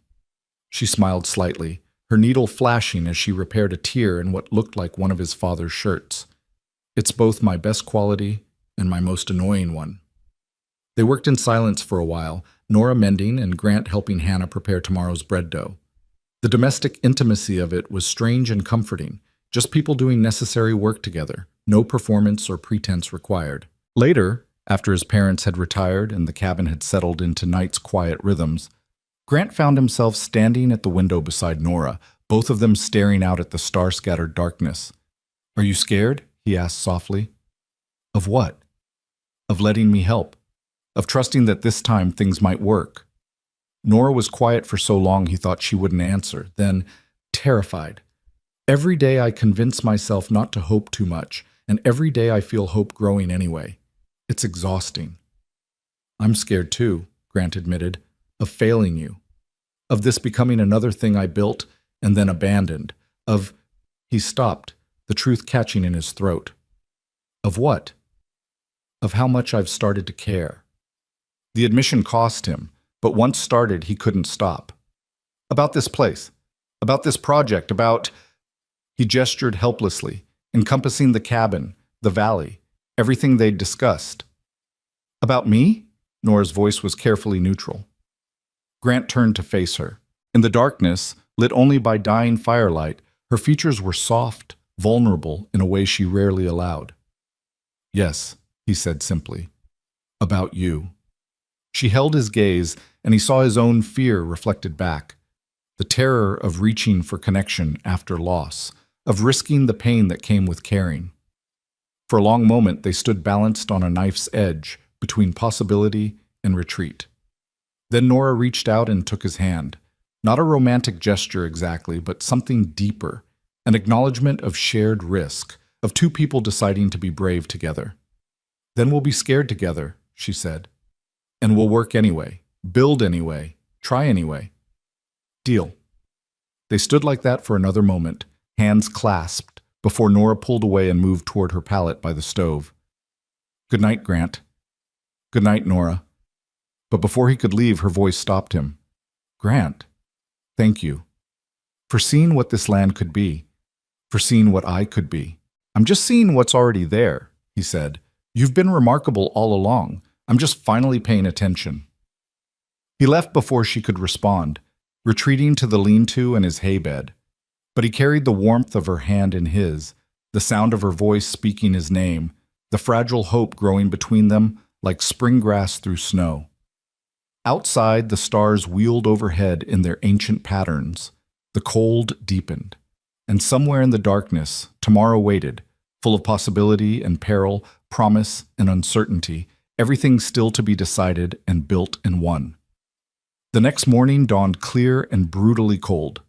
A: She smiled slightly, her needle flashing as she repaired a tear in what looked like one of his father's shirts. It's both my best quality and my most annoying one. They worked in silence for a while, Nora mending and Grant helping Hannah prepare tomorrow's bread dough. The domestic intimacy of it was strange and comforting, just people doing necessary work together, no performance or pretense required. Later, after his parents had retired and the cabin had settled into night's quiet rhythms, Grant found himself standing at the window beside Nora, both of them staring out at the star-scattered darkness. Are you scared? He asked softly. Of what? Of letting me help. Of trusting that this time things might work. Nora was quiet for so long he thought she wouldn't answer, then, terrified. Every day I convince myself not to hope too much, and every day I feel hope growing anyway. It's exhausting. I'm scared too, Grant admitted, of failing you. Of this becoming another thing I built and then abandoned. Of... He stopped, the truth catching in his throat. Of what? Of how much I've started to care. The admission cost him, but once started, he couldn't stop. About this place. About this project. About... He gestured helplessly, encompassing the cabin, the valley, everything they'd discussed. About me? Nora's voice was carefully neutral. Grant turned to face her. In the darkness, lit only by dying firelight, her features were soft, vulnerable in a way she rarely allowed. Yes, he said simply. About you. She held his gaze, and he saw his own fear reflected back. The terror of reaching for connection after loss, of risking the pain that came with caring. For a long moment, they stood balanced on a knife's edge between possibility and retreat. Then Nora reached out and took his hand. Not a romantic gesture exactly, but something deeper, an acknowledgement of shared risk, of two people deciding to be brave together. Then we'll be scared together, she said. And we'll work anyway, build anyway, try anyway. Deal. They stood like that for another moment, hands clasped, before Nora pulled away and moved toward her pallet by the stove. Good night, Grant. Good night, Nora. But before he could leave, her voice stopped him. Grant, thank you for seeing what this land could be, for seeing what I could be. I'm just seeing what's already there, he said. You've been remarkable all along. I'm just finally paying attention. He left before she could respond, retreating to the lean-to and his hay bed. But he carried the warmth of her hand in his, the sound of her voice speaking his name, the fragile hope growing between them like spring grass through snow. Outside, the stars wheeled overhead in their ancient patterns. The cold deepened, and somewhere in the darkness, tomorrow waited, full of possibility and peril, promise and uncertainty, everything still to be decided and built in one. The next morning dawned clear and brutally cold.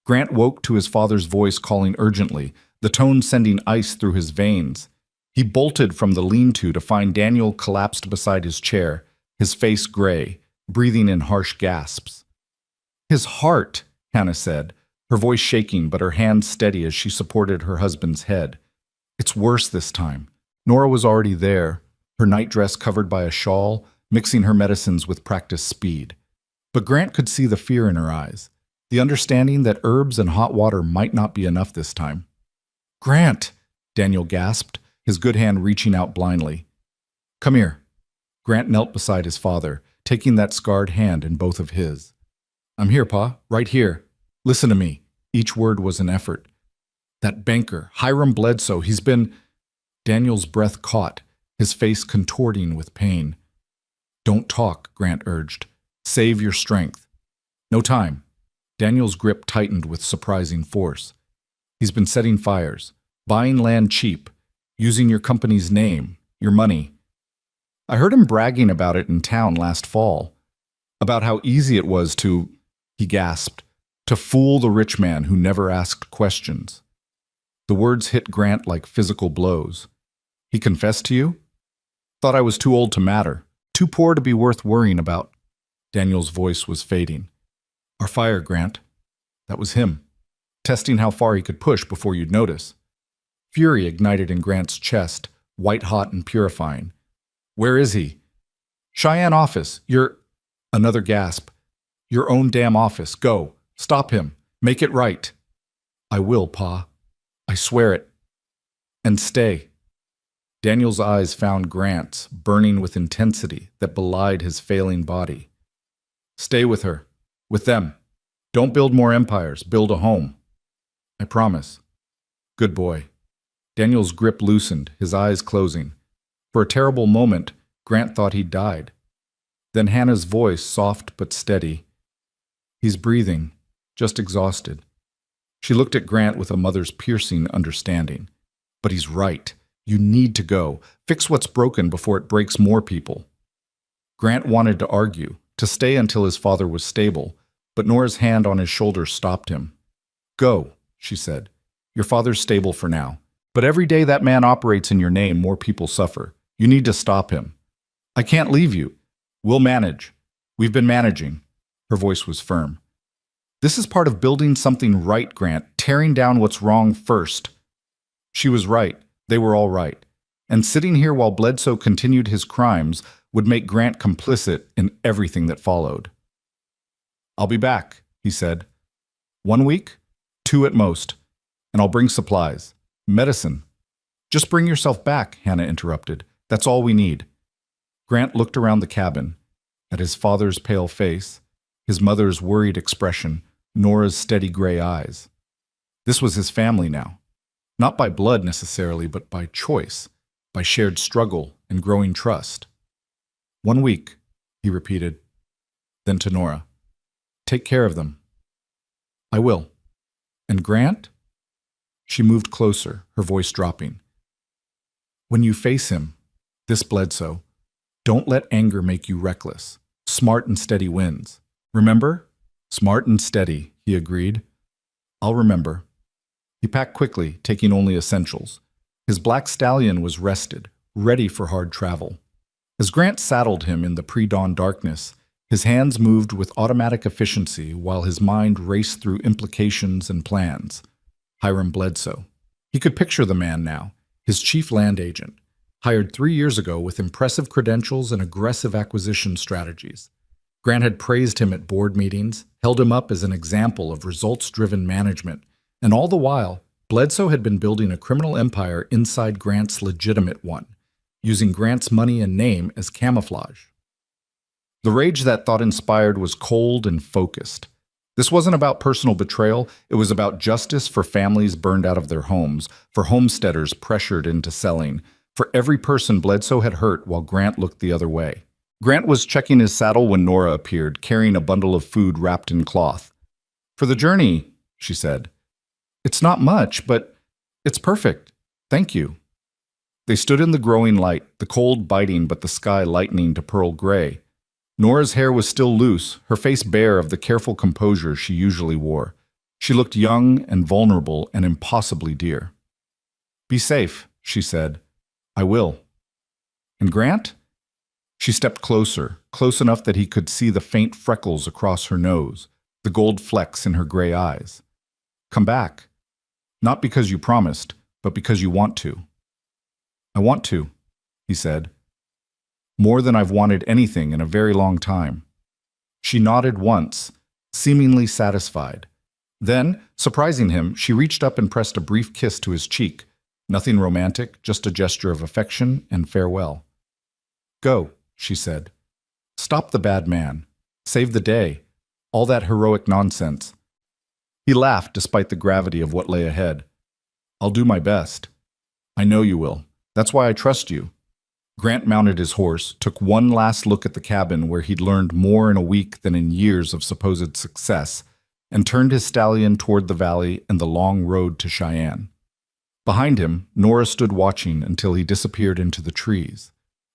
A: Grant woke to his father's voice calling urgently, the tone sending ice through his veins. He bolted from the lean-to find Daniel collapsed beside his chair, his face gray, breathing in harsh gasps. His heart, Hannah said, her voice shaking but her hand steady as she supported her husband's head. It's worse this time. Nora was already there, her nightdress covered by a shawl, mixing her medicines with practiced speed. But Grant could see the fear in her eyes, the understanding that herbs and hot water might not be enough this time. Grant, Daniel gasped, his good hand reaching out blindly. Come here. Grant knelt beside his father, taking that scarred hand in both of his. I'm here, Pa, right here. Listen to me. Each word was an effort. That banker, Hiram Bledsoe, he's been... Daniel's breath caught, his face contorting with pain. Don't talk, Grant urged. Save your strength. No time. Daniel's grip tightened with surprising force. He's been setting fires, buying land cheap, using your company's name, your money. I heard him bragging about it in town last fall, about how easy it was to, he gasped, to fool the rich man who never asked questions. The words hit Grant like physical blows. He confessed to you? Thought I was too old to matter, too poor to be worth worrying about. Daniel's voice was fading. Our fire, Grant. That was him, testing how far he could push before you'd notice. Fury ignited in Grant's chest, white-hot and purifying. Where is he? Cheyenne office. Another gasp. Your own damn office. Go. Stop him. Make it right. I will, Pa. I swear it. And stay. Daniel's eyes found Grant's, burning with intensity that belied his failing body. Stay with her. With them. Don't build more empires. Build a home. I promise. Good boy. Daniel's grip loosened, his eyes closing. For a terrible moment, Grant thought he'd died. Then Hannah's voice, soft but steady. He's breathing, just exhausted. She looked at Grant with a mother's piercing understanding. But he's right. You need to go. Fix what's broken before it breaks more people. Grant wanted to argue, to stay until his father was stable, but Nora's hand on his shoulder stopped him. Go, she said. Your father's stable for now. But every day that man operates in your name, more people suffer. You need to stop him. I can't leave you. We'll manage. We've been managing. Her voice was firm. This is part of building something right, Grant, tearing down what's wrong first. She was right. They were all right. And sitting here while Bledsoe continued his crimes would make Grant complicit in everything that followed. I'll be back, he said. 1 week? 2 at most. And I'll bring supplies. Medicine. Just bring yourself back, Hannah interrupted. That's all we need. Grant looked around the cabin, at his father's pale face, his mother's worried expression, Nora's steady gray eyes. This was his family now. Not by blood necessarily, but by choice, by shared struggle and growing trust. 1 week, he repeated. Then to Nora. Take care of them. I will. And Grant? She moved closer, her voice dropping. When you face him, this Bledsoe, don't let anger make you reckless. Smart and steady wins. Remember? Smart and steady, he agreed. I'll remember. He packed quickly, taking only essentials. His black stallion was rested, ready for hard travel. As Grant saddled him in the pre-dawn darkness, his hands moved with automatic efficiency while his mind raced through implications and plans. Hiram Bledsoe. He could picture the man now, his chief land agent, hired 3 years ago with impressive credentials and aggressive acquisition strategies. Grant had praised him at board meetings, held him up as an example of results-driven management, and all the while, Bledsoe had been building a criminal empire inside Grant's legitimate one, using Grant's money and name as camouflage. The rage that thought inspired was cold and focused. This wasn't about personal betrayal, it was about justice for families burned out of their homes, for homesteaders pressured into selling, for every person Bledsoe had hurt while Grant looked the other way. Grant was checking his saddle when Nora appeared, carrying a bundle of food wrapped in cloth. "For the journey," she said. "It's not much, but it's perfect. Thank you." They stood in the growing light, the cold biting but the sky lightening to pearl gray. Nora's hair was still loose, her face bare of the careful composure she usually wore. She looked young and vulnerable and impossibly dear. "Be safe," she said. "I will." "And Grant?" She stepped closer, close enough that he could see the faint freckles across her nose, the gold flecks in her gray eyes. "Come back. Not because you promised, but because you want to." "I want to," he said. "More than I've wanted anything in a very long time." She nodded once, seemingly satisfied. Then, surprising him, she reached up and pressed a brief kiss to his cheek. Nothing romantic, just a gesture of affection and farewell. "Go," she said. "Stop the bad man. Save the day. All that heroic nonsense." He laughed despite the gravity of what lay ahead. "I'll do my best." "I know you will. That's why I trust you." Grant mounted his horse, took one last look at the cabin where he'd learned more in a week than in years of supposed success, and turned his stallion toward the valley and the long road to Cheyenne. Behind him, Nora stood watching until he disappeared into the trees.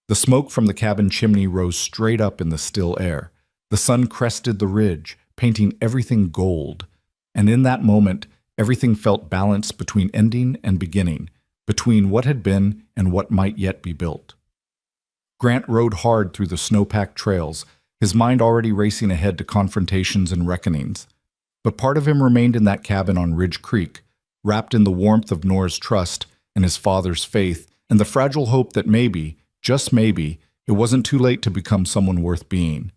A: The smoke from the cabin chimney rose straight up in the still air. The sun crested the ridge, painting everything gold. And in that moment, everything felt balanced between ending and beginning, between what had been and what might yet be built. Grant rode hard through the snow-packed trails, his mind already racing ahead to confrontations and reckonings. But part of him remained in that cabin on Ridge Creek, wrapped in the warmth of Nora's trust and his father's faith and the fragile hope that maybe, just maybe, it wasn't too late to become someone worth being.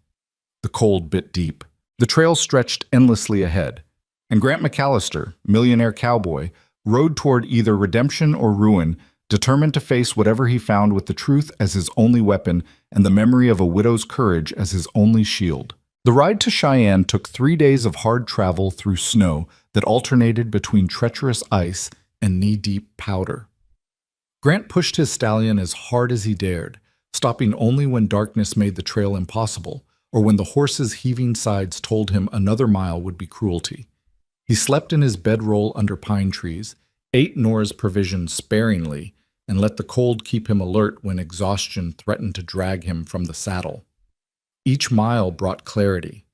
A: The cold bit deep. The trail stretched endlessly ahead, and Grant McAllister, millionaire cowboy, rode toward either redemption or ruin, determined to face whatever he found with the truth as his only weapon and the memory of a widow's courage as his only shield. The ride to Cheyenne took 3 days of hard travel through snow that alternated between treacherous ice and knee-deep powder. Grant pushed his stallion as hard as he dared, stopping only when darkness made the trail impossible, or when the horse's heaving sides told him another mile would be cruelty. He slept in his bedroll under pine trees, ate Nora's provisions sparingly, and let the cold keep him alert when exhaustion threatened to drag him from the saddle. Each mile brought clarity.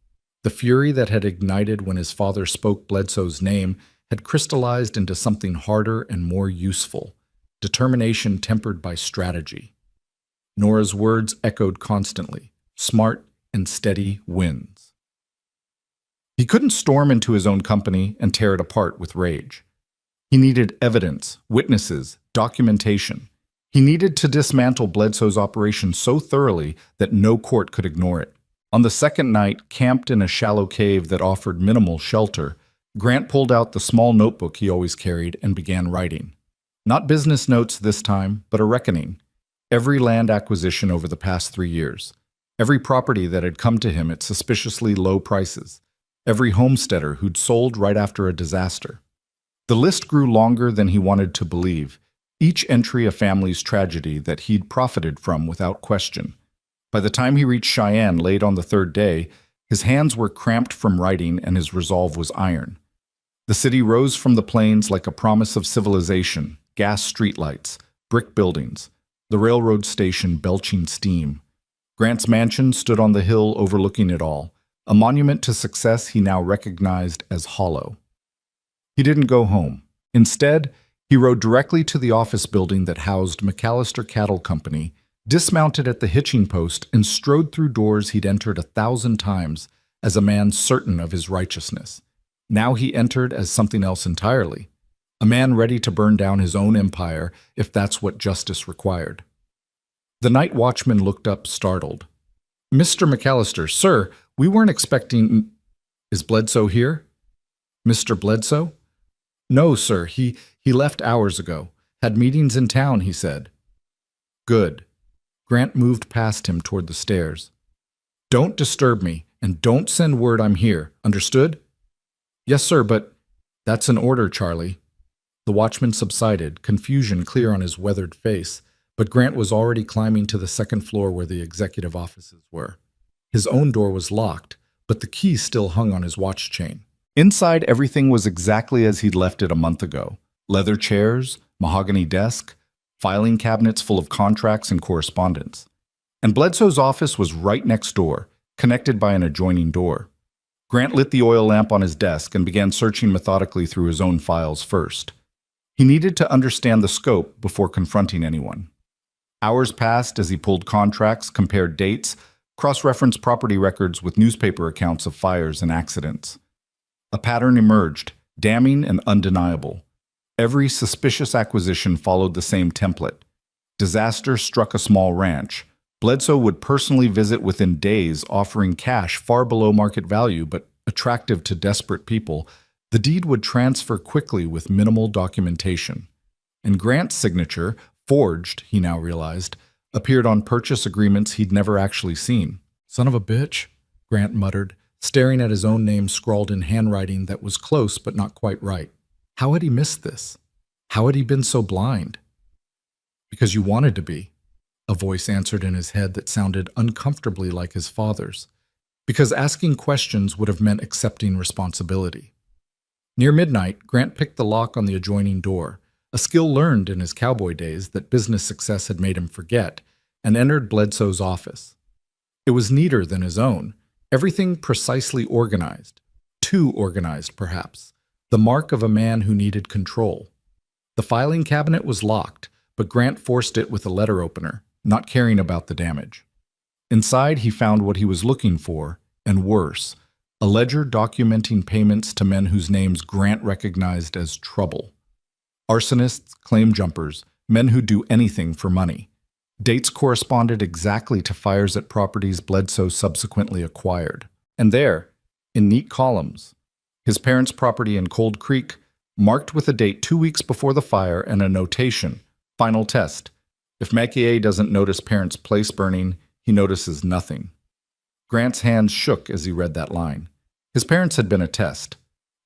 A: The fury that had ignited when his father spoke Bledsoe's name had crystallized into something harder and more useful, determination tempered by strategy. Nora's words echoed constantly, smart and steady wins. He couldn't storm into his own company and tear it apart with rage. He needed evidence, witnesses, documentation. He needed to dismantle Bledsoe's operation so thoroughly that no court could ignore it. On the second night, camped in a shallow cave that offered minimal shelter, Grant pulled out the small notebook he always carried and began writing. Not business notes this time, but a reckoning. Every land acquisition over the past 3 years. Every property that had come to him at suspiciously low prices. Every homesteader who'd sold right after a disaster. The list grew longer than he wanted to believe, each entry a family's tragedy that he'd profited from without question. By the time he reached Cheyenne late on the third day, his hands were cramped from writing and his resolve was iron. The city rose from the plains like a promise of civilization, gas streetlights, brick buildings, the railroad station belching steam. Grant's mansion stood on the hill overlooking it all, a monument to success he now recognized as hollow. He didn't go home. Instead, he rode directly to the office building that housed McAllister Cattle Company, dismounted at the hitching post, and strode through doors he'd entered 1,000 times as a man certain of his righteousness. Now he entered as something else entirely, a man ready to burn down his own empire if that's what justice required. The night watchman looked up, startled. Mr. McAllister, sir, we weren't expecting. Is Bledsoe here? Mr. Bledsoe? No, sir, he left hours ago. Had meetings in town, he said. Good. Grant moved past him toward the stairs. Don't disturb me, and don't send word I'm here. Understood? Yes, sir, but that's an order, Charlie. The watchman subsided, confusion clear on his weathered face, but Grant was already climbing to the second floor where the executive offices were. His own door was locked, but the key still hung on his watch chain. Inside, everything was exactly as he'd left it a month ago. Leather chairs, mahogany desk, filing cabinets full of contracts and correspondence. And Bledsoe's office was right next door, connected by an adjoining door. Grant lit the oil lamp on his desk and began searching methodically through his own files first. He needed to understand the scope before confronting anyone. Hours passed as he pulled contracts, compared dates, cross-referenced property records with newspaper accounts of fires and accidents. A pattern emerged, damning and undeniable. Every suspicious acquisition followed the same template. Disaster struck a small ranch. Bledsoe would personally visit within days, offering cash far below market value but attractive to desperate people. The deed would transfer quickly with minimal documentation. And Grant's signature, forged, he now realized, appeared on purchase agreements he'd never actually seen. Son of a bitch, Grant muttered, staring at his own name scrawled in handwriting that was close but not quite right. How had he missed this? How had he been so blind? Because you wanted to be, a voice answered in his head that sounded uncomfortably like his father's. Because asking questions would have meant accepting responsibility. Near midnight, Grant picked the lock on the adjoining door, a skill learned in his cowboy days that business success had made him forget, and entered Bledsoe's office. It was neater than his own, everything precisely organized. Too organized, perhaps. The mark of a man who needed control. The filing cabinet was locked, but Grant forced it with a letter opener, not caring about the damage. Inside, he found what he was looking for, and worse, a ledger documenting payments to men whose names Grant recognized as trouble. Arsonists, claim jumpers, men who do anything for money. Dates corresponded exactly to fires at properties Bledsoe subsequently acquired. And there, in neat columns, his parents' property in Cold Creek, marked with a date 2 weeks before the fire and a notation, final test. If Macier doesn't notice parents' place burning, he notices nothing. Grant's hands shook as he read that line. His parents had been a test.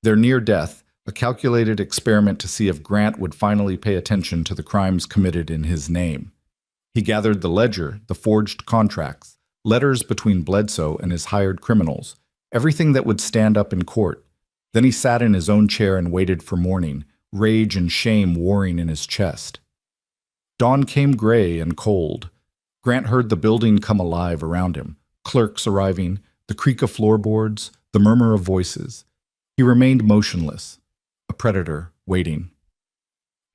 A: Their near death, a calculated experiment to see if Grant would finally pay attention to the crimes committed in his name. He gathered the ledger, the forged contracts, letters between Bledsoe and his hired criminals, everything that would stand up in court. Then he sat in his own chair and waited for morning, rage and shame warring in his chest. Dawn came gray and cold. Grant heard the building come alive around him, clerks arriving, the creak of floorboards, the murmur of voices. He remained motionless, a predator waiting.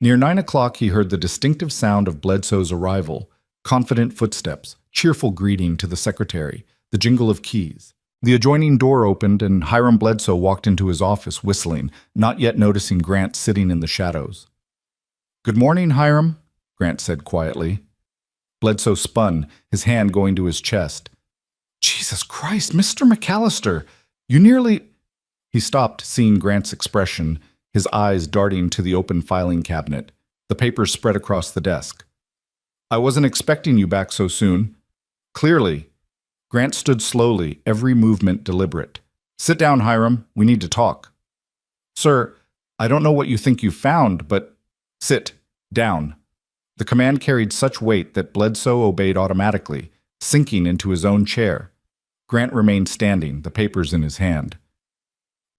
A: Near 9 o'clock, he heard the distinctive sound of Bledsoe's arrival, confident footsteps, cheerful greeting to the secretary, the jingle of keys. The adjoining door opened, and Hiram Bledsoe walked into his office whistling, not yet noticing Grant sitting in the shadows. "Good morning, Hiram," Grant said quietly. Bledsoe spun, his hand going to his chest. "Jesus Christ, Mr. McAllister, you nearly—" He stopped, seeing Grant's expression, his eyes darting to the open filing cabinet, the papers spread across the desk. "I wasn't expecting you back so soon." Clearly. Grant stood slowly, every movement deliberate. "Sit down, Hiram. We need to talk." "Sir, I don't know what you think you found, but—" "Sit. Down." The command carried such weight that Bledsoe obeyed automatically, sinking into his own chair. Grant remained standing, the papers in his hand.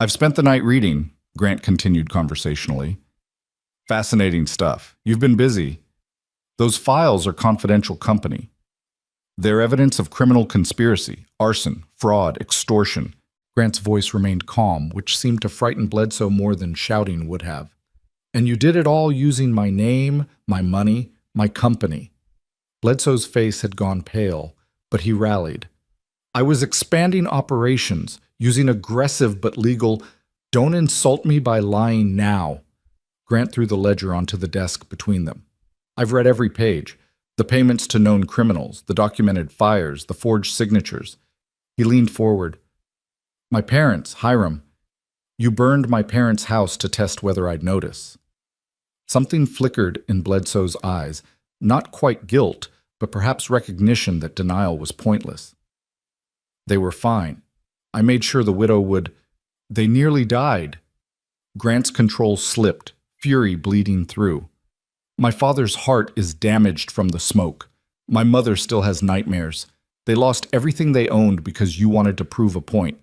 A: "I've spent the night reading," Grant continued conversationally. "Fascinating stuff. You've been busy. Those files are confidential company. They're evidence of criminal conspiracy, arson, fraud, extortion." Grant's voice remained calm, which seemed to frighten Bledsoe more than shouting would have. "And you did it all using my name, my money, my company." Bledsoe's face had gone pale, but he rallied. "I was expanding operations, using aggressive but legal— Don't insult me by lying now." Grant threw the ledger onto the desk between them. "I've read every page. The payments to known criminals, the documented fires, the forged signatures. He leaned forward. My parents, Hiram. You burned my parents' house to test whether I'd notice. Something flickered in Bledsoe's eyes, not quite guilt, but perhaps recognition that denial was pointless. They were fine. I made sure the widow would. They nearly died. Grant's control slipped, fury bleeding through. My father's heart is damaged from the smoke. My mother still has nightmares. They lost everything they owned because you wanted to prove a point.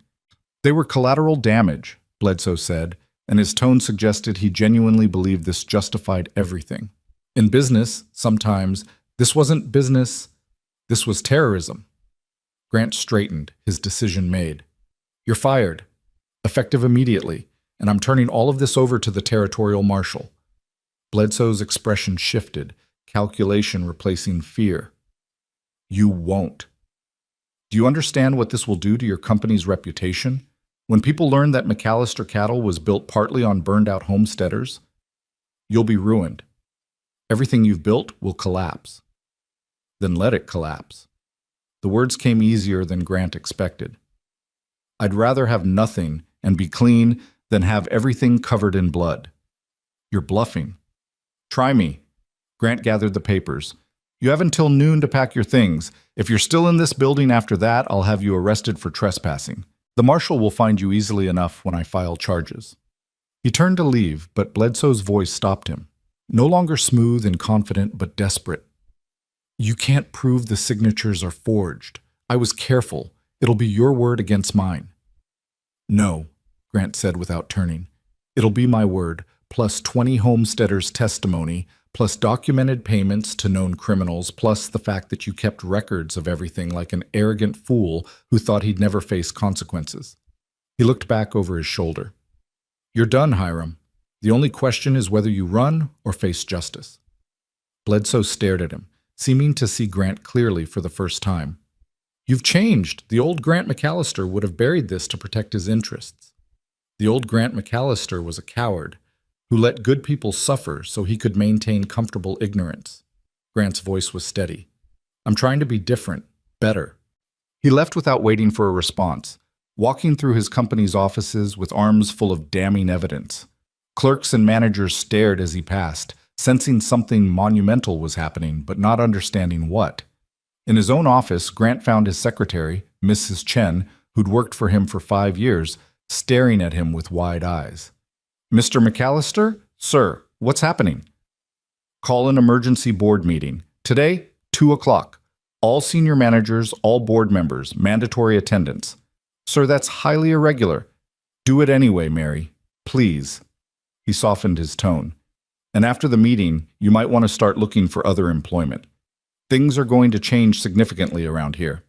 A: They were collateral damage, Bledsoe said, and his tone suggested he genuinely believed this justified everything. In business, sometimes, this wasn't business, this was terrorism. Grant straightened, his decision made. You're fired, effective immediately, and I'm turning all of this over to the territorial marshal. Bledsoe's expression shifted, calculation replacing fear. You won't. Do you understand what this will do to your company's reputation? When people learn that McAllister Cattle was built partly on burned-out homesteaders, you'll be ruined. Everything you've built will collapse. Then let it collapse. The words came easier than Grant expected. I'd rather have nothing and be clean than have everything covered in blood. You're bluffing. Try me. Grant gathered the papers. You have until noon to pack your things. If you're still in this building after that, I'll have you arrested for trespassing. The marshal will find you easily enough when I file charges. He turned to leave, but Bledsoe's voice stopped him. No longer smooth and confident, but desperate. You can't prove the signatures are forged. I was careful. It'll be your word against mine. No, Grant said without turning. It'll be my word, plus 20 homesteaders' testimony, plus documented payments to known criminals, plus the fact that you kept records of everything like an arrogant fool who thought he'd never face consequences. He looked back over his shoulder. You're done, Hiram. The only question is whether you run or face justice. Bledsoe stared at him, seeming to see Grant clearly for the first time. You've changed. The old Grant McAllister would have buried this to protect his interests. The old Grant McAllister was a coward who let good people suffer so he could maintain comfortable ignorance. Grant's voice was steady. I'm trying to be different, better. He left without waiting for a response, walking through his company's offices with arms full of damning evidence. Clerks and managers stared as he passed, sensing something monumental was happening, but not understanding what. In his own office, Grant found his secretary, Mrs. Chen, who'd worked for him for 5 years, staring at him with wide eyes. Mr. McAllister? Sir, what's happening? Call an emergency board meeting. Today, 2 o'clock. All senior managers, all board members, mandatory attendance. Sir, that's highly irregular. Do it anyway, Mary. Please. He softened his tone. And after the meeting, you might want to start looking for other employment. Things are going to change significantly around here.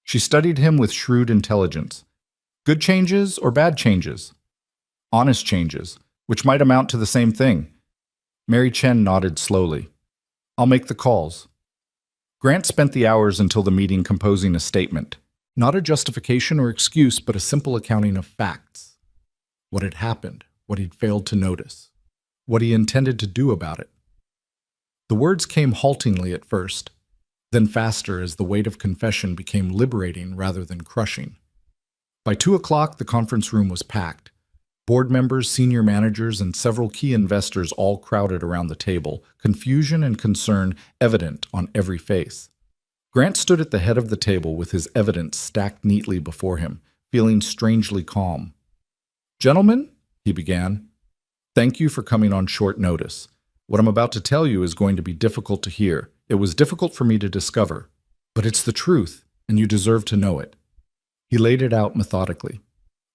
A: She studied him with shrewd intelligence. Good changes or bad changes? Honest changes, which might amount to the same thing. Mary Chen nodded slowly. I'll make the calls. Grant spent the hours until the meeting composing a statement. Not a justification or excuse, but a simple accounting of facts. What had happened, what he'd failed to notice, what he intended to do about it. The words came haltingly at first, then faster as the weight of confession became liberating rather than crushing. By 2 o'clock, the conference room was packed. Board members, senior managers, and several key investors all crowded around the table, confusion and concern evident on every face. Grant stood at the head of the table with his evidence stacked neatly before him, feeling strangely calm. Gentlemen, he began, thank you for coming on short notice. What I'm about to tell you is going to be difficult to hear. It was difficult for me to discover, but it's the truth, and you deserve to know it. He laid it out methodically.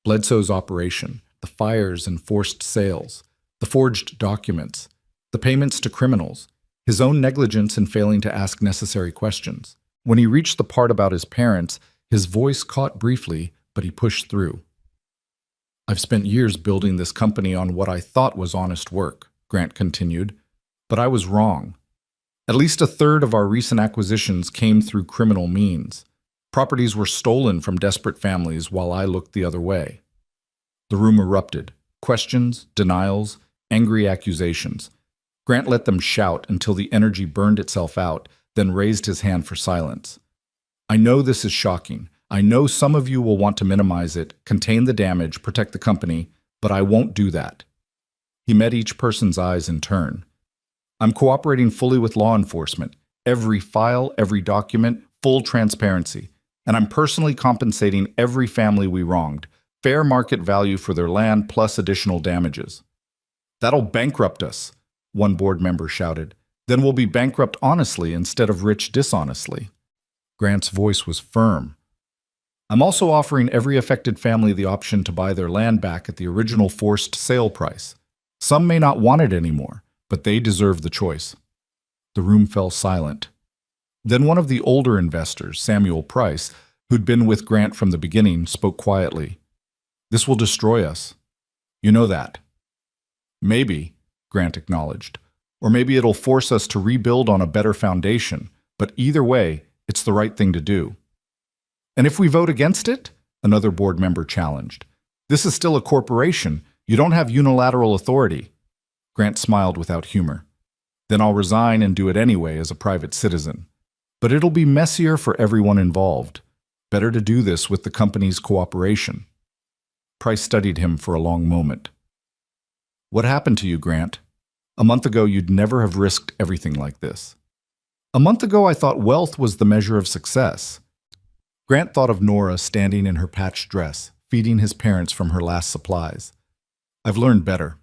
A: Bledsoe's operation, the fires and forced sales, the forged documents, the payments to criminals, his own negligence in failing to ask necessary questions. When he reached the part about his parents, his voice caught briefly, but he pushed through. I've spent years building this company on what I thought was honest work, Grant continued, but I was wrong. At least a third of our recent acquisitions came through criminal means. Properties were stolen from desperate families while I looked the other way. The room erupted. Questions, denials, angry accusations. Grant let them shout until the energy burned itself out, then raised his hand for silence. I know this is shocking. I know some of you will want to minimize it, contain the damage, protect the company, but I won't do that. He met each person's eyes in turn. I'm cooperating fully with law enforcement. Every file, every document, full transparency. And I'm personally compensating every family we wronged. Fair market value for their land plus additional damages. That'll bankrupt us, one board member shouted. Then we'll be bankrupt honestly instead of rich dishonestly. Grant's voice was firm. I'm also offering every affected family the option to buy their land back at the original forced sale price. Some may not want it anymore, but they deserve the choice. The room fell silent. Then one of the older investors, Samuel Price, who'd been with Grant from the beginning, spoke quietly. This will destroy us. You know that. Maybe, Grant acknowledged. Or maybe it'll force us to rebuild on a better foundation. But either way, it's the right thing to do. And if we vote against it? Another board member challenged. This is still a corporation. You don't have unilateral authority. Grant smiled without humor. Then I'll resign and do it anyway as a private citizen. But it'll be messier for everyone involved. Better to do this with the company's cooperation. Price studied him for a long moment. What happened to you, Grant? A month ago, you'd never have risked everything like this. A month ago, I thought wealth was the measure of success. Grant thought of Nora standing in her patched dress, feeding his parents from her last supplies. I've learned better.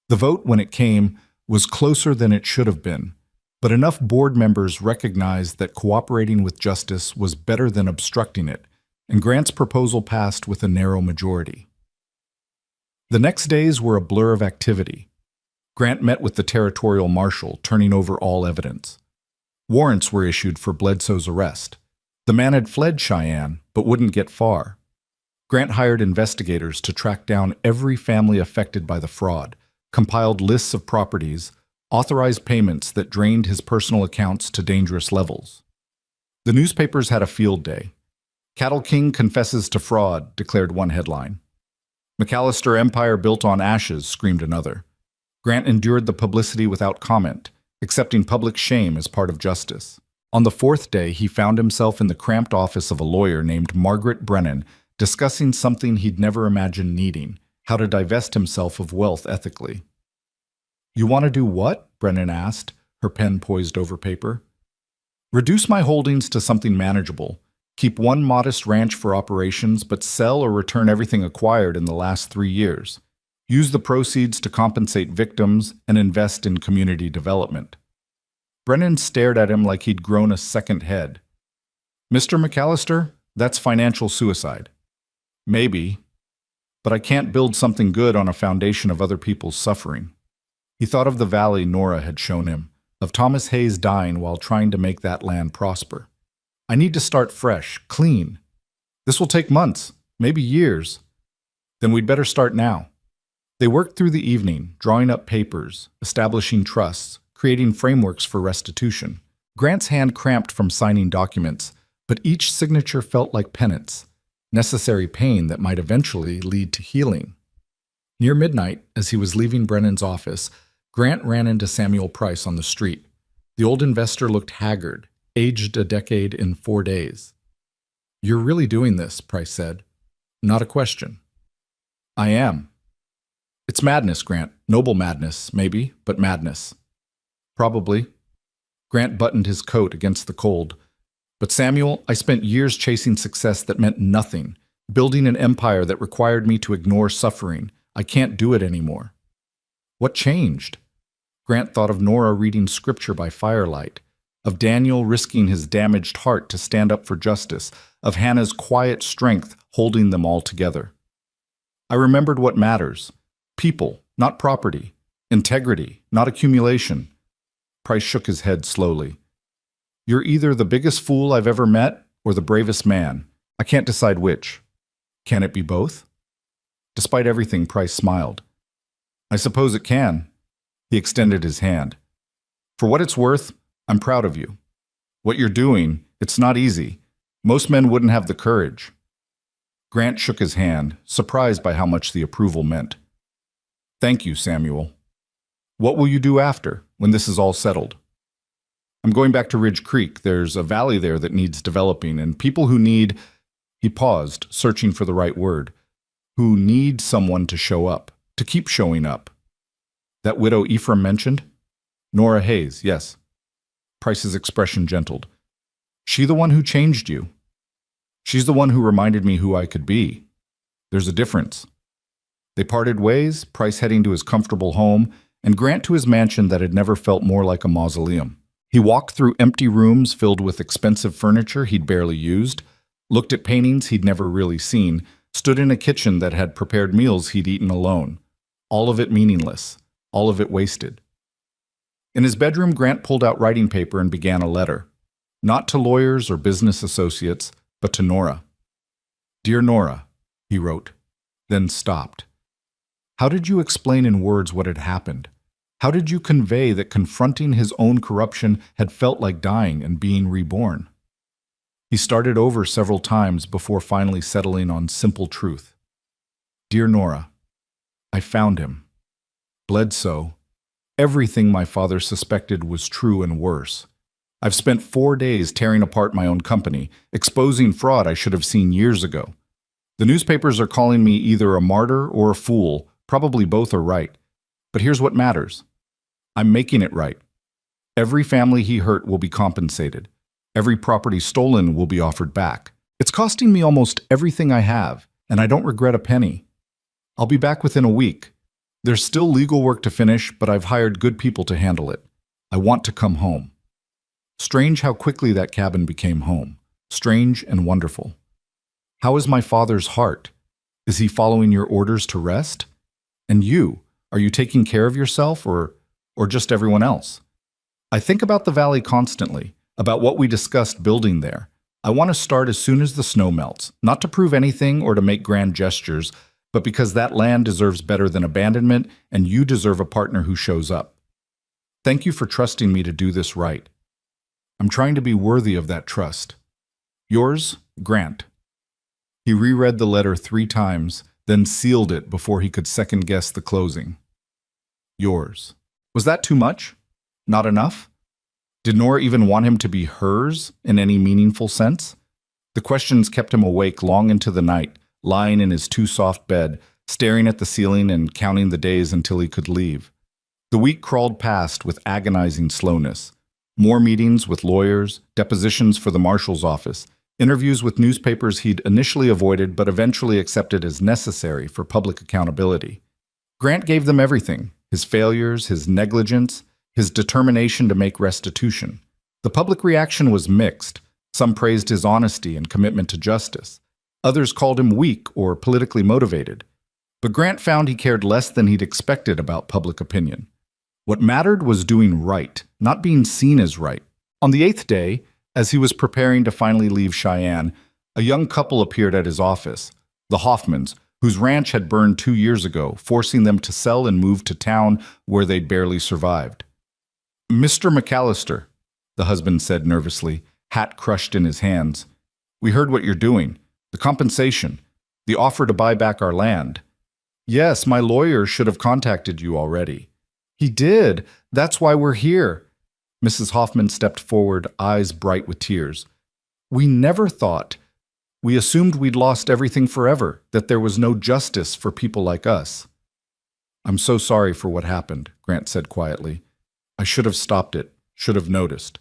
A: The vote, when it came, was closer than it should have been, but enough board members recognized that cooperating with justice was better than obstructing it, and Grant's proposal passed with a narrow majority. The next days were a blur of activity. Grant met with the territorial marshal, turning over all evidence. Warrants were issued for Bledsoe's arrest. The man had fled Cheyenne, but wouldn't get far. Grant hired investigators to track down every family affected by the fraud, compiled lists of properties, authorized payments that drained his personal accounts to dangerous levels. The newspapers had a field day. Cattle King confesses to fraud, declared one headline. McAllister Empire built on ashes, screamed another. Grant endured the publicity without comment, accepting public shame as part of justice. On the fourth day, he found himself in the cramped office of a lawyer named Margaret Brennan, discussing something he'd never imagined needing, how to divest himself of wealth ethically. You want to do what? Brennan asked, her pen poised over paper. Reduce my holdings to something manageable. Keep one modest ranch for operations, but sell or return everything acquired in the last 3 years. Use the proceeds to compensate victims and invest in community development. Brennan stared at him like he'd grown a second head. Mr. McAllister, that's financial suicide. Maybe, but I can't build something good on a foundation of other people's suffering. He thought of the valley Nora had shown him, of Thomas Hayes dying while trying to make that land prosper. I need to start fresh, clean. This will take months, maybe years. Then we'd better start now. They worked through the evening, drawing up papers, establishing trusts, creating frameworks for restitution. Grant's hand cramped from signing documents, but each signature felt like penance, necessary pain that might eventually lead to healing. Near midnight, as he was leaving Brennan's office, Grant ran into Samuel Price on the street. The old investor looked haggard, aged a decade in 4 days. You're really doing this, Price said. Not a question. I am. It's madness, Grant. Noble madness, maybe, but madness. Probably. Grant buttoned his coat against the cold. But Samuel, I spent years chasing success that meant nothing, building an empire that required me to ignore suffering. I can't do it anymore. What changed? Grant thought of Nora reading scripture by firelight, of Daniel risking his damaged heart to stand up for justice, of Hannah's quiet strength holding them all together. I remembered what matters. People, not property. Integrity, not accumulation. Price shook his head slowly. You're either the biggest fool I've ever met or the bravest man. I can't decide which. Can it be both? Despite everything, Price smiled. I suppose it can. He extended his hand. For what it's worth, I'm proud of you. What you're doing, it's not easy. Most men wouldn't have the courage. Grant shook his hand, surprised by how much the approval meant. Thank you, Samuel. What will you do after, when this is all settled? I'm going back to Ridge Creek. There's a valley there that needs developing, and people who need, he paused, searching for the right word, who need someone to show up, to keep showing up. That widow Ephraim mentioned? Nora Hayes, yes. Price's expression gentled. She the one who changed you. She's the one who reminded me who I could be. There's a difference. They parted ways, Price heading to his comfortable home, and Grant to his mansion that had never felt more like a mausoleum. He walked through empty rooms filled with expensive furniture he'd barely used, looked at paintings he'd never really seen, stood in a kitchen that had prepared meals he'd eaten alone. All of it meaningless, all of it wasted. In his bedroom, Grant pulled out writing paper and began a letter. Not to lawyers or business associates, but to Nora. Dear Nora, he wrote, then stopped. How did you explain in words what had happened? How did you convey that confronting his own corruption had felt like dying and being reborn? He started over several times before finally settling on simple truth. Dear Nora, I found him. Bledsoe. Everything my father suspected was true and worse. I've spent 4 days tearing apart my own company, exposing fraud I should have seen years ago. The newspapers are calling me either a martyr or a fool. Probably both are right. But here's what matters. I'm making it right. Every family he hurt will be compensated. Every property stolen will be offered back. It's costing me almost everything I have, and I don't regret a penny. I'll be back within a week. There's still legal work to finish, but I've hired good people to handle it. I want to come home. Strange how quickly that cabin became home. Strange and wonderful. How is my father's heart? Is he following your orders to rest? And you, are you taking care of yourself or just everyone else? I think about the valley constantly, about what we discussed building there. I want to start as soon as the snow melts, not to prove anything or to make grand gestures, but because that land deserves better than abandonment and you deserve a partner who shows up. Thank you for trusting me to do this right. I'm trying to be worthy of that trust. Yours, Grant. He reread the letter 3 times, then sealed it before he could second-guess the closing. Yours. Was that too much? Not enough? Did Nora even want him to be hers in any meaningful sense? The questions kept him awake long into the night, lying in his too-soft bed, staring at the ceiling and counting the days until he could leave. The week crawled past with agonizing slowness. More meetings with lawyers, depositions for the marshal's office, interviews with newspapers he'd initially avoided but eventually accepted as necessary for public accountability. Grant gave them everything, his failures, his negligence, his determination to make restitution. The public reaction was mixed. Some praised his honesty and commitment to justice. Others called him weak or politically motivated. But Grant found he cared less than he'd expected about public opinion. What mattered was doing right, not being seen as right. On the 8th day, as he was preparing to finally leave Cheyenne, a young couple appeared at his office, the Hoffmans, whose ranch had burned 2 years ago, forcing them to sell and move to town where they'd barely survived. Mr. McAllister, the husband said nervously, hat crushed in his hands. We heard what you're doing. The compensation. The offer to buy back our land. Yes, my lawyer should have contacted you already. He did. That's why we're here. Mrs. Hoffman stepped forward, eyes bright with tears. We never thought. We assumed we'd lost everything forever, that there was no justice for people like us. I'm so sorry for what happened, Grant said quietly. I should have stopped it, should have noticed.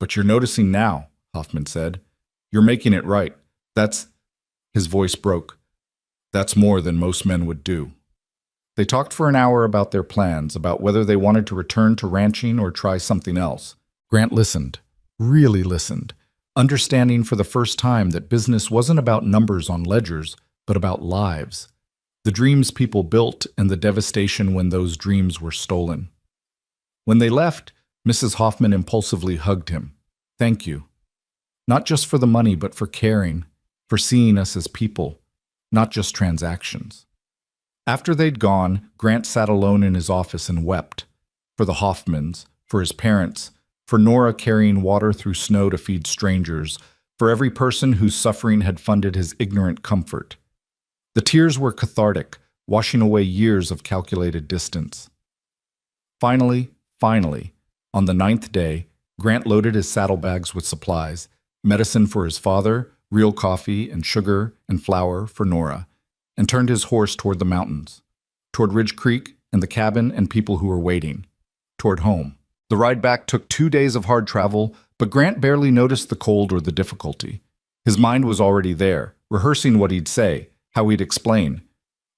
A: But you're noticing now, Hoffman said. You're making it right. His voice broke. That's more than most men would do. They talked for an hour about their plans, about whether they wanted to return to ranching or try something else. Grant listened, really listened, understanding for the first time that business wasn't about numbers on ledgers, but about lives. The dreams people built and the devastation when those dreams were stolen. When they left, Mrs. Hoffman impulsively hugged him. Thank you. Not just for the money, but for caring, for seeing us as people, not just transactions. After they'd gone, Grant sat alone in his office and wept. For the Hoffmans, for his parents, for Nora carrying water through snow to feed strangers, for every person whose suffering had funded his ignorant comfort. The tears were cathartic, washing away years of calculated distance. Finally, on the 9th day, Grant loaded his saddlebags with supplies, medicine for his father, real coffee and sugar and flour for Nora, and turned his horse toward the mountains, toward Ridge Creek and the cabin and people who were waiting, toward home. The ride back took 2 days of hard travel, but Grant barely noticed the cold or the difficulty. His mind was already there, rehearsing what he'd say, how he'd explain.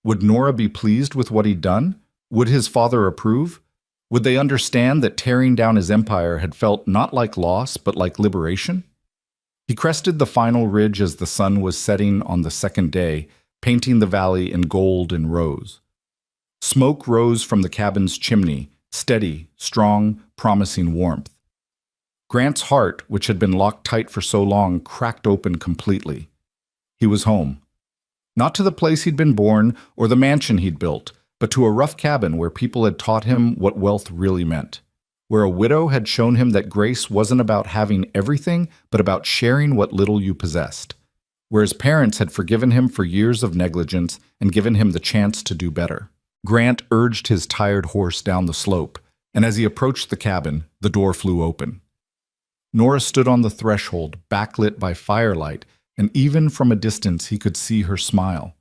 A: Would Nora be pleased with what he'd done? Would his father approve? Would they understand that tearing down his empire had felt not like loss, but like liberation? He crested the final ridge as the sun was setting on the second day, painting the valley in gold and rose. Smoke rose from the cabin's chimney, steady, strong, promising warmth. Grant's heart, which had been locked tight for so long, cracked open completely. He was home. Not to the place he'd been born or the mansion he'd built, but to a rough cabin where people had taught him what wealth really meant, where a widow had shown him that grace wasn't about having everything, but about sharing what little you possessed, where his parents had forgiven him for years of negligence and given him the chance to do better. Grant urged his tired horse down the slope, and as he approached the cabin, the door flew open. Nora stood on the threshold, backlit by firelight, and even from a distance he could see her smile.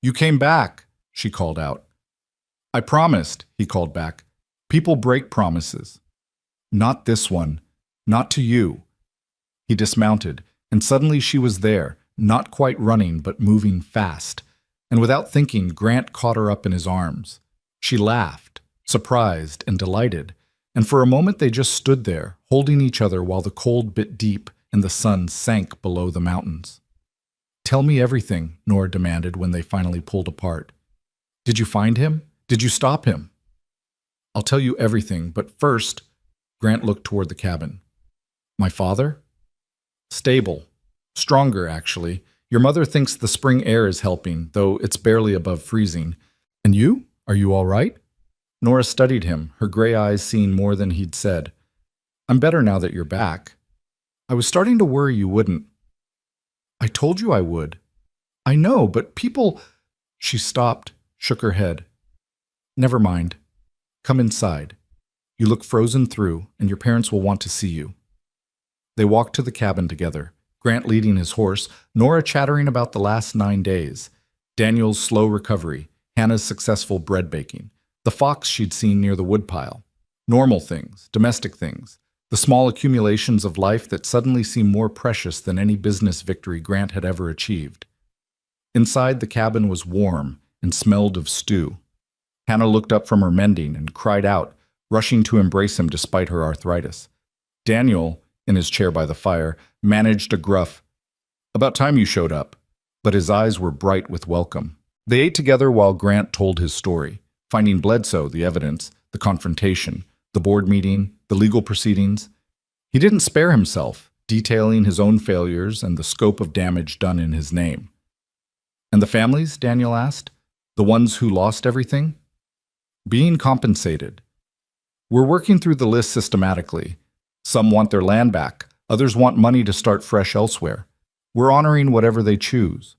A: "You came back," she called out. "I promised," he called back. "People break promises." "Not this one. Not to you." He dismounted, and suddenly she was there, not quite running, but moving fast. And without thinking, Grant caught her up in his arms. She laughed, surprised and delighted, and for a moment they just stood there, holding each other while the cold bit deep and the sun sank below the mountains. "Tell me everything," Nora demanded when they finally pulled apart. "Did you find him? Did you stop him?" "I'll tell you everything, but first," Grant looked toward the cabin. "My father?" "Stable. Stronger, actually. Your mother thinks the spring air is helping, though it's barely above freezing. And you? Are you all right?" Nora studied him, her gray eyes seeing more than he'd said. "I'm better now that you're back. I was starting to worry you wouldn't." "I told you I would." "I know, but people—" She stopped, shook her head. "Never mind. Come inside. You look frozen through, and your parents will want to see you." They walked to the cabin together, Grant leading his horse, Nora chattering about the last 9 days, Daniel's slow recovery, Hannah's successful bread baking, the fox she'd seen near the woodpile. Normal things, domestic things, the small accumulations of life that suddenly seemed more precious than any business victory Grant had ever achieved. Inside, the cabin was warm and smelled of stew. Hannah looked up from her mending and cried out, rushing to embrace him despite her arthritis. Daniel, in his chair by the fire, managed a gruff, "About time you showed up," but his eyes were bright with welcome. They ate together while Grant told his story, finding Bledsoe, the evidence, the confrontation, the board meeting, the legal proceedings. He didn't spare himself, detailing his own failures and the scope of damage done in his name. "And the families?" Daniel asked. "The ones who lost everything?" "Being compensated. We're working through the list systematically. Some want their land back. Others want money to start fresh elsewhere. We're honoring whatever they choose."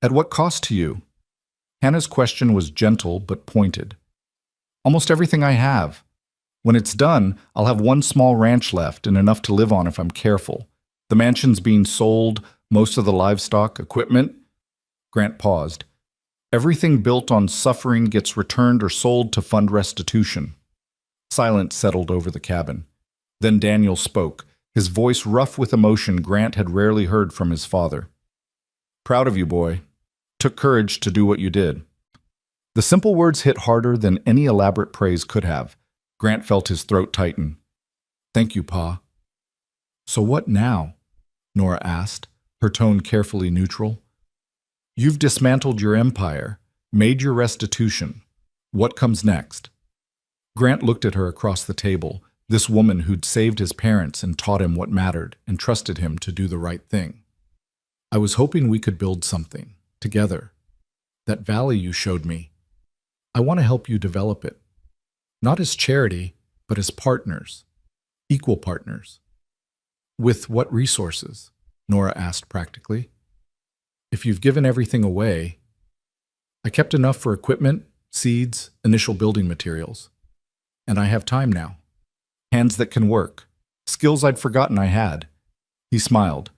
A: "At what cost to you?" Hannah's question was gentle but pointed. "Almost everything I have. When it's done, I'll have one small ranch left and enough to live on if I'm careful. The mansion's being sold, most of the livestock, equipment." Grant paused. "Everything built on suffering gets returned or sold to fund restitution." Silence settled over the cabin. Then Daniel spoke, his voice rough with emotion Grant had rarely heard from his father. "Proud of you, boy. Took courage to do what you did." The simple words hit harder than any elaborate praise could have. Grant felt his throat tighten. "Thank you, Pa." "So what now?" Nora asked, her tone carefully neutral. "You've dismantled your empire, made your restitution. What comes next?" Grant looked at her across the table, this woman who'd saved his parents and taught him what mattered and trusted him to do the right thing. "I was hoping we could build something, together. That valley you showed me. I want to help you develop it. Not as charity, but as partners. Equal partners." "With what resources?" Nora asked practically. "If you've given everything away..." "I kept enough for equipment, seeds, initial building materials. And I have time now. Hands that can work. Skills I'd forgotten I had. He smiled.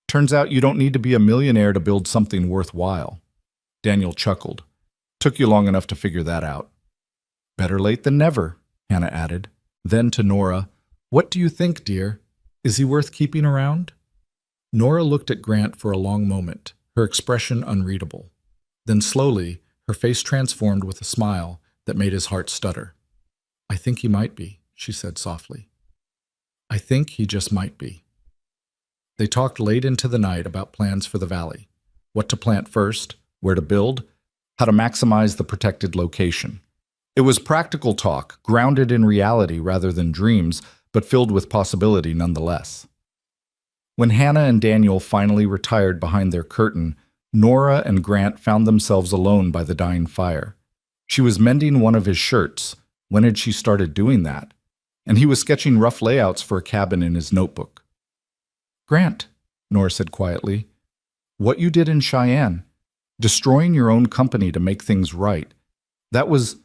A: Turns out you don't need to be a millionaire to build something worthwhile. Daniel chuckled. Took you long enough to figure that out. Better late than never, Hannah added. Then to Nora, what do you think, dear? Is he worth keeping around? Nora looked at Grant for a long moment, her expression unreadable. Then slowly, her face transformed with a smile that made his heart stutter. I think he might be, she said softly. I think he just might be. They talked late into the night about plans for the valley. What to plant first, where to build, how to maximize the protected location. It was practical talk, grounded in reality rather than dreams, but filled with possibility nonetheless. When Hannah and Daniel finally retired behind their curtain, Nora and Grant found themselves alone by the dying fire. She was mending one of his shirts. When had she started doing that? And he was sketching rough layouts for a cabin in his notebook. Grant, Nora said quietly, what you did in Cheyenne, destroying your own company to make things right, that was...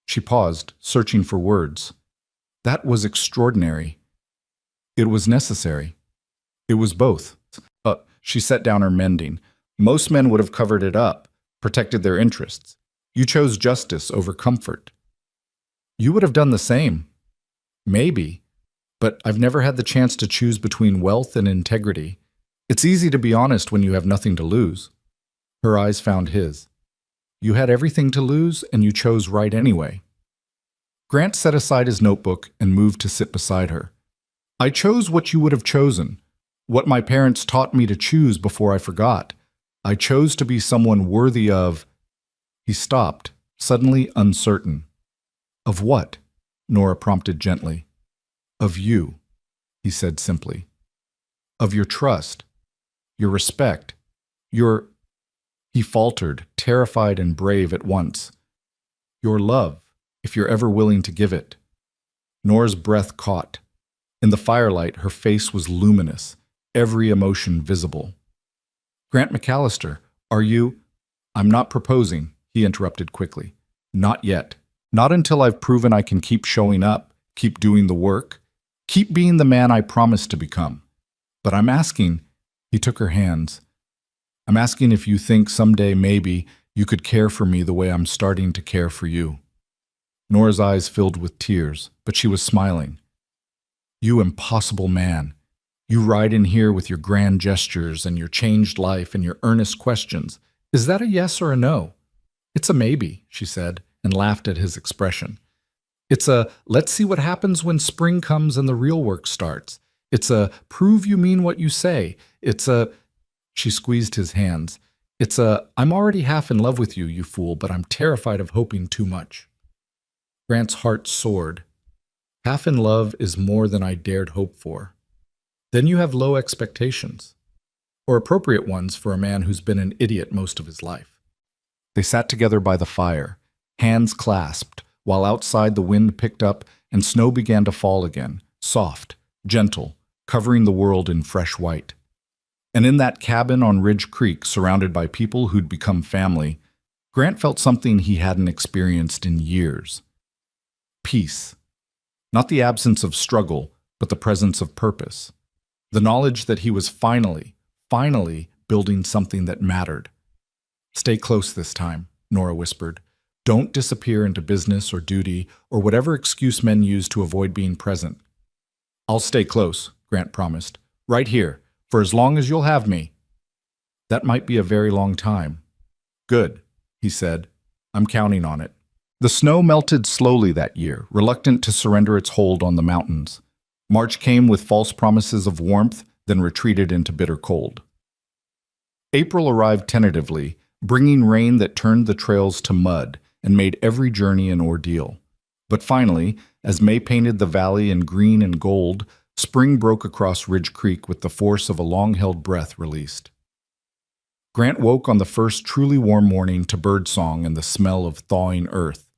A: She paused, searching for words. That was extraordinary. It was necessary. It was both. She set down her mending. Most men would have covered it up, protected their interests. You chose justice over comfort. You would have done the same. Maybe. But I've never had the chance to choose between wealth and integrity. It's easy to be honest when you have nothing to lose. Her eyes found his. You had everything to lose, and you chose right anyway. Grant set aside his notebook and moved to sit beside her. I chose what you would have chosen, what my parents taught me to choose before I forgot. I chose to be someone worthy of... He stopped, suddenly uncertain. Of what? Nora prompted gently. Of you, he said simply. Of your trust, your respect, your... He faltered, terrified and brave at once. Your love, if you're ever willing to give it. Nora's breath caught. In the firelight, her face was luminous, every emotion visible. Grant McAllister, are you... I'm not proposing, he interrupted quickly. Not yet. Not until I've proven I can keep showing up, keep doing the work, keep being the man I promised to become. But I'm asking, he took her hands, I'm asking if you think someday maybe you could care for me the way I'm starting to care for you. Nora's eyes filled with tears, but she was smiling. You impossible man. You ride in here with your grand gestures and your changed life and your earnest questions. Is that a yes or a no? It's a maybe, she said, and laughed at his expression. It's a, let's see what happens when spring comes and the real work starts. It's a, prove you mean what you say. It's a, she squeezed his hands. It's a, I'm already half in love with you, you fool, but I'm terrified of hoping too much. Grant's heart soared. Half in love is more than I dared hope for. Then you have low expectations, or appropriate ones for a man who's been an idiot most of his life. They sat together by the fire, hands clasped, while outside the wind picked up and snow began to fall again, soft, gentle, covering the world in fresh white. And in that cabin on Ridge Creek, surrounded by people who'd become family, Grant felt something he hadn't experienced in years. Peace. Not the absence of struggle, but the presence of purpose. The knowledge that he was finally building something that mattered. Stay close this time, Nora whispered. Don't disappear into business or duty or whatever excuse men use to avoid being present. I'll stay close, Grant promised. Right here, for as long as you'll have me. That might be a very long time. Good, he said. I'm counting on it. The snow melted slowly that year, reluctant to surrender its hold on the mountains. March came with false promises of warmth, then retreated into bitter cold. April arrived tentatively, bringing rain that turned the trails to mud and made every journey an ordeal. But finally, as May painted the valley in green and gold, spring broke across Ridge Creek with the force of a long-held breath released. Grant woke on the first truly warm morning to birdsong and the smell of thawing earth.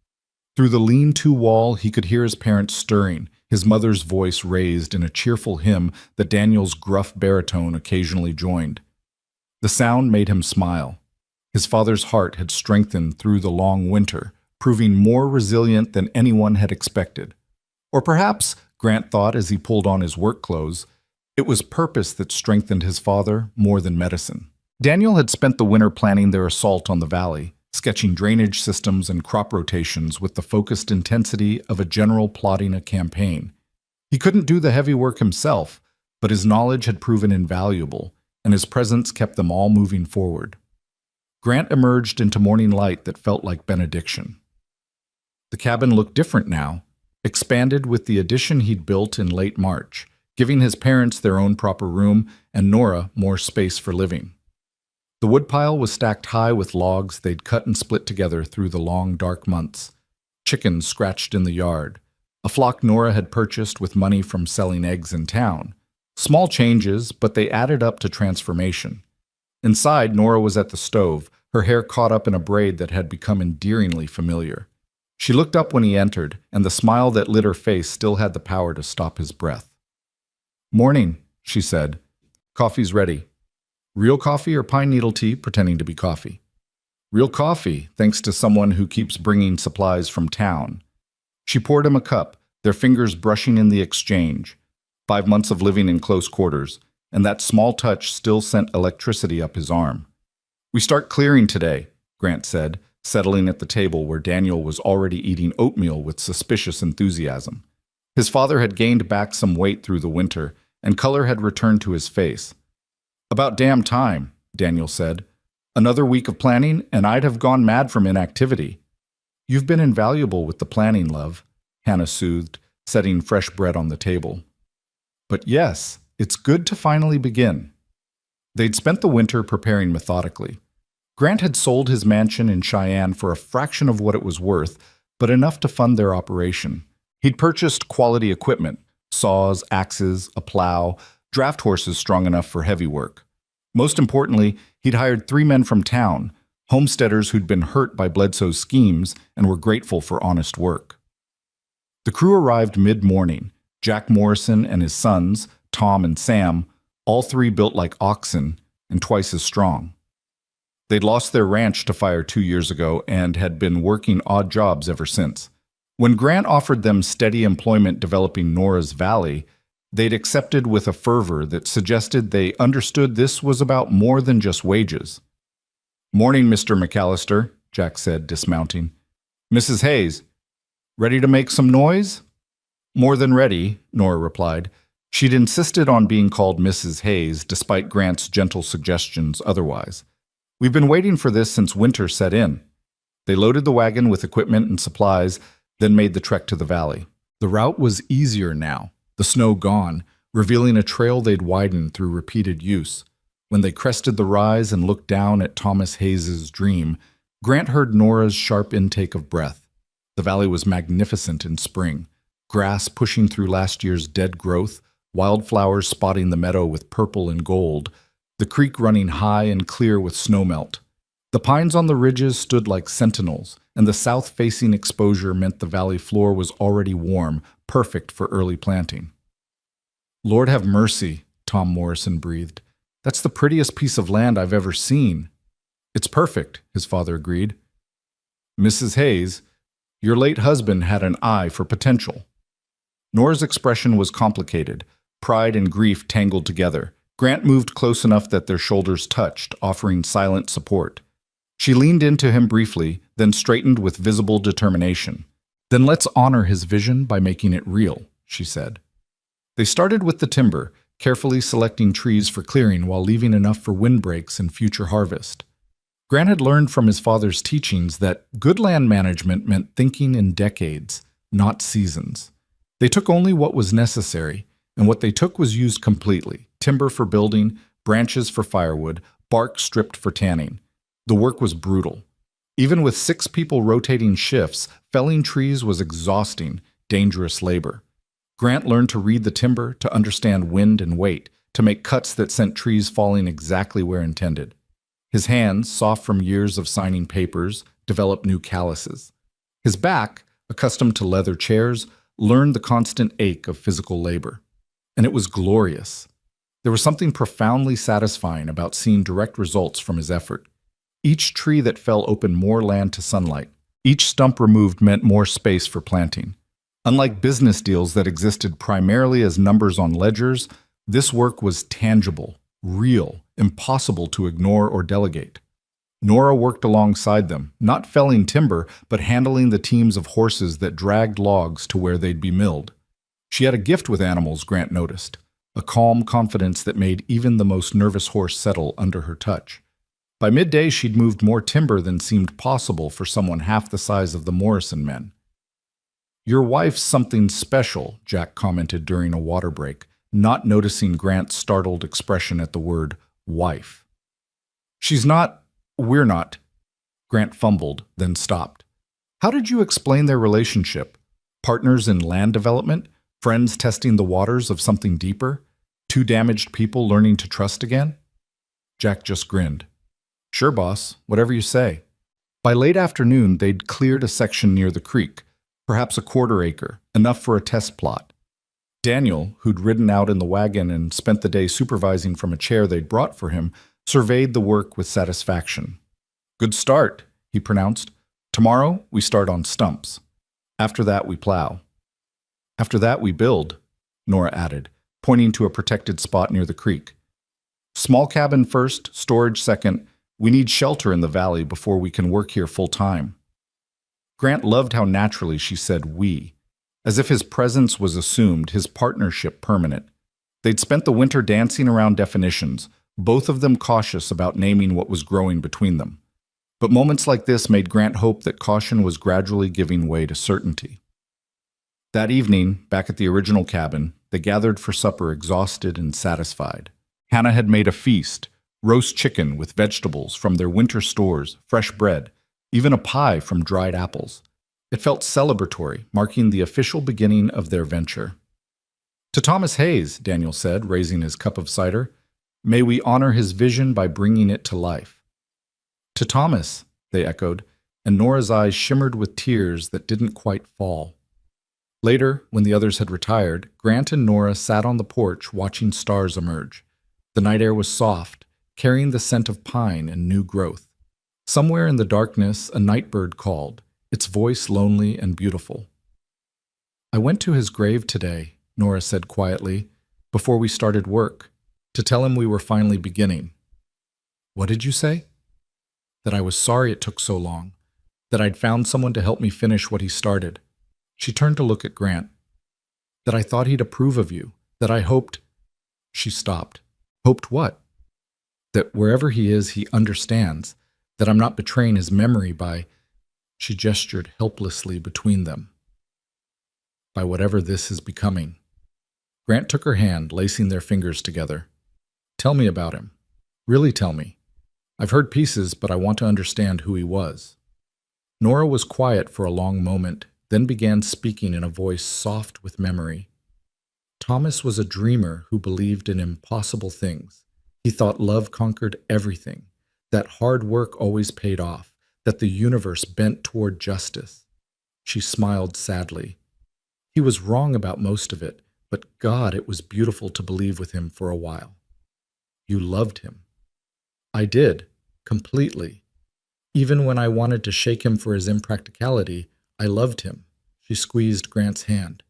A: Through the lean-to wall, he could hear his parents stirring, his mother's voice raised in a cheerful hymn that Daniel's gruff baritone occasionally joined. The sound made him smile. His father's heart had strengthened through the long winter, proving more resilient than anyone had expected. Or perhaps Grant thought as he pulled on his work clothes. It was purpose that strengthened his father more than medicine. Daniel had spent the winter planning their assault on the valley, sketching drainage systems and crop rotations with the focused intensity of a general plotting a campaign. He couldn't do the heavy work himself, but his knowledge had proven invaluable, and his presence kept them all moving forward. Grant emerged into morning light that felt like benediction. The cabin looked different now, expanded with the addition he'd built in late March, giving his parents their own proper room and Nora more space for living. The woodpile was stacked high with logs they'd cut and split together through the long, dark months. Chickens scratched in the yard, a flock Nora had purchased with money from selling eggs in town. Small changes, but they added up to transformation. Inside, Nora was at the stove, her hair caught up in a braid that had become endearingly familiar. She looked up when he entered, and the smile that lit her face still had the power to stop his breath. "Morning," she said. "Coffee's ready." "Real coffee or pine needle tea pretending to be coffee?" "Real coffee, thanks to someone who keeps bringing supplies from town." She poured him a cup, their fingers brushing in the exchange. 5 months of living in close quarters, and that small touch still sent electricity up his arm. "We start clearing today," Grant said, settling at the table where Daniel was already eating oatmeal with suspicious enthusiasm. His father had gained back some weight through the winter, and color had returned to his face. "About damn time," Daniel said. "Another week of planning, and I'd have gone mad from inactivity." "You've been invaluable with the planning, love," Hannah soothed, setting fresh bread on the table. "But yes, it's good to finally begin." They'd spent the winter preparing methodically. Grant had sold his mansion in Cheyenne for a fraction of what it was worth, but enough to fund their operation. He'd purchased quality equipment, saws, axes, a plow, draft horses strong enough for heavy work. Most importantly, he'd hired 3 men from town, homesteaders who'd been hurt by Bledsoe's schemes and were grateful for honest work. The crew arrived mid-morning. Jack Morrison and his sons, Tom and Sam, all 3 built like oxen and twice as strong. They'd lost their ranch to fire 2 years ago and had been working odd jobs ever since. When Grant offered them steady employment developing Nora's Valley, they'd accepted with a fervor that suggested they understood this was about more than just wages. "Morning, Mr. McAllister," Jack said, dismounting. "Mrs. Hayes, ready to make some noise?" "More than ready," Nora replied. She'd insisted on being called Mrs. Hayes, despite Grant's gentle suggestions otherwise. "We've been waiting for this since winter set in." They loaded the wagon with equipment and supplies, then made the trek to the valley. The route was easier now, the snow gone, revealing a trail they'd widened through repeated use. When they crested the rise and looked down at Thomas Hayes's dream, Grant heard Nora's sharp intake of breath. The valley was magnificent in spring, grass pushing through last year's dead growth, wildflowers spotting the meadow with purple and gold, the creek running high and clear with snowmelt. The pines on the ridges stood like sentinels, and the south-facing exposure meant the valley floor was already warm, perfect for early planting. "Lord have mercy," Tom Morrison breathed. "That's the prettiest piece of land I've ever seen." "It's perfect," his father agreed. "Mrs. Hayes, your late husband had an eye for potential." Nora's expression was complicated, pride and grief tangled together. Grant moved close enough that their shoulders touched, offering silent support. She leaned into him briefly, then straightened with visible determination. "Then let's honor his vision by making it real," she said. They started with the timber, carefully selecting trees for clearing while leaving enough for windbreaks and future harvest. Grant had learned from his father's teachings that good land management meant thinking in decades, not seasons. They took only what was necessary, and what they took was used completely: timber for building, branches for firewood, bark stripped for tanning. The work was brutal. Even with 6 people rotating shifts, felling trees was exhausting, dangerous labor. Grant learned to read the timber, to understand wind and weight, to make cuts that sent trees falling exactly where intended. His hands, soft from years of signing papers, developed new calluses. His back, accustomed to leather chairs, learned the constant ache of physical labor. And it was glorious. There was something profoundly satisfying about seeing direct results from his effort. Each tree that fell opened more land to sunlight. Each stump removed meant more space for planting. Unlike business deals that existed primarily as numbers on ledgers, this work was tangible, real, impossible to ignore or delegate. Nora worked alongside them, not felling timber, but handling the teams of horses that dragged logs to where they'd be milled. She had a gift with animals, Grant noticed, a calm confidence that made even the most nervous horse settle under her touch. By midday, she'd moved more timber than seemed possible for someone half the size of the Morrison men. "Your wife's something special," Jack commented during a water break, not noticing Grant's startled expression at the word wife. "She's not. We're not." Grant fumbled, then stopped. "How did you explain their relationship? Partners in land development? Friends testing the waters of something deeper? Two damaged people learning to trust again?" Jack just grinned. "Sure, boss. Whatever you say." By late afternoon, they'd cleared a section near the creek, perhaps a quarter acre, enough for a test plot. Daniel, who'd ridden out in the wagon and spent the day supervising from a chair they'd brought for him, surveyed the work with satisfaction. "Good start," he pronounced. "Tomorrow, we start on stumps. After that, we plow." "After that, we build," Nora added, pointing to a protected spot near the creek. "Small cabin first, storage second. We need shelter in the valley before we can work here full time." Grant loved how naturally she said "we," as if his presence was assumed, his partnership permanent. They'd spent the winter dancing around definitions, both of them cautious about naming what was growing between them. But moments like this made Grant hope that caution was gradually giving way to certainty. That evening, back at the original cabin, they gathered for supper exhausted and satisfied. Hannah had made a feast, roast chicken with vegetables from their winter stores, fresh bread, even a pie from dried apples. It felt celebratory, marking the official beginning of their venture. "To Thomas Hayes," Daniel said, raising his cup of cider, "may we honor his vision by bringing it to life." "To Thomas," they echoed, and Nora's eyes shimmered with tears that didn't quite fall. Later, when the others had retired, Grant and Nora sat on the porch watching stars emerge. The night air was soft, carrying the scent of pine and new growth. Somewhere in the darkness, a nightbird called, its voice lonely and beautiful. "I went to his grave today," Nora said quietly, "before we started work, to tell him we were finally beginning." "What did you say?" "That I was sorry it took so long, that I'd found someone to help me finish what he started." She turned to look at Grant. "That I thought he'd approve of you, that I hoped—" She stopped. "Hoped what?" "That wherever he is, he understands, that I'm not betraying his memory by—" She gestured helplessly between them. "By whatever this is becoming." Grant took her hand, lacing their fingers together. "Tell me about him. Really tell me. I've heard pieces, but I want to understand who he was." Nora was quiet for a long moment, then began speaking in a voice soft with memory. "Thomas was a dreamer who believed in impossible things. He thought love conquered everything, that hard work always paid off, that the universe bent toward justice." She smiled sadly. "He was wrong about most of it, but God, it was beautiful to believe with him for a while." "You loved him." "I did, completely. Even when I wanted to shake him for his impracticality, I loved him." She squeezed Grant's hand.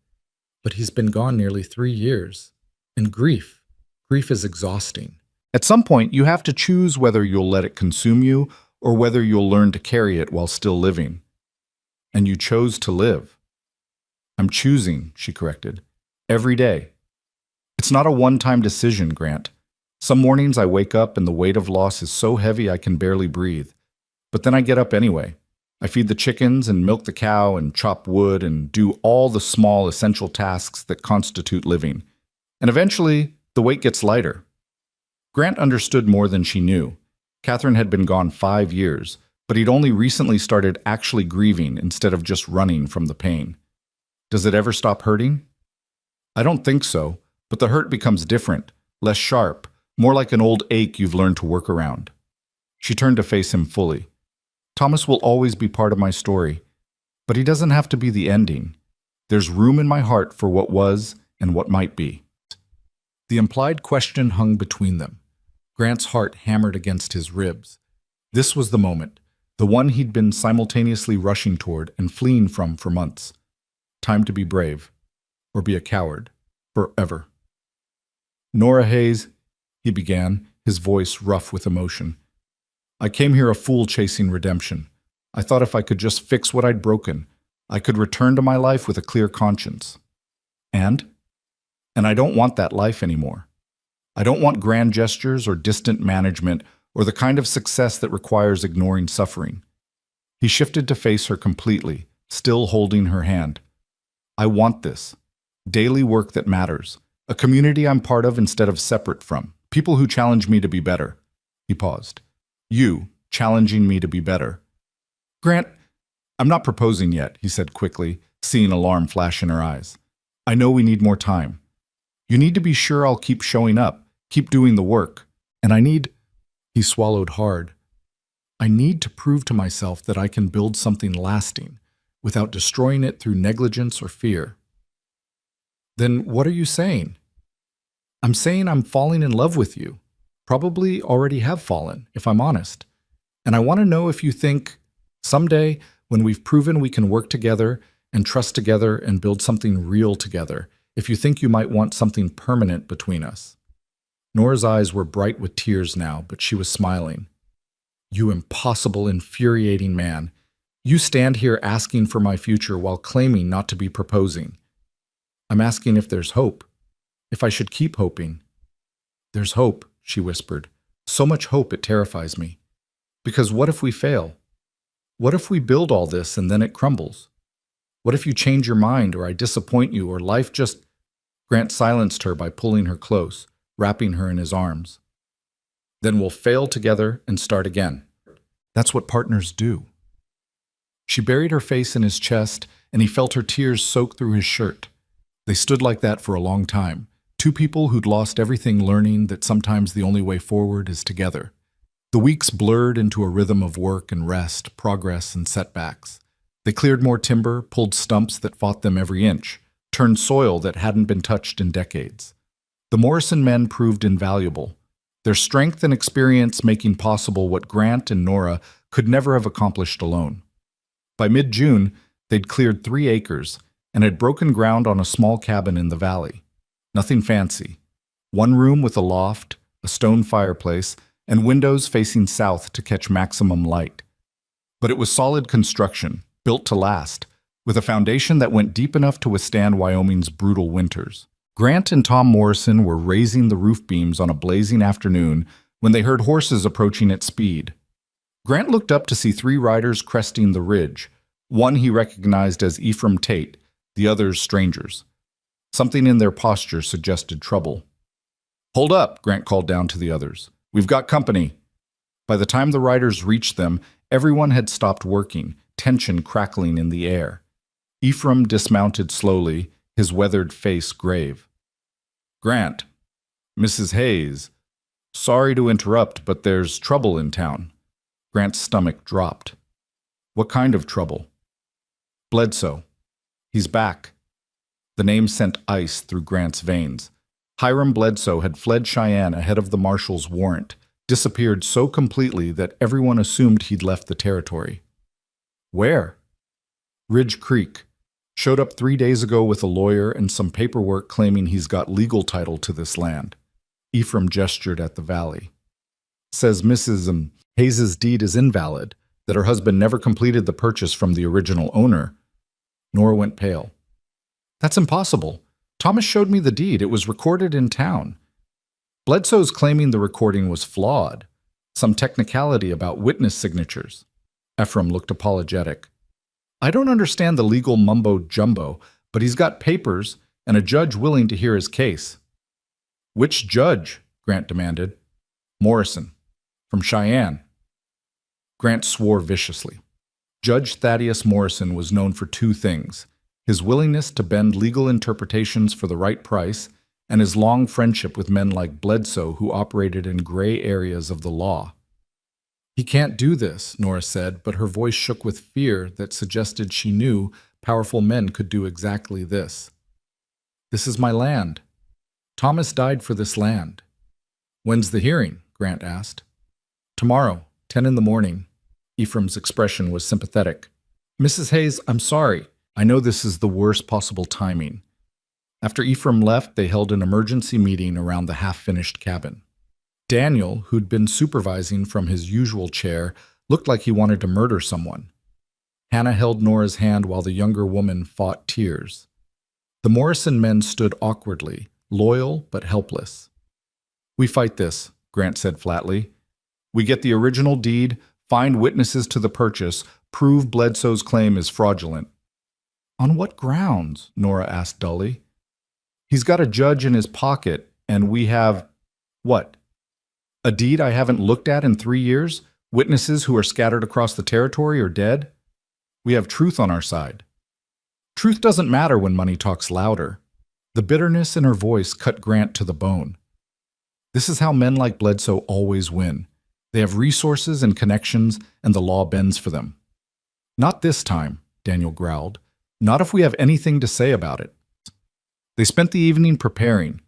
A: "But he's been gone nearly 3 years. And grief is exhausting. At some point, you have to choose whether you'll let it consume you or whether you'll learn to carry it while still living. And you chose to live." "I'm choosing," she corrected. "Every day. It's not a one-time decision, Grant. Some mornings I wake up and the weight of loss is so heavy I can barely breathe. But then I get up anyway. I feed the chickens and milk the cow and chop wood and do all the small essential tasks that constitute living. And eventually, the weight gets lighter." Grant understood more than she knew. Catherine had been gone 5 years, but he'd only recently started actually grieving instead of just running from the pain. "Does it ever stop hurting?" "I don't think so, but the hurt becomes different, less sharp, more like an old ache you've learned to work around." She turned to face him fully. "Thomas will always be part of my story, but he doesn't have to be the ending. There's room in my heart for what was and what might be." The implied question hung between them. Grant's heart hammered against his ribs. This was the moment, the one he'd been simultaneously rushing toward and fleeing from for months. Time to be brave, or be a coward, forever. Nora Hayes, he began, his voice rough with emotion. I came here a fool chasing redemption. I thought if I could just fix what I'd broken, I could return to my life with a clear conscience. And I don't want that life anymore. I don't want grand gestures or distant management or the kind of success that requires ignoring suffering. He shifted to face her completely, still holding her hand. I want this. Daily work that matters. A community I'm part of instead of separate from. People who challenge me to be better. He paused. You, challenging me to be better. Grant, I'm not proposing yet, he said quickly, seeing alarm flash in her eyes. I know we need more time. You need to be sure I'll keep showing up, keep doing the work. And I need, he swallowed hard, I need to prove to myself that I can build something lasting without destroying it through negligence or fear. Then what are you saying? I'm saying I'm falling in love with you. Probably already have fallen, if I'm honest. And I want to know if you think, someday, when we've proven we can work together and trust together and build something real together, if you think you might want something permanent between us. Nora's eyes were bright with tears now, but she was smiling. You impossible, infuriating man. You stand here asking for my future while claiming not to be proposing. I'm asking if there's hope, if I should keep hoping. There's hope, she whispered. So much hope it terrifies me. Because what if we fail? What if we build all this and then it crumbles? What if you change your mind or I disappoint you or life just... Grant silenced her by pulling her close, wrapping her in his arms. Then we'll fail together and start again. That's what partners do. She buried her face in his chest and he felt her tears soak through his shirt. They stood like that for a long time, two people who'd lost everything learning that sometimes the only way forward is together. The weeks blurred into a rhythm of work and rest, progress and setbacks. They cleared more timber, pulled stumps that fought them every inch, turned soil that hadn't been touched in decades. The Morrison men proved invaluable, their strength and experience making possible what Grant and Nora could never have accomplished alone. By mid-June, they'd cleared 3 acres and had broken ground on a small cabin in the valley. Nothing fancy. One room with a loft, a stone fireplace, and windows facing south to catch maximum light. But it was solid construction, built to last, with a foundation that went deep enough to withstand Wyoming's brutal winters. Grant and Tom Morrison were raising the roof beams on a blazing afternoon when they heard horses approaching at speed. Grant looked up to see 3 riders cresting the ridge. One he recognized as Ephraim Tate, the others strangers. Something in their posture suggested trouble. Hold up, Grant called down to the others. We've got company. By the time the riders reached them, everyone had stopped working, tension crackling in the air. Ephraim dismounted slowly, his weathered face grave. Grant, Mrs. Hayes, sorry to interrupt, but there's trouble in town. Grant's stomach dropped. What kind of trouble? Bledsoe. He's back. The name sent ice through Grant's veins. Hiram Bledsoe had fled Cheyenne ahead of the marshal's warrant, disappeared so completely that everyone assumed he'd left the territory. Where? Ridge Creek. Showed up 3 days ago with a lawyer and some paperwork claiming he's got legal title to this land. Ephraim gestured at the valley. Says Mrs. Hayes' deed is invalid, that her husband never completed the purchase from the original owner. Nora went pale. That's impossible. Thomas showed me the deed. It was recorded in town. Bledsoe's claiming the recording was flawed. Some technicality about witness signatures. Ephraim looked apologetic. I don't understand the legal mumbo-jumbo, but he's got papers and a judge willing to hear his case. Which judge? Grant demanded. Morrison. From Cheyenne. Grant swore viciously. Judge Thaddeus Morrison was known for 2 things: his willingness to bend legal interpretations for the right price, and his long friendship with men like Bledsoe who operated in gray areas of the law. He can't do this, Nora said, but her voice shook with fear that suggested she knew powerful men could do exactly this. This is my land. Thomas died for this land. When's the hearing? Grant asked. Tomorrow, 10 in the morning. Ephraim's expression was sympathetic. Mrs. Hayes, I'm sorry. I know this is the worst possible timing. After Ephraim left, they held an emergency meeting around the half-finished cabin. Daniel, who'd been supervising from his usual chair, looked like he wanted to murder someone. Hannah held Nora's hand while the younger woman fought tears. The Morrison men stood awkwardly, loyal but helpless. "We fight this," Grant said flatly. "We get the original deed, find witnesses to the purchase, prove Bledsoe's claim is fraudulent." "On what grounds?" Nora asked dully. "He's got a judge in his pocket, and we have— what? A deed I haven't looked at in 3 years? Witnesses who are scattered across the territory or dead? We have truth on our side." Truth doesn't matter when money talks louder. The bitterness in her voice cut Grant to the bone. This is how men like Bledsoe always win. They have resources and connections, and the law bends for them. "Not this time," Daniel growled. "Not if we have anything to say about it." They spent the evening preparing.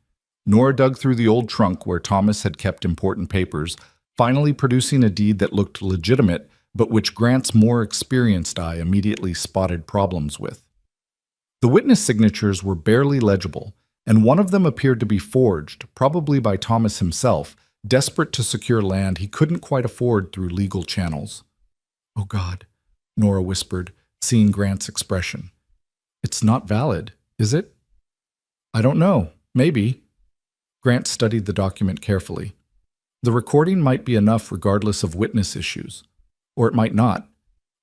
A: Nora dug through the old trunk where Thomas had kept important papers, finally producing a deed that looked legitimate, but which Grant's more experienced eye immediately spotted problems with. The witness signatures were barely legible, and one of them appeared to be forged, probably by Thomas himself, desperate to secure land he couldn't quite afford through legal channels. "Oh God," Nora whispered, seeing Grant's expression. "It's not valid, is it?" "I don't know. Maybe." Grant studied the document carefully. The recording might be enough regardless of witness issues. Or it might not.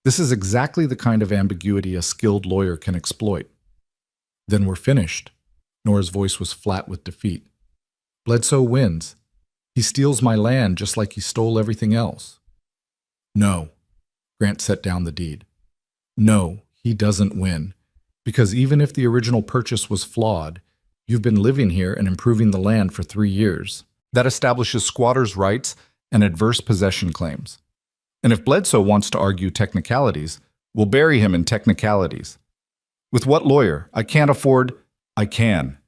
A: This is exactly the kind of ambiguity a skilled lawyer can exploit. "Then we're finished." Nora's voice was flat with defeat. "Bledsoe wins. He steals my land just like he stole everything else." "No." Grant set down the deed. "No, he doesn't win. Because even if the original purchase was flawed, you've been living here and improving the land for 3 years. That establishes squatters' rights and adverse possession claims. And if Bledsoe wants to argue technicalities, we'll bury him in technicalities. With what lawyer? I can't afford— I can."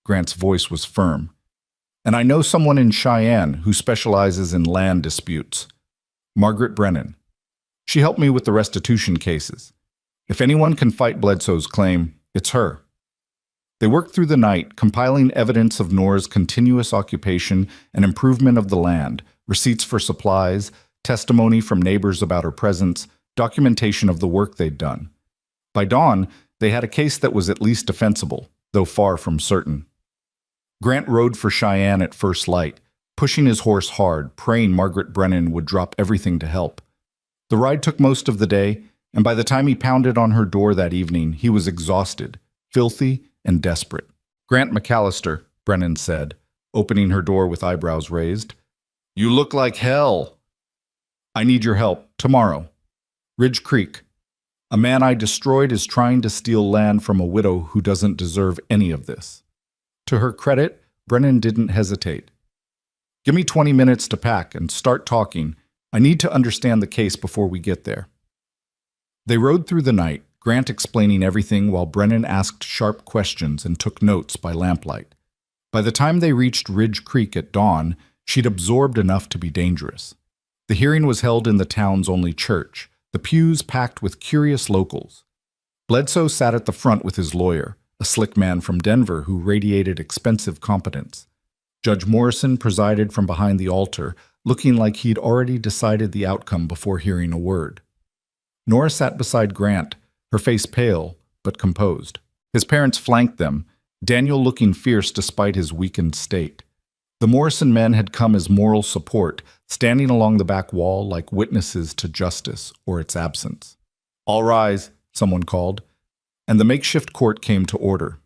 A: Grant's voice was firm. "And I know someone in Cheyenne who specializes in land disputes. Margaret Brennan. She helped me with the restitution cases. If anyone can fight Bledsoe's claim, it's her." They worked through the night, compiling evidence of Nora's continuous occupation and improvement of the land, receipts for supplies, testimony from neighbors about her presence, documentation of the work they'd done. By dawn, they had a case that was at least defensible, though far from certain. Grant rode for Cheyenne at first light, pushing his horse hard, praying Margaret Brennan would drop everything to help. The ride took most of the day, and by the time he pounded on her door that evening, he was exhausted, filthy, and desperate. "Grant McAllister," Brennan said, opening her door with eyebrows raised. "You look like hell." "I need your help, tomorrow. Ridge Creek. A man I destroyed is trying to steal land from a widow who doesn't deserve any of this." To her credit, Brennan didn't hesitate. "Give me 20 minutes to pack and start talking. I need to understand the case before we get there." They rode through the night, Grant explaining everything while Brennan asked sharp questions and took notes by lamplight. By the time they reached Ridge Creek at dawn, she'd absorbed enough to be dangerous. The hearing was held in the town's only church, the pews packed with curious locals. Bledsoe sat at the front with his lawyer, a slick man from Denver who radiated expensive competence. Judge Morrison presided from behind the altar, looking like he'd already decided the outcome before hearing a word. Nora sat beside Grant, her face pale but composed. His parents flanked them, Daniel looking fierce despite his weakened state. The Morrison men had come as moral support, standing along the back wall like witnesses to justice or its absence. "All rise," someone called, and the makeshift court came to order.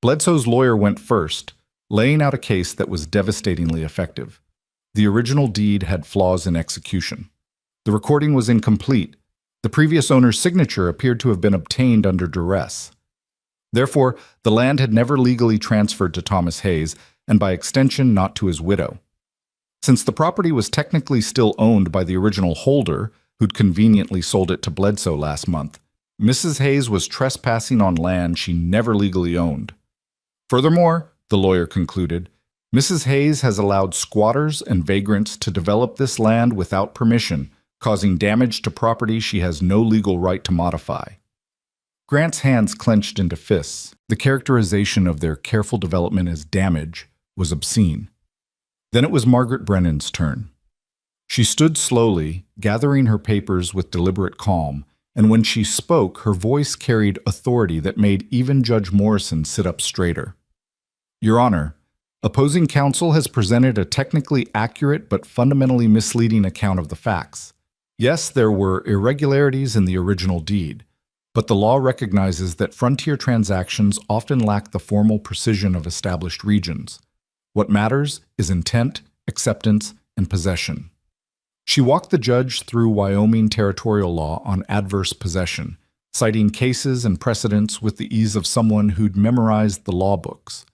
A: Bledsoe's lawyer went first, laying out a case that was devastatingly effective. The original deed had flaws in execution. The recording was incomplete. The previous owner's signature appeared to have been obtained under duress. Therefore, the land had never legally transferred to Thomas Hayes, and by extension not to his widow. Since the property was technically still owned by the original holder, who'd conveniently sold it to Bledsoe last month, Mrs. Hayes was trespassing on land she never legally owned. Furthermore, the lawyer concluded, Mrs. Hayes has allowed squatters and vagrants to develop this land without permission, causing damage to property she has no legal right to modify. Grant's hands clenched into fists. The characterization of their careful development as damage was obscene. Then it was Margaret Brennan's turn. She stood slowly, gathering her papers with deliberate calm, and when she spoke, her voice carried authority that made even Judge Morrison sit up straighter. Your Honor, opposing counsel has presented a technically accurate but fundamentally misleading account of the facts. Yes, there were irregularities in the original deed, but the law recognizes that frontier transactions often lack the formal precision of established regions. What matters is intent, acceptance, and possession. She walked the judge through Wyoming territorial law on adverse possession, citing cases and precedents with the ease of someone who'd memorized the law books.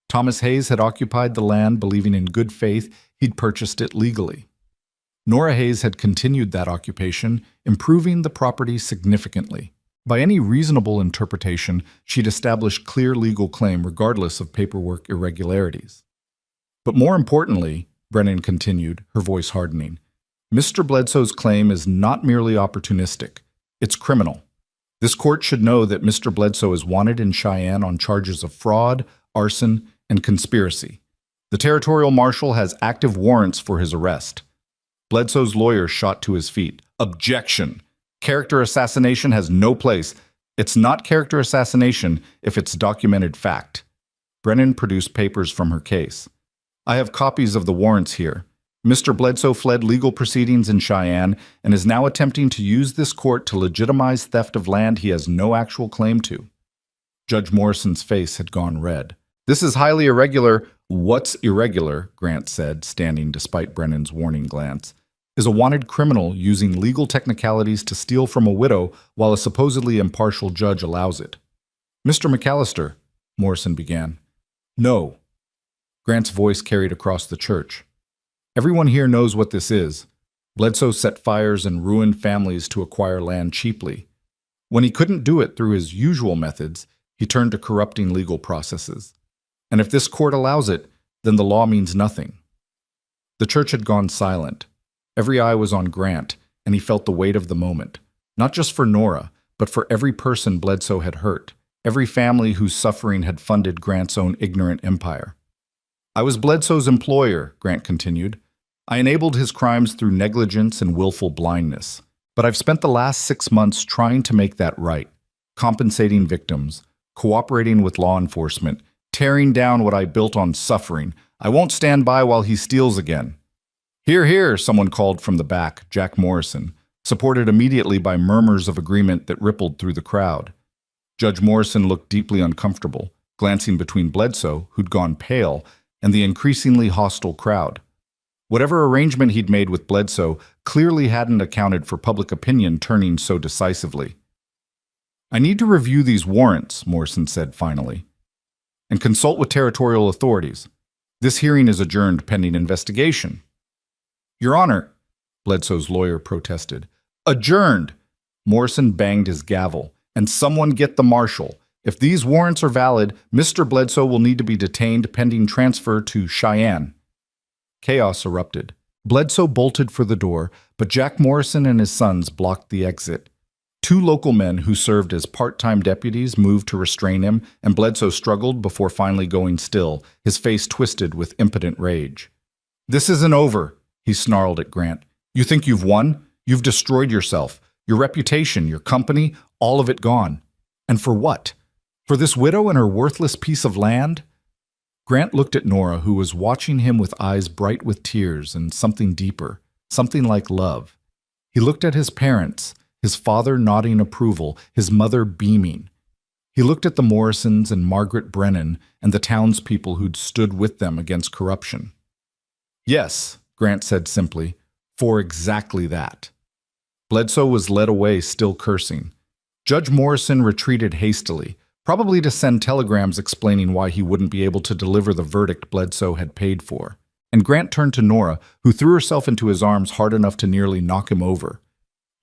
A: Thomas Hayes had occupied the land believing in good faith he'd purchased it legally. Nora Hayes had continued that occupation, improving the property significantly. By any reasonable interpretation, she'd established clear legal claim regardless of paperwork irregularities. But more importantly, Brennan continued, her voice hardening, Mr. Bledsoe's claim is not merely opportunistic. It's criminal. This court should know that Mr. Bledsoe is wanted in Cheyenne on charges of fraud, arson, and conspiracy. The territorial marshal has active warrants for his arrest. Bledsoe's lawyer shot to his feet. Objection! Character assassination has no place. It's not character assassination if it's documented fact. Brennan produced papers from her case. I have copies of the warrants here. Mr. Bledsoe fled legal proceedings in Cheyenne and is now attempting to use this court to legitimize theft of land he has no actual claim to. Judge Morrison's face had gone red. This is highly irregular. What's irregular, Grant said, standing despite Brennan's warning glance, is a wanted criminal using legal technicalities to steal from a widow while a supposedly impartial judge allows it. Mr. McAllister, Morrison began. No. Grant's voice carried across the church. Everyone here knows what this is. Bledsoe set fires and ruined families to acquire land cheaply. When he couldn't do it through his usual methods, he turned to corrupting legal processes. And if this court allows it, then the law means nothing. The church had gone silent. Every eye was on Grant, and he felt the weight of the moment, not just for Nora, but for every person Bledsoe had hurt, every family whose suffering had funded Grant's own ignorant empire. I was Bledsoe's employer, Grant continued. I enabled his crimes through negligence and willful blindness. But I've spent the last 6 months trying to make that right, compensating victims, cooperating with law enforcement, tearing down what I built on suffering. I won't stand by while he steals again. Hear, hear, someone called from the back, Jack Morrison, supported immediately by murmurs of agreement that rippled through the crowd. Judge Morrison looked deeply uncomfortable, glancing between Bledsoe, who'd gone pale, and the increasingly hostile crowd. Whatever arrangement he'd made with Bledsoe clearly hadn't accounted for public opinion turning so decisively. I need to review these warrants, Morrison said finally, and consult with territorial authorities. This hearing is adjourned pending investigation. Your Honor, Bledsoe's lawyer protested. Adjourned! Morrison banged his gavel. And someone get the marshal. If these warrants are valid, Mr. Bledsoe will need to be detained pending transfer to Cheyenne. Chaos erupted. Bledsoe bolted for the door, but Jack Morrison and his sons blocked the exit. 2 local men who served as part-time deputies moved to restrain him, and Bledsoe struggled before finally going still, his face twisted with impotent rage. This isn't over, he snarled at Grant. You think you've won? You've destroyed yourself, your reputation, your company, all of it gone. And for what? For this widow and her worthless piece of land? Grant looked at Nora, who was watching him with eyes bright with tears and something deeper, something like love. He looked at his parents, his father nodding approval, his mother beaming. He looked at the Morrisons and Margaret Brennan and the townspeople who'd stood with them against corruption. Yes, Grant said simply, for exactly that. Bledsoe was led away, still cursing. Judge Morrison retreated hastily, probably to send telegrams explaining why he wouldn't be able to deliver the verdict Bledsoe had paid for. And Grant turned to Nora, who threw herself into his arms hard enough to nearly knock him over.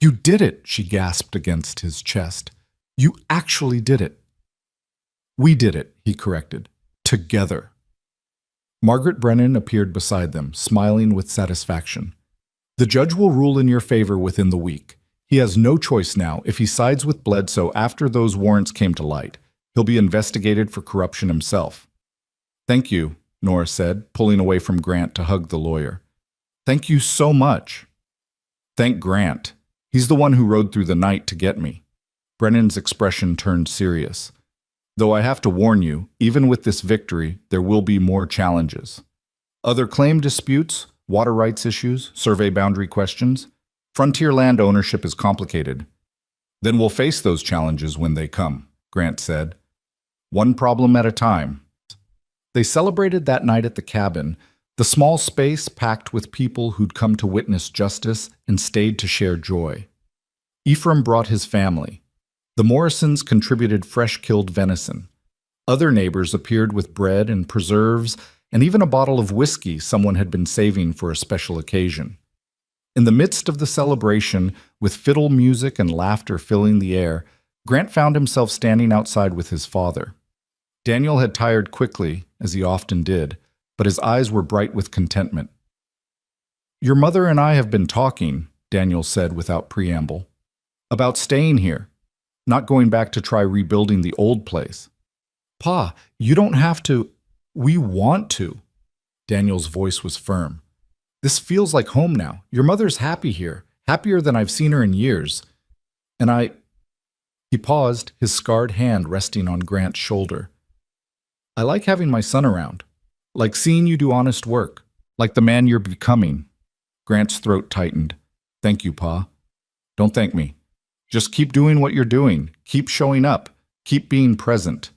A: You did it, she gasped against his chest. You actually did it. We did it, he corrected. Together. Margaret Brennan appeared beside them, smiling with satisfaction. The judge will rule in your favor within the week. He has no choice now. If he sides with Bledsoe after those warrants came to light, he'll be investigated for corruption himself. Thank you, Nora said, pulling away from Grant to hug the lawyer. Thank you so much. Thank Grant. He's the one who rode through the night to get me. Brennan's expression turned serious. Though I have to warn you, even with this victory, there will be more challenges. Other claim disputes, water rights issues, survey boundary questions. Frontier land ownership is complicated. Then we'll face those challenges when they come, Grant said. One problem at a time. They celebrated that night at the cabin, the small space packed with people who'd come to witness justice and stayed to share joy. Ephraim brought his family. The Morrisons contributed fresh-killed venison. Other neighbors appeared with bread and preserves and even a bottle of whiskey someone had been saving for a special occasion. In the midst of the celebration, with fiddle music and laughter filling the air, Grant found himself standing outside with his father. Daniel had tired quickly, as he often did, but his eyes were bright with contentment. Your mother and I have been talking, Daniel said without preamble, about staying here, not going back to try rebuilding the old place. Pa, you don't have to. We want to. Daniel's voice was firm. This feels like home now. Your mother's happy here, happier than I've seen her in years. And He paused, his scarred hand resting on Grant's shoulder. I like having my son around. Like seeing you do honest work. Like the man you're becoming. Grant's throat tightened. Thank you, Pa. Don't thank me. Just keep doing what you're doing. Keep showing up. Keep being present.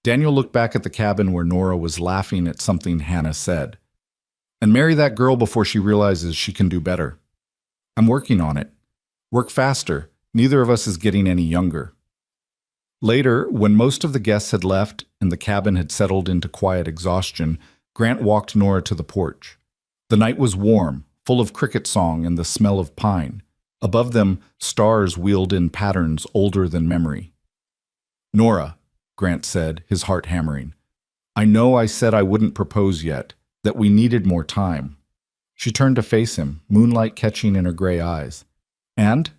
A: Daniel looked back at the cabin where Nora was laughing at something Hannah said. And marry that girl before she realizes she can do better. I'm working on it. Work faster. Neither of us is getting any younger. Later, when most of the guests had left and the cabin had settled into quiet exhaustion, Grant walked Nora to the porch. The night was warm, full of cricket song and the smell of pine. Above them, stars wheeled in patterns older than memory. Nora, Grant said, his heart hammering, I know I said I wouldn't propose yet, that we needed more time. She turned to face him, moonlight catching in her gray eyes. And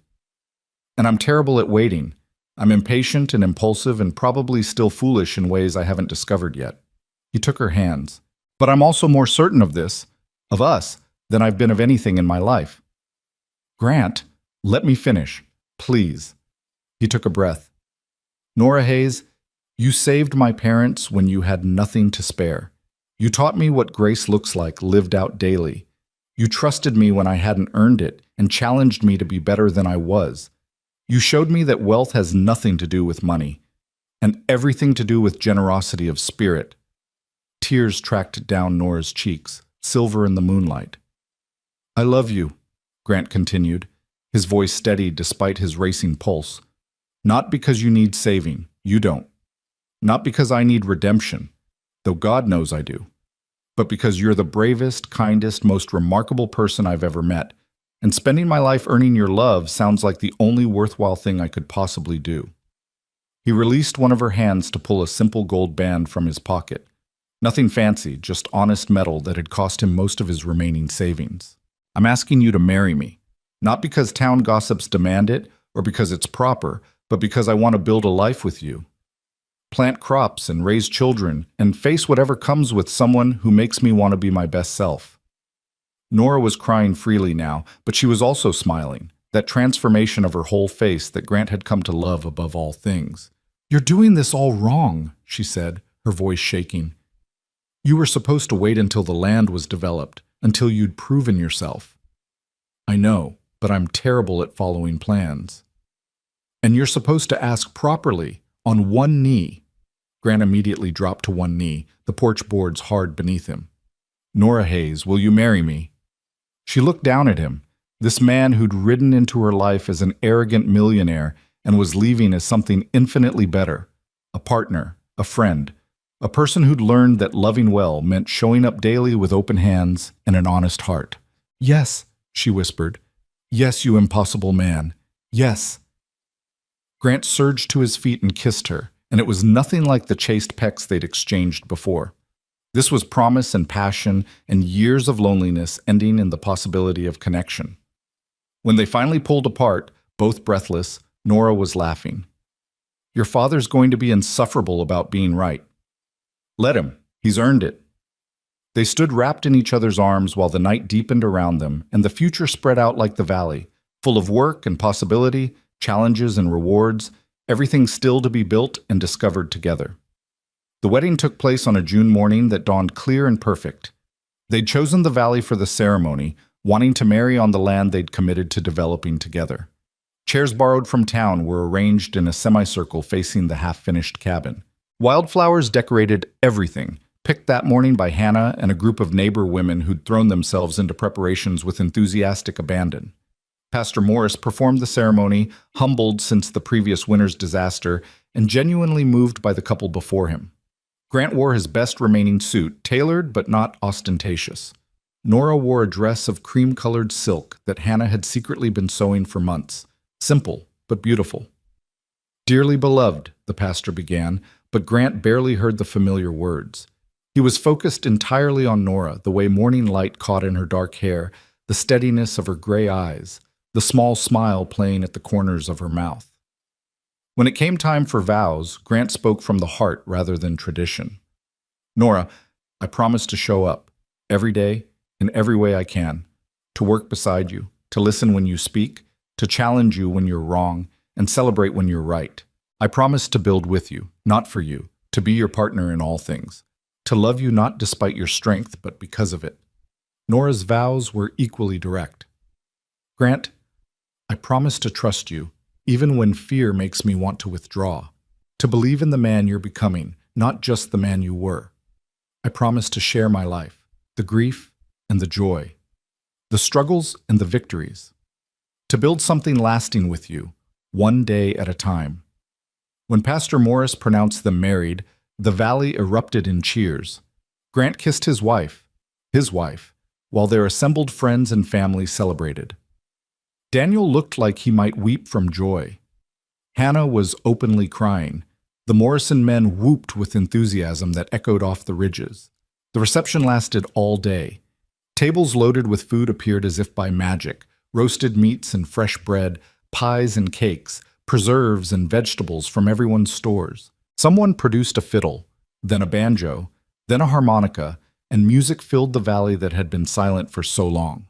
A: I'm terrible at waiting. I'm impatient and impulsive and probably still foolish in ways I haven't discovered yet. He took her hands. But I'm also more certain of this, of us, than I've been of anything in my life. Grant, let me finish, please. He took a breath. Nora Hayes, you saved my parents when you had nothing to spare. You taught me what grace looks like lived out daily. You trusted me when I hadn't earned it and challenged me to be better than I was. You showed me that wealth has nothing to do with money and everything to do with generosity of spirit. Tears tracked down Nora's cheeks, silver in the moonlight. I love you, Grant continued, his voice steady despite his racing pulse. Not because you need saving, you don't. Not because I need redemption, though God knows I do, but because you're the bravest, kindest, most remarkable person I've ever met, and spending my life earning your love sounds like the only worthwhile thing I could possibly do. He released one of her hands to pull a simple gold band from his pocket. Nothing fancy, just honest metal that had cost him most of his remaining savings. I'm asking you to marry me, not because town gossips demand it or because it's proper, but because I want to build a life with you. Plant crops and raise children and face whatever comes with someone who makes me want to be my best self. Nora was crying freely now, but she was also smiling, that transformation of her whole face that Grant had come to love above all things. You're doing this all wrong, she said, her voice shaking. You were supposed to wait until the land was developed, until you'd proven yourself. I know, but I'm terrible at following plans. And you're supposed to ask properly, on one knee. Grant immediately dropped to one knee, the porch boards hard beneath him. Nora Hayes, will you marry me? She looked down at him, this man who'd ridden into her life as an arrogant millionaire and was leaving as something infinitely better, a partner, a friend, a person who'd learned that loving well meant showing up daily with open hands and an honest heart. Yes, she whispered. Yes, you impossible man. Yes. Grant surged to his feet and kissed her, and it was nothing like the chaste pecks they'd exchanged before. This was promise and passion and years of loneliness ending in the possibility of connection. When they finally pulled apart, Both breathless, Nora was laughing. Your father's going to be insufferable about being right. Let him. He's earned it. They stood wrapped in each other's arms while the night deepened around them and the future spread out like the valley, full of work and possibility, challenges and rewards, everything still to be built and discovered together. The wedding took place on a June morning that dawned clear and perfect. They'd chosen the valley for the ceremony, wanting to marry on the land they'd committed to developing together. Chairs borrowed from town were arranged in a semicircle facing the half-finished cabin. Wildflowers decorated everything, picked that morning by Hannah and a group of neighbor women who'd thrown themselves into preparations with enthusiastic abandon. Pastor Morris performed the ceremony, humbled since the previous winter's disaster, and genuinely moved by the couple before him. Grant wore his best remaining suit, tailored but not ostentatious. Nora wore a dress of cream-colored silk that Hannah had secretly been sewing for months. Simple, but beautiful. Dearly beloved, the pastor began, but Grant barely heard the familiar words. He was focused entirely on Nora, the way morning light caught in her dark hair, the steadiness of her gray eyes, the small smile playing at the corners of her mouth. When it came time for vows, Grant spoke from the heart rather than tradition. Nora, I promise to show up, every day, in every way I can, to work beside you, to listen when you speak, to challenge you when you're wrong, and celebrate when you're right. I promise to build with you, not for you, to be your partner in all things, to love you not despite your strength, but because of it. Nora's vows were equally direct. Grant, I promise to trust you, even when fear makes me want to withdraw, to believe in the man you're becoming, not just the man you were. I promise to share my life, the grief and the joy, the struggles and the victories, to build something lasting with you, one day at a time. When Pastor Morris pronounced them married, the valley erupted in cheers. Grant kissed his wife, while their assembled friends and family celebrated. Daniel looked like he might weep from joy. Hannah was openly crying. The Morrison men whooped with enthusiasm that echoed off the ridges. The reception lasted all day. Tables loaded with food appeared as if by magic, roasted meats and fresh bread, pies and cakes, preserves and vegetables from everyone's stores. Someone produced a fiddle, then a banjo, then a harmonica, and music filled the valley that had been silent for so long.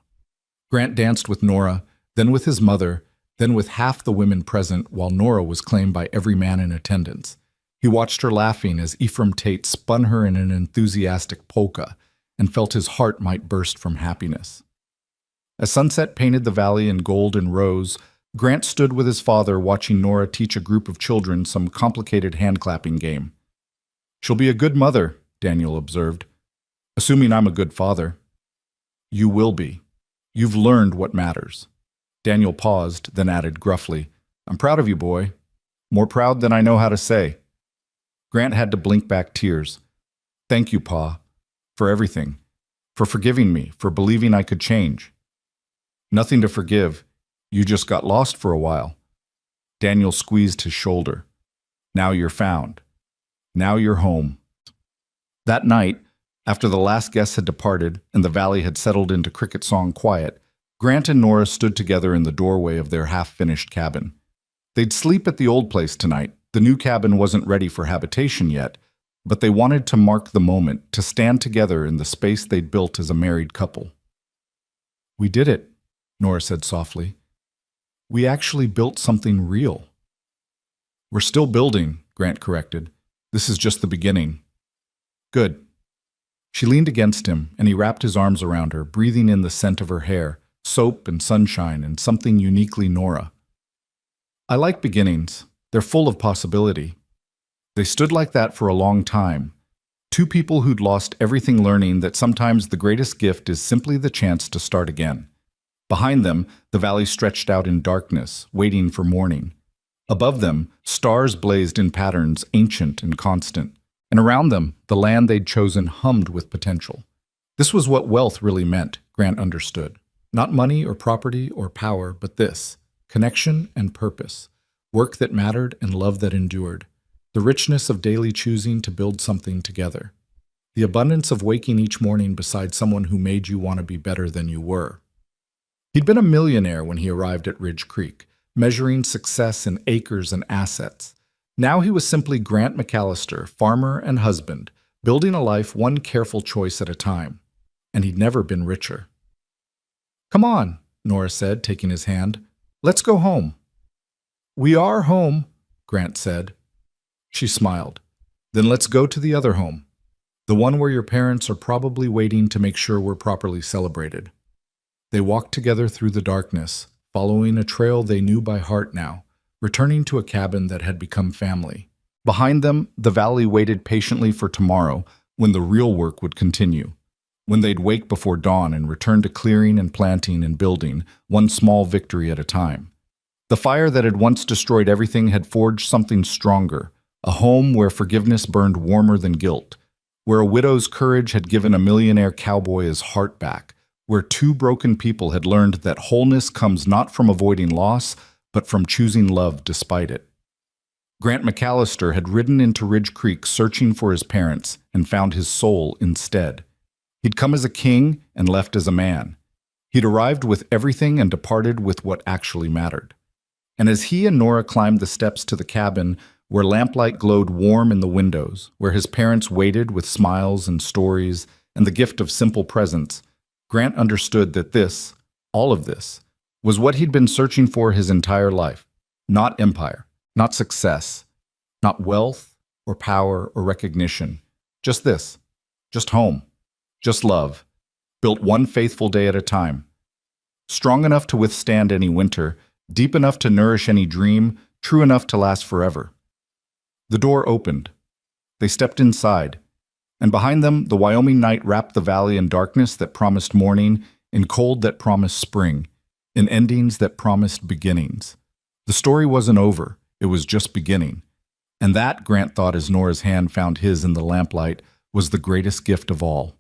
A: Grant danced with Nora, then with his mother, then with half the women present, while Nora was claimed by every man in attendance. He watched her laughing as Ephraim Tate spun her in an enthusiastic polka, and felt his heart might burst from happiness. As sunset painted the valley in gold and rose, Grant stood with his father watching Nora teach a group of children some complicated hand-clapping game. She'll be a good mother, Daniel observed. Assuming I'm a good father. You will be. You've learned what matters. Daniel paused, then added gruffly, I'm proud of you, boy. More proud than I know how to say. Grant had to blink back tears. Thank you, Pa, for everything, for forgiving me, for believing I could change. Nothing to forgive. You just got lost for a while. Daniel squeezed his shoulder. Now you're found. Now you're home. That night, after the last guests had departed and the valley had settled into cricket song quiet, Grant and Nora stood together in the doorway of their half-finished cabin. They'd sleep at the old place tonight. The new cabin wasn't ready for habitation yet, but they wanted to mark the moment, to stand together in the space they'd built as a married couple. We did it, Nora said softly. We actually built something real. We're still building, Grant corrected. This is just the beginning. Good. She leaned against him, and he wrapped his arms around her, breathing in the scent of her hair, soap and sunshine, and something uniquely Nora. I like beginnings. They're full of possibility. They stood like that for a long time. Two people who'd lost everything, learning that sometimes the greatest gift is simply the chance to start again. Behind them, the valley stretched out in darkness, waiting for morning. Above them, stars blazed in patterns ancient and constant. And around them, the land they'd chosen hummed with potential. This was what wealth really meant, Grant understood. Not money or property or power, but this, connection and purpose, work that mattered and love that endured, the richness of daily choosing to build something together, the abundance of waking each morning beside someone who made you want to be better than you were. He'd been a millionaire when he arrived at Ridge Creek, measuring success in acres and assets. Now he was simply Grant McAllister, farmer and husband, building a life one careful choice at a time. And he'd never been richer. "Come on," Nora said, taking his hand. "Let's go home." "We are home," Grant said. She smiled. "Then let's go to the other home. The one where your parents are probably waiting to make sure we're properly celebrated." They walked together through the darkness, following a trail they knew by heart now, returning to a cabin that had become family. Behind them, the valley waited patiently for tomorrow, when the real work would continue. When they'd wake before dawn and return to clearing and planting and building, one small victory at a time. The fire that had once destroyed everything had forged something stronger, a home where forgiveness burned warmer than guilt, where a widow's courage had given a millionaire cowboy his heart back, where two broken people had learned that wholeness comes not from avoiding loss, but from choosing love despite it. Grant McAllister had ridden into Ridge Creek searching for his parents and found his soul instead. He'd come as a king and left as a man. He'd arrived with everything and departed with what actually mattered. And as he and Nora climbed the steps to the cabin, where lamplight glowed warm in the windows, where his parents waited with smiles and stories and the gift of simple presence, Grant understood that this, all of this, was what he'd been searching for his entire life. Not empire, not success, not wealth or power or recognition. Just this, just home, just love, built one faithful day at a time. Strong enough to withstand any winter, deep enough to nourish any dream, true enough to last forever. The door opened. They stepped inside, and behind them, the Wyoming night wrapped the valley in darkness that promised morning, in cold that promised spring, in endings that promised beginnings. The story wasn't over, it was just beginning. And that, Grant thought as Nora's hand found his in the lamplight, was the greatest gift of all.